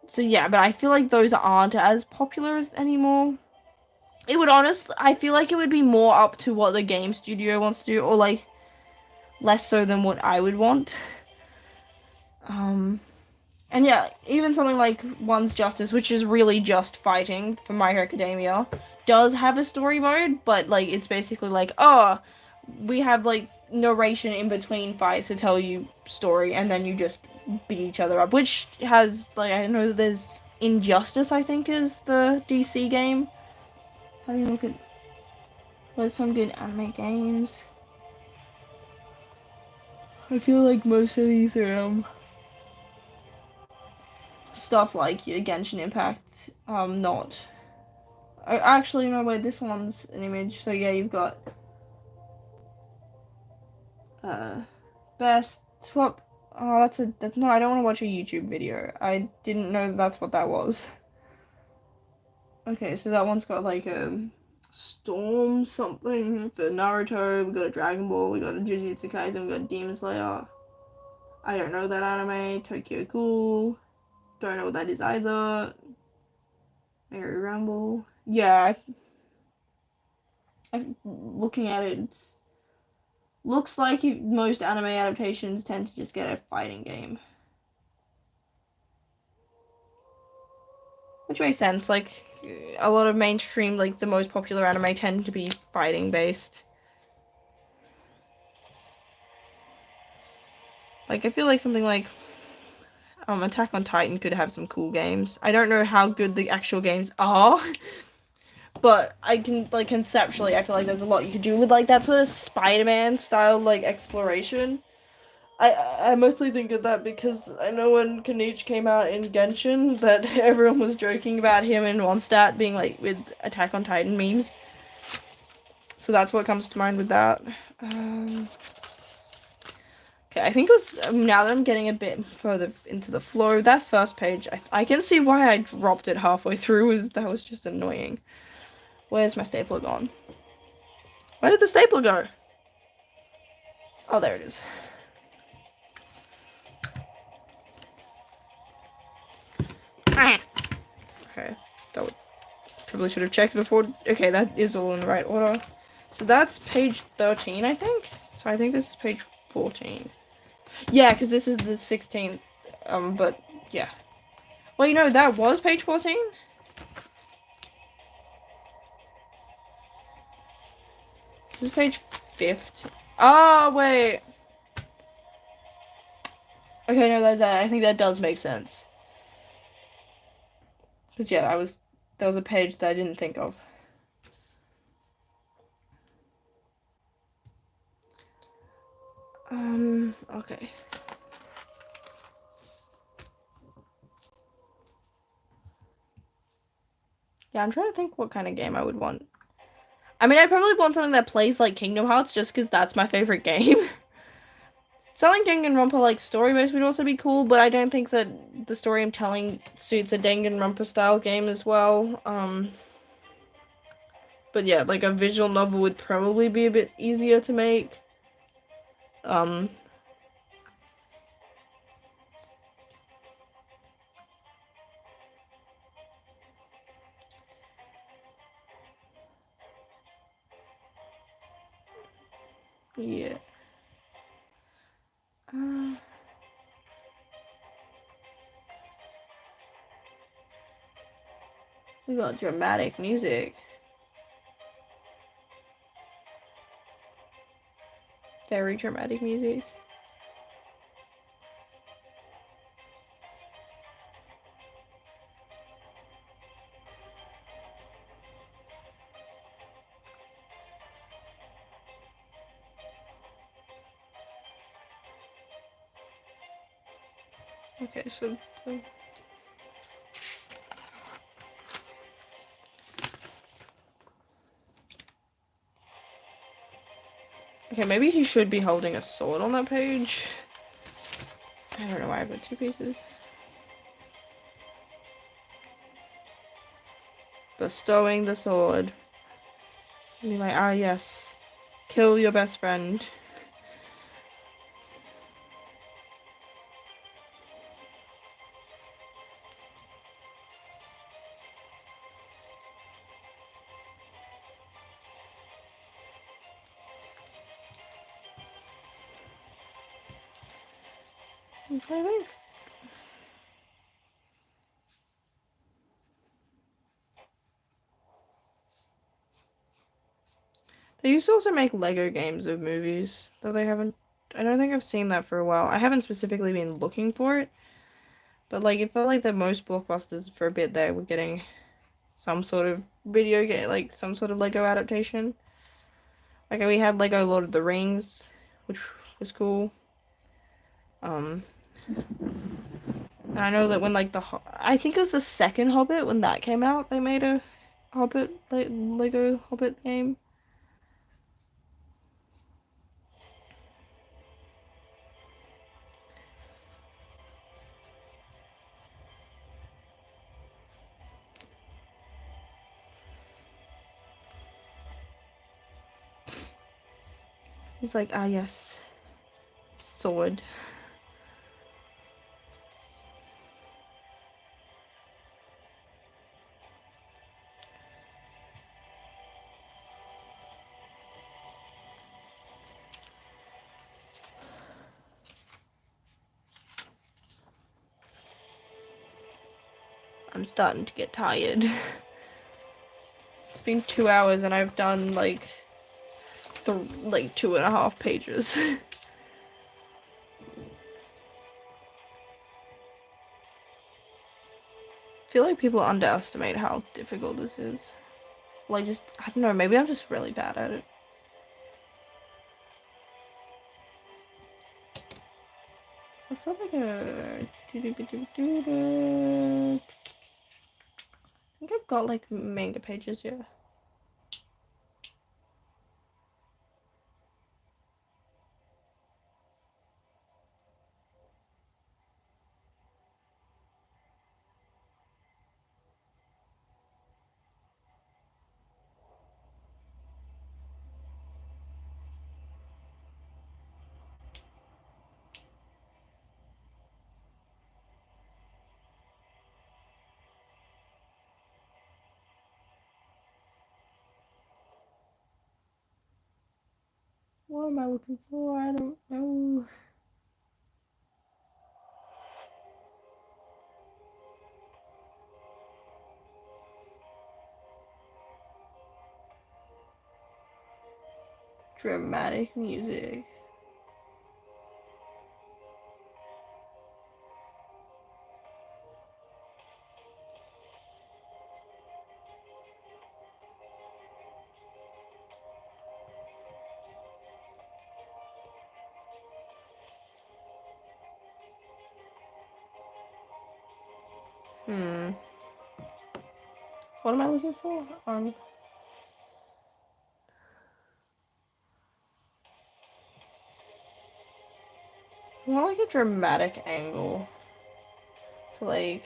Speaker 1: So yeah, but I feel like those aren't as popular anymore. I feel like it would be more up to what the game studio wants to do, or, like, less so than what I would want. And yeah, even something like One's Justice, which is really just fighting from My Hero Academia, does have a story mode, but, like, it's basically like, oh, we have, like, narration in between fights to tell you story, and then you just beat each other up, which has, like, I know that there's Injustice, I think, is the DC game. How do you look at... What's some good anime games? I feel like most of these are, stuff like your Genshin Impact, not. Actually, no, wait, this one's an image, so yeah, you've got, Best swap. Oh, that's no. I don't want to watch a YouTube video. I didn't know that's what that was. Okay, so that one's got like a Storm something for Naruto. We got a Dragon Ball. We got a Jujutsu Kaisen. We got Demon Slayer. I don't know that anime. Tokyo Ghoul. Don't know what that is either. Mary Rumble. Yeah, I'm looking at it. Looks like most anime adaptations tend to just get a fighting game. Which makes sense, like, a lot of mainstream, like, the most popular anime tend to be fighting based. Like, I feel like something like, Attack on Titan could have some cool games. I don't know how good the actual games are, but I can, like, conceptually, I feel like there's a lot you could do with, like, that sort of Spider-Man style, like, exploration. I mostly think of that because I know when Kenichi came out in Genshin that everyone was joking about him in Mondstadt being like with Attack on Titan memes. So that's what comes to mind with that. Okay, I think it was, now that I'm getting a bit further into the flow, that first page, I can see why I dropped it halfway through, that was just annoying. Where's my stapler gone? Where did the stapler go? Oh, there it is. Okay, probably should have checked before. Okay, that is all in the right order. So that's page 13, I think. So I think this is page 14. Yeah, because this is the 16th. But yeah. Wait, no, that was page 14? This is page 15. Oh, wait. Okay, no, I think that does make sense. Because yeah, that was a page that I didn't think of. Okay. Yeah, I'm trying to think what kind of game I would want. I mean, I probably want something that plays like Kingdom Hearts just because that's my favorite game. Something Danganronpa like story-based would also be cool, but I don't think that the story I'm telling suits a Danganronpa style game as well. But yeah, like a visual novel would probably be a bit easier to make. Yeah. We got dramatic music. Very dramatic music. Okay, so okay, maybe he should be holding a sword on that page. I don't know why I've got two pieces. Bestowing the sword. And be like, ah yes. Kill your best friend. I'm trying to think. They used to also make Lego games of movies, though they haven't. I don't think I've seen that for a while. I haven't specifically been looking for it, but like it felt like the most blockbusters for a bit there were getting some sort of video game, like some sort of Lego adaptation. Like we had Lego Lord of the Rings, which was cool. And I know that when like I think it was the second Hobbit when that came out, they made a Hobbit Lego Hobbit game. He's like, ah, yes. Sword. I'm starting to get tired. It's been 2 hours and I've done like 2.5 pages. I feel like people underestimate how difficult this is. Like, just, I don't know, maybe I'm just really bad at it. I feel like I think I've got like manga pages, yeah. What am I looking for? I don't know. Dramatic music. What am I looking for? I want like a dramatic angle. So like,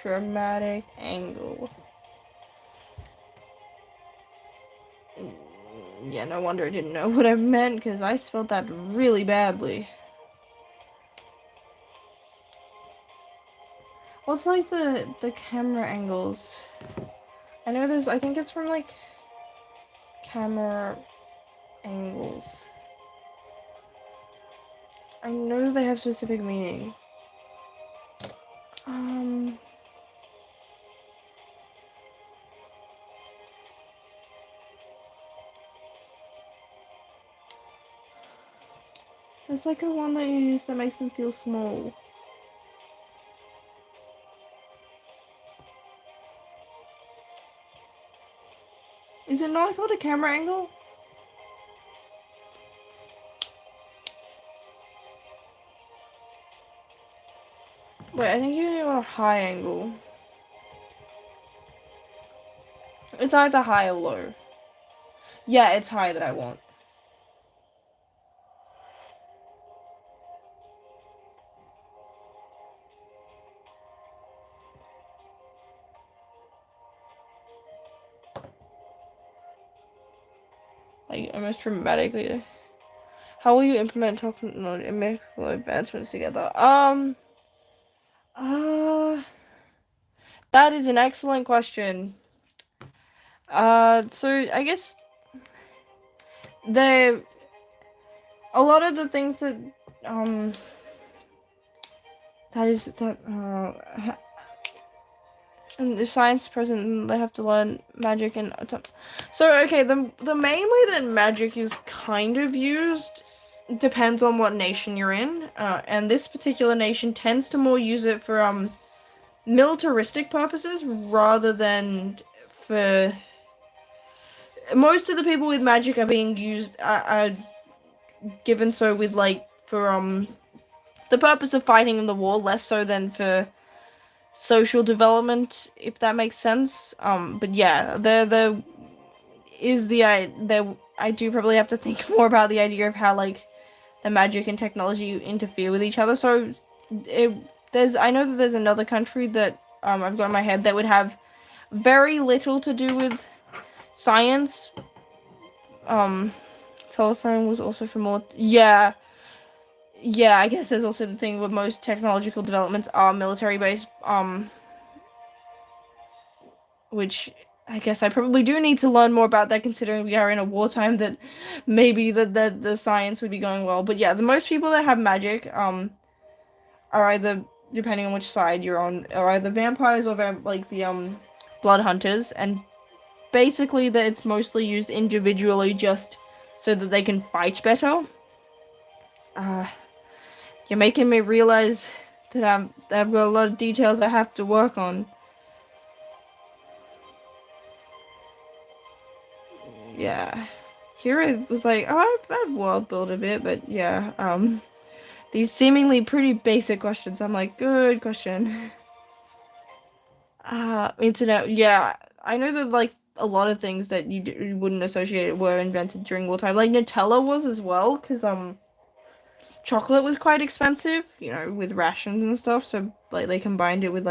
Speaker 1: dramatic angle. Yeah, no wonder I didn't know what I meant, because I spelled that really badly. What's like the camera angles? I know I think it's from like camera angles. I know they have specific meaning. There's like a one that you use that makes them feel small. Is it not called a camera angle? Wait, I think you want a high angle. It's either high or low. Yeah, it's high that I want. Like, almost dramatically. How will you implement technological advancements together? That is an excellent question. So I guess a lot of the things that and the science present, they have to learn magic and so okay, the main way that magic is kind of used depends on what nation you're in, and this particular nation tends to more use it for militaristic purposes rather than for most of the people with magic are being used are given so with like for the purpose of fighting in the war, less so than for social development, if that makes sense. But yeah, there is I do probably have to think more about the idea of how like the magic and technology interfere with each other. So I know that there's another country that I've got in my head that would have very little to do with science. Telephone was also for more. Yeah, yeah. I guess there's also the thing where most technological developments are military based. Which I guess I probably do need to learn more about that, considering we are in a wartime that maybe the science would be going well. But yeah, the most people that have magic are either, depending on which side you're on, are either vampires or like the blood hunters, and basically that it's mostly used individually just so that they can fight better. Uh, you're making me realize that I've got a lot of details I have to work on. Yeah. Here it was like, oh, I've world built a bit, but yeah, these seemingly pretty basic questions. I'm like, good question. Internet, yeah, I know that like a lot of things that you wouldn't associate it were invented during wartime. Like Nutella was as well, because chocolate was quite expensive, you know, with rations and stuff. So like they combined it with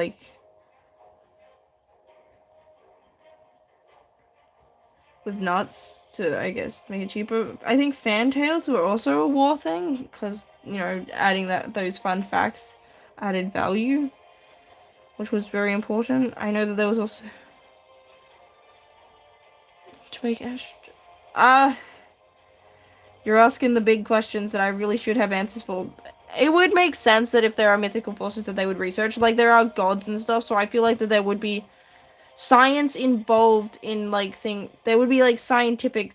Speaker 1: nuts to, I guess, make it cheaper. I think fantails were also a war thing because, you know, adding those fun facts added value, which was very important. I know that there was also to make you're asking the big questions that I really should have answers for. It would make sense that if there are mythical forces that they would research, like there are gods and stuff, so I feel like that there would be science involved in like there would be like scientific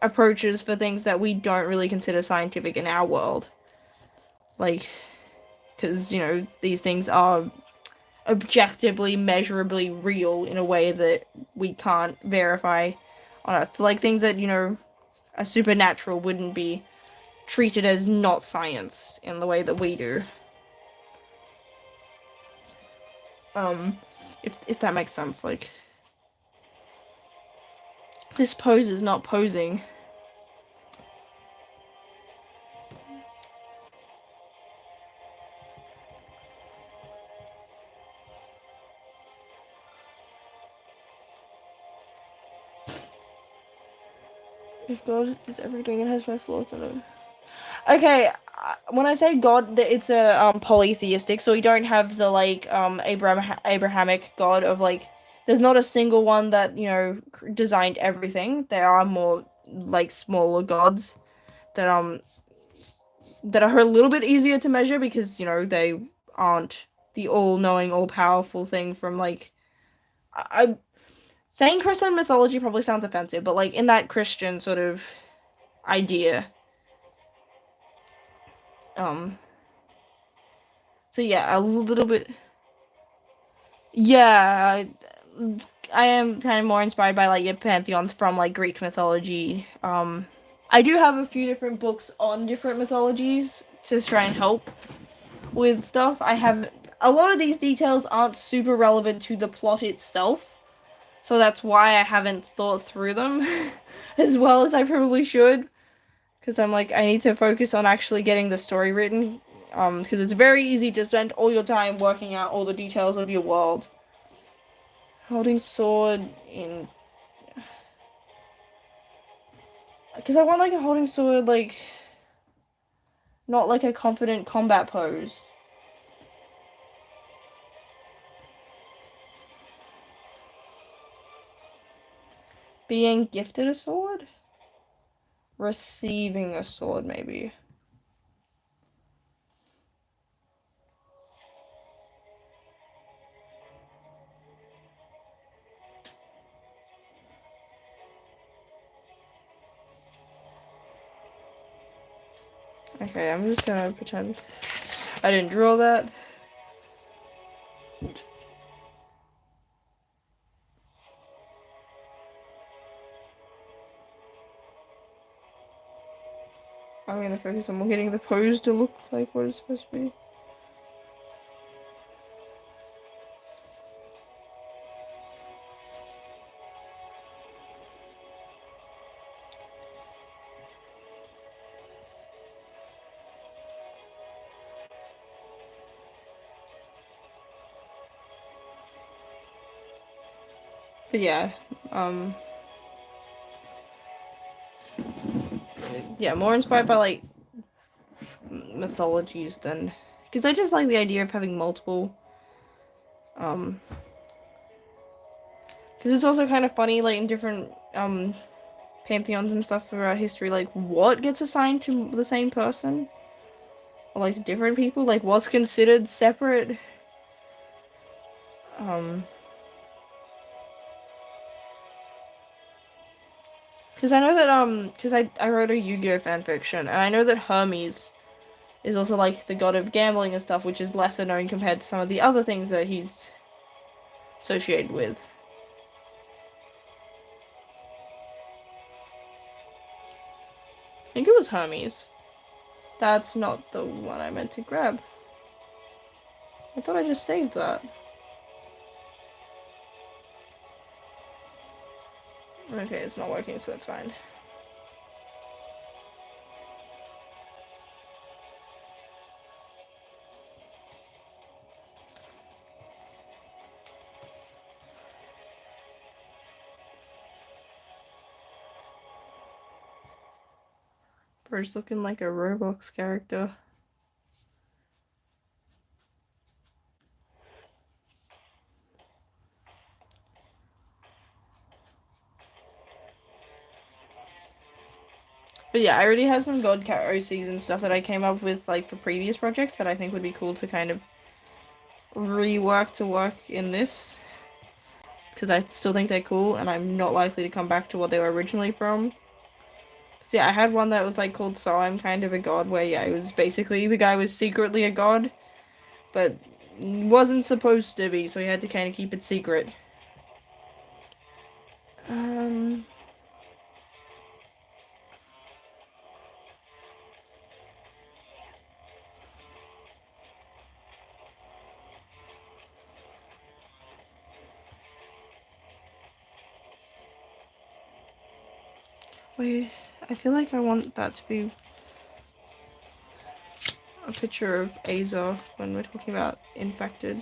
Speaker 1: approaches for things that we don't really consider scientific in our world. Like, because, you know, these things are objectively, measurably real in a way that we can't verify on Earth. So, like, things that, you know, are supernatural wouldn't be treated as not science in the way that we do. If that makes sense. Like, this pose is not posing. If God is everything and has no flaws in it. Okay, when I say God, it's a polytheistic, so we don't have the like Abrahamic God of like. There's not a single one that, you know, designed everything. There are more like smaller gods that that are a little bit easier to measure because, you know, they aren't the all-knowing, all-powerful thing from like. I saying Christian mythology probably sounds offensive, but like in that Christian sort of idea. Um, so yeah, a little bit. Yeah, I am kind of more inspired by like your pantheons from like Greek mythology. I do have a few different books on different mythologies to try and help with stuff. I have a lot of these details aren't super relevant to the plot itself, so that's why I haven't thought through them as well as I probably should. Because I'm like, I need to focus on actually getting the story written. Because it's very easy to spend all your time working out all the details of your world. Holding sword in. Because I want like a holding sword, like. Not like a confident combat pose. Being gifted a sword? Receiving a sword, maybe. Okay, I'm just gonna pretend I didn't draw that. I'm gonna focus on getting the pose to look like what it's supposed to be. But yeah, yeah, more inspired by like mythologies than, because I just like the idea of having multiple, because it's also kind of funny, like in different pantheons and stuff throughout history, like what gets assigned to the same person, or like to different people, like what's considered separate. Because I know that because I wrote a Yu-Gi-Oh fanfiction, and I know that Hermes is also like the god of gambling and stuff, which is lesser known compared to some of the other things that he's associated with. I think it was Hermes. That's not the one I meant to grab. I thought I just saved that. Okay, it's not working, so that's fine. Bro's looking like a Roblox character. But yeah, I already have some god cat OCs and stuff that I came up with like for previous projects that I think would be cool to kind of rework to work in this. Because I still think they're cool, and I'm not likely to come back to what they were originally from. So yeah, I had one that was like called So I'm Kind of a God, where yeah, it was basically the guy was secretly a god, but wasn't supposed to be, so he had to kind of keep it secret. Wait, I feel like I want that to be a picture of Aza when we're talking about infected.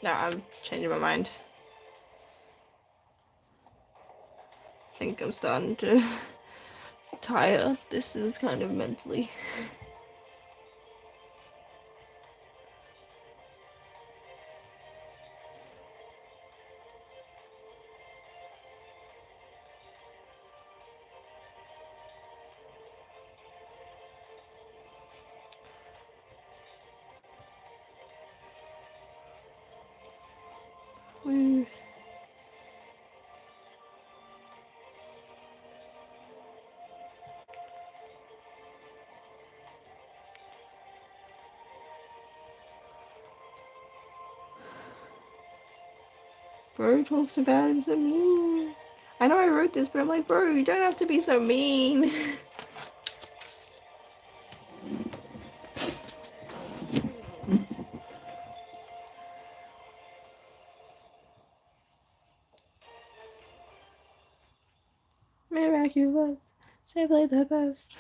Speaker 1: No, I'm changing my mind. I think I'm starting to tire. This is kind of mentally. Woo. Bro talks about him so mean. I know I wrote this, but I'm like, bro, you don't have to be so mean. Miraculous, simply the best.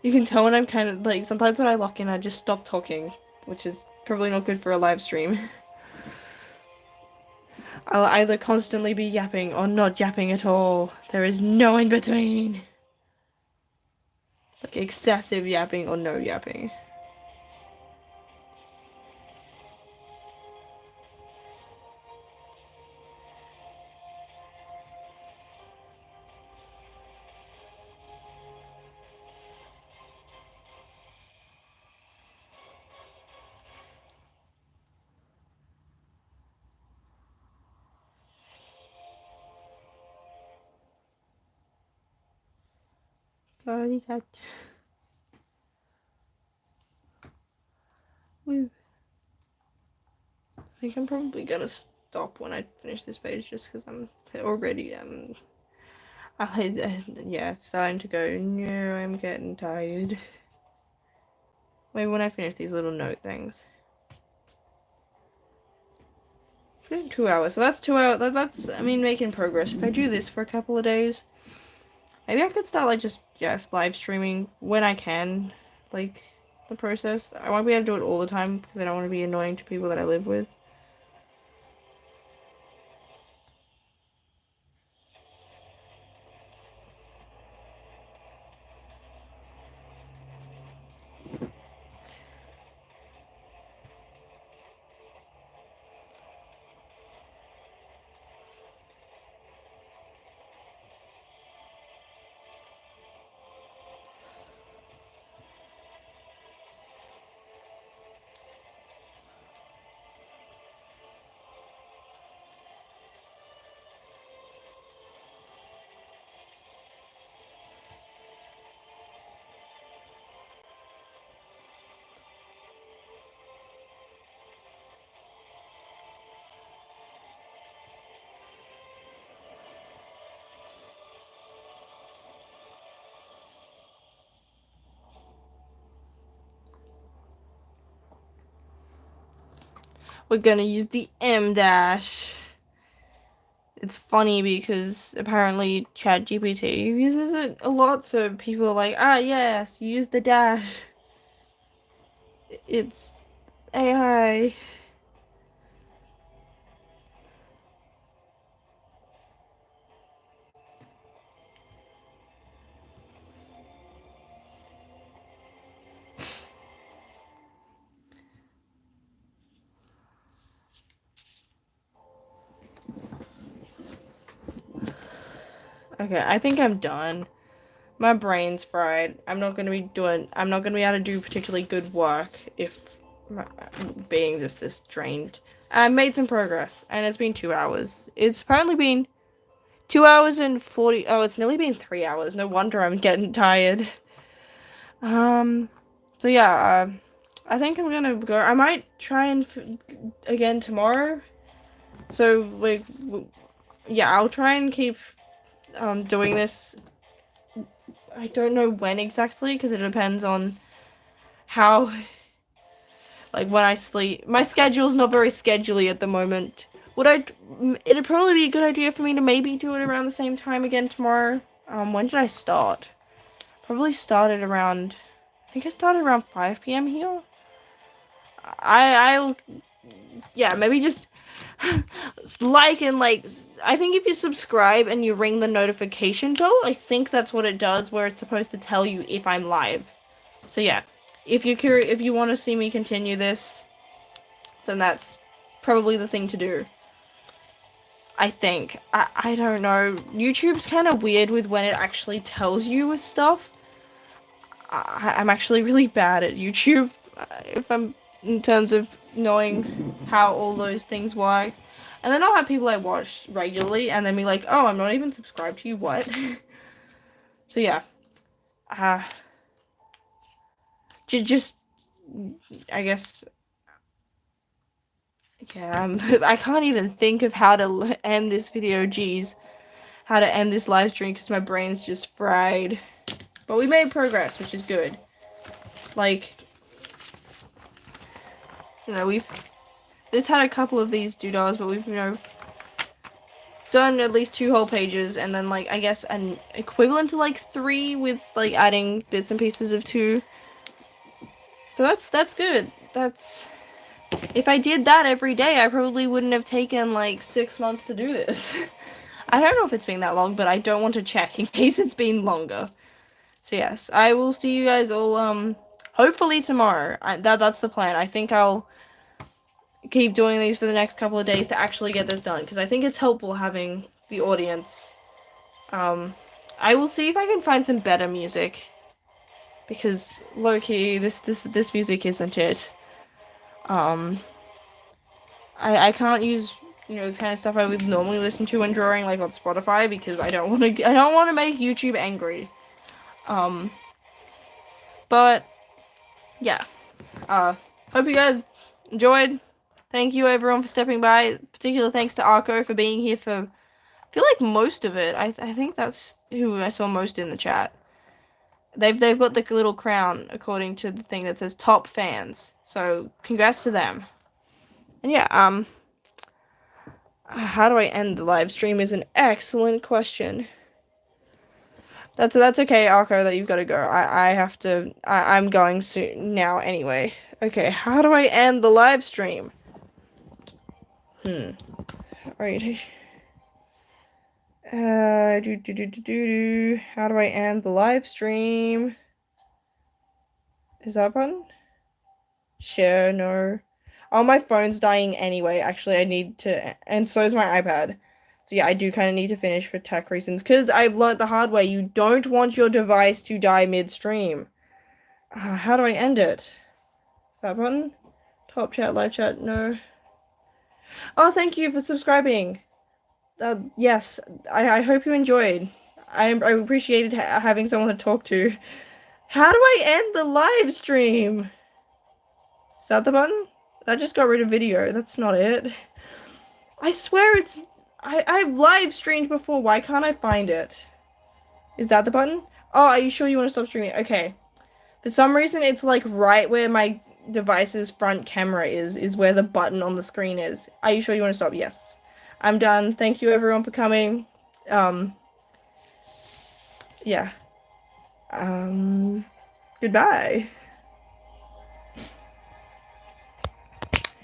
Speaker 1: You can tell when I'm kind of like, sometimes when I lock in, I just stop talking, which is probably not good for a live stream. I'll either constantly be yapping or not yapping at all. There is no in between. Like excessive yapping or no yapping. God, he's had. Woo. I think I'm probably gonna stop when I finish this page just because I'm already yeah, it's starting to go. No, I'm getting tired. Maybe when I finish these little note things. 2 hours, so that's 2 hours. That's I mean making progress. If I do this for a couple of days, maybe I could start like just live streaming when I can, like the process. I won't be able to do it all the time because I don't want to be annoying to people that I live with. We're gonna use the M dash. It's funny because apparently ChatGPT uses it a lot, so people are like, ah, yes, use the dash. It's AI. Okay, I think I'm done. My brain's fried. I'm not gonna be able to do particularly good work if being just this drained. I made some progress, and it's been 2 hours. It's apparently been 2 hours and 40. Oh, it's nearly been 3 hours. No wonder I'm getting tired. So yeah, I think I'm gonna go. I might try and again tomorrow. So like, yeah, I'll try and keep doing this. I don't know when exactly because it depends on how, like, when I sleep. My schedule's not very scheduley at the moment. It'd probably be a good idea for me to maybe do it around the same time again tomorrow. When did I start? Probably started around, I think I started around 5 p.m. here. I'll, yeah, maybe just like and like, I think if you subscribe and you ring the notification bell, I think that's what it does, where it's supposed to tell you if I'm live. So yeah, if you're curious, if you want to see me continue this, then that's probably the thing to do. I think. I don't know. YouTube's kind of weird with when it actually tells you with stuff. I'm actually really bad at YouTube, if I'm in terms of knowing how all those things work. And then I'll have people I watch regularly, and then be like, "Oh, I'm not even subscribed to you. What?" So yeah, just I guess, yeah. I can't even think of how to end this video. Jeez, how to end this live stream because my brain's just fried. But we made progress, which is good. Like, you know, this had a couple of these doodles, but we've, done at least 2 whole pages, and then like I guess an equivalent to like 3 with like adding bits and pieces of 2. So that's good. That's if I did that every day, I probably wouldn't have taken like 6 months to do this. I don't know if it's been that long, but I don't want to check in case it's been longer. So yes, I will see you guys all hopefully tomorrow. That's the plan. I think I'll keep doing these for the next couple of days to actually get this done, because I think it's helpful having the audience. I will see if I can find some better music, because low-key this music isn't it. I can't use, you know, this kind of stuff I would normally listen to when drawing, like on Spotify, because I don't want to make YouTube angry. But yeah, hope you guys enjoyed. Thank you everyone for stepping by. Particular thanks to Arco for being here for, I feel like most of it. I think that's who I saw most in the chat. They've got the little crown according to the thing that says top fans. So congrats to them. And yeah, how do I end the live stream is an excellent question. That's okay, Arco, that you've got to go. I have to. I'm going soon now anyway. Okay, how do I end the live stream? Alright. How do I end the live stream? Is that a button? Share, no. Oh, my phone's dying anyway. Actually, I need to, and so is my iPad. So yeah, I do kind of need to finish for tech reasons, because I've learned the hard way. You don't want your device to die midstream. How do I end it? Is that a button? Top chat, live chat, no. Oh, thank you for subscribing. Yes, I hope you enjoyed. I appreciated having someone to talk to. How do I end the live stream? Is that the button? I just got rid of video. That's not it. I swear it's... I've live streamed before. Why can't I find it? Is that the button? Oh, are you sure you want to stop streaming? Okay. For some reason, it's like right where my device's front camera is where the button on the screen is. Are you sure you want to stop? Yes. I'm done. Thank you everyone for coming. Yeah. Goodbye.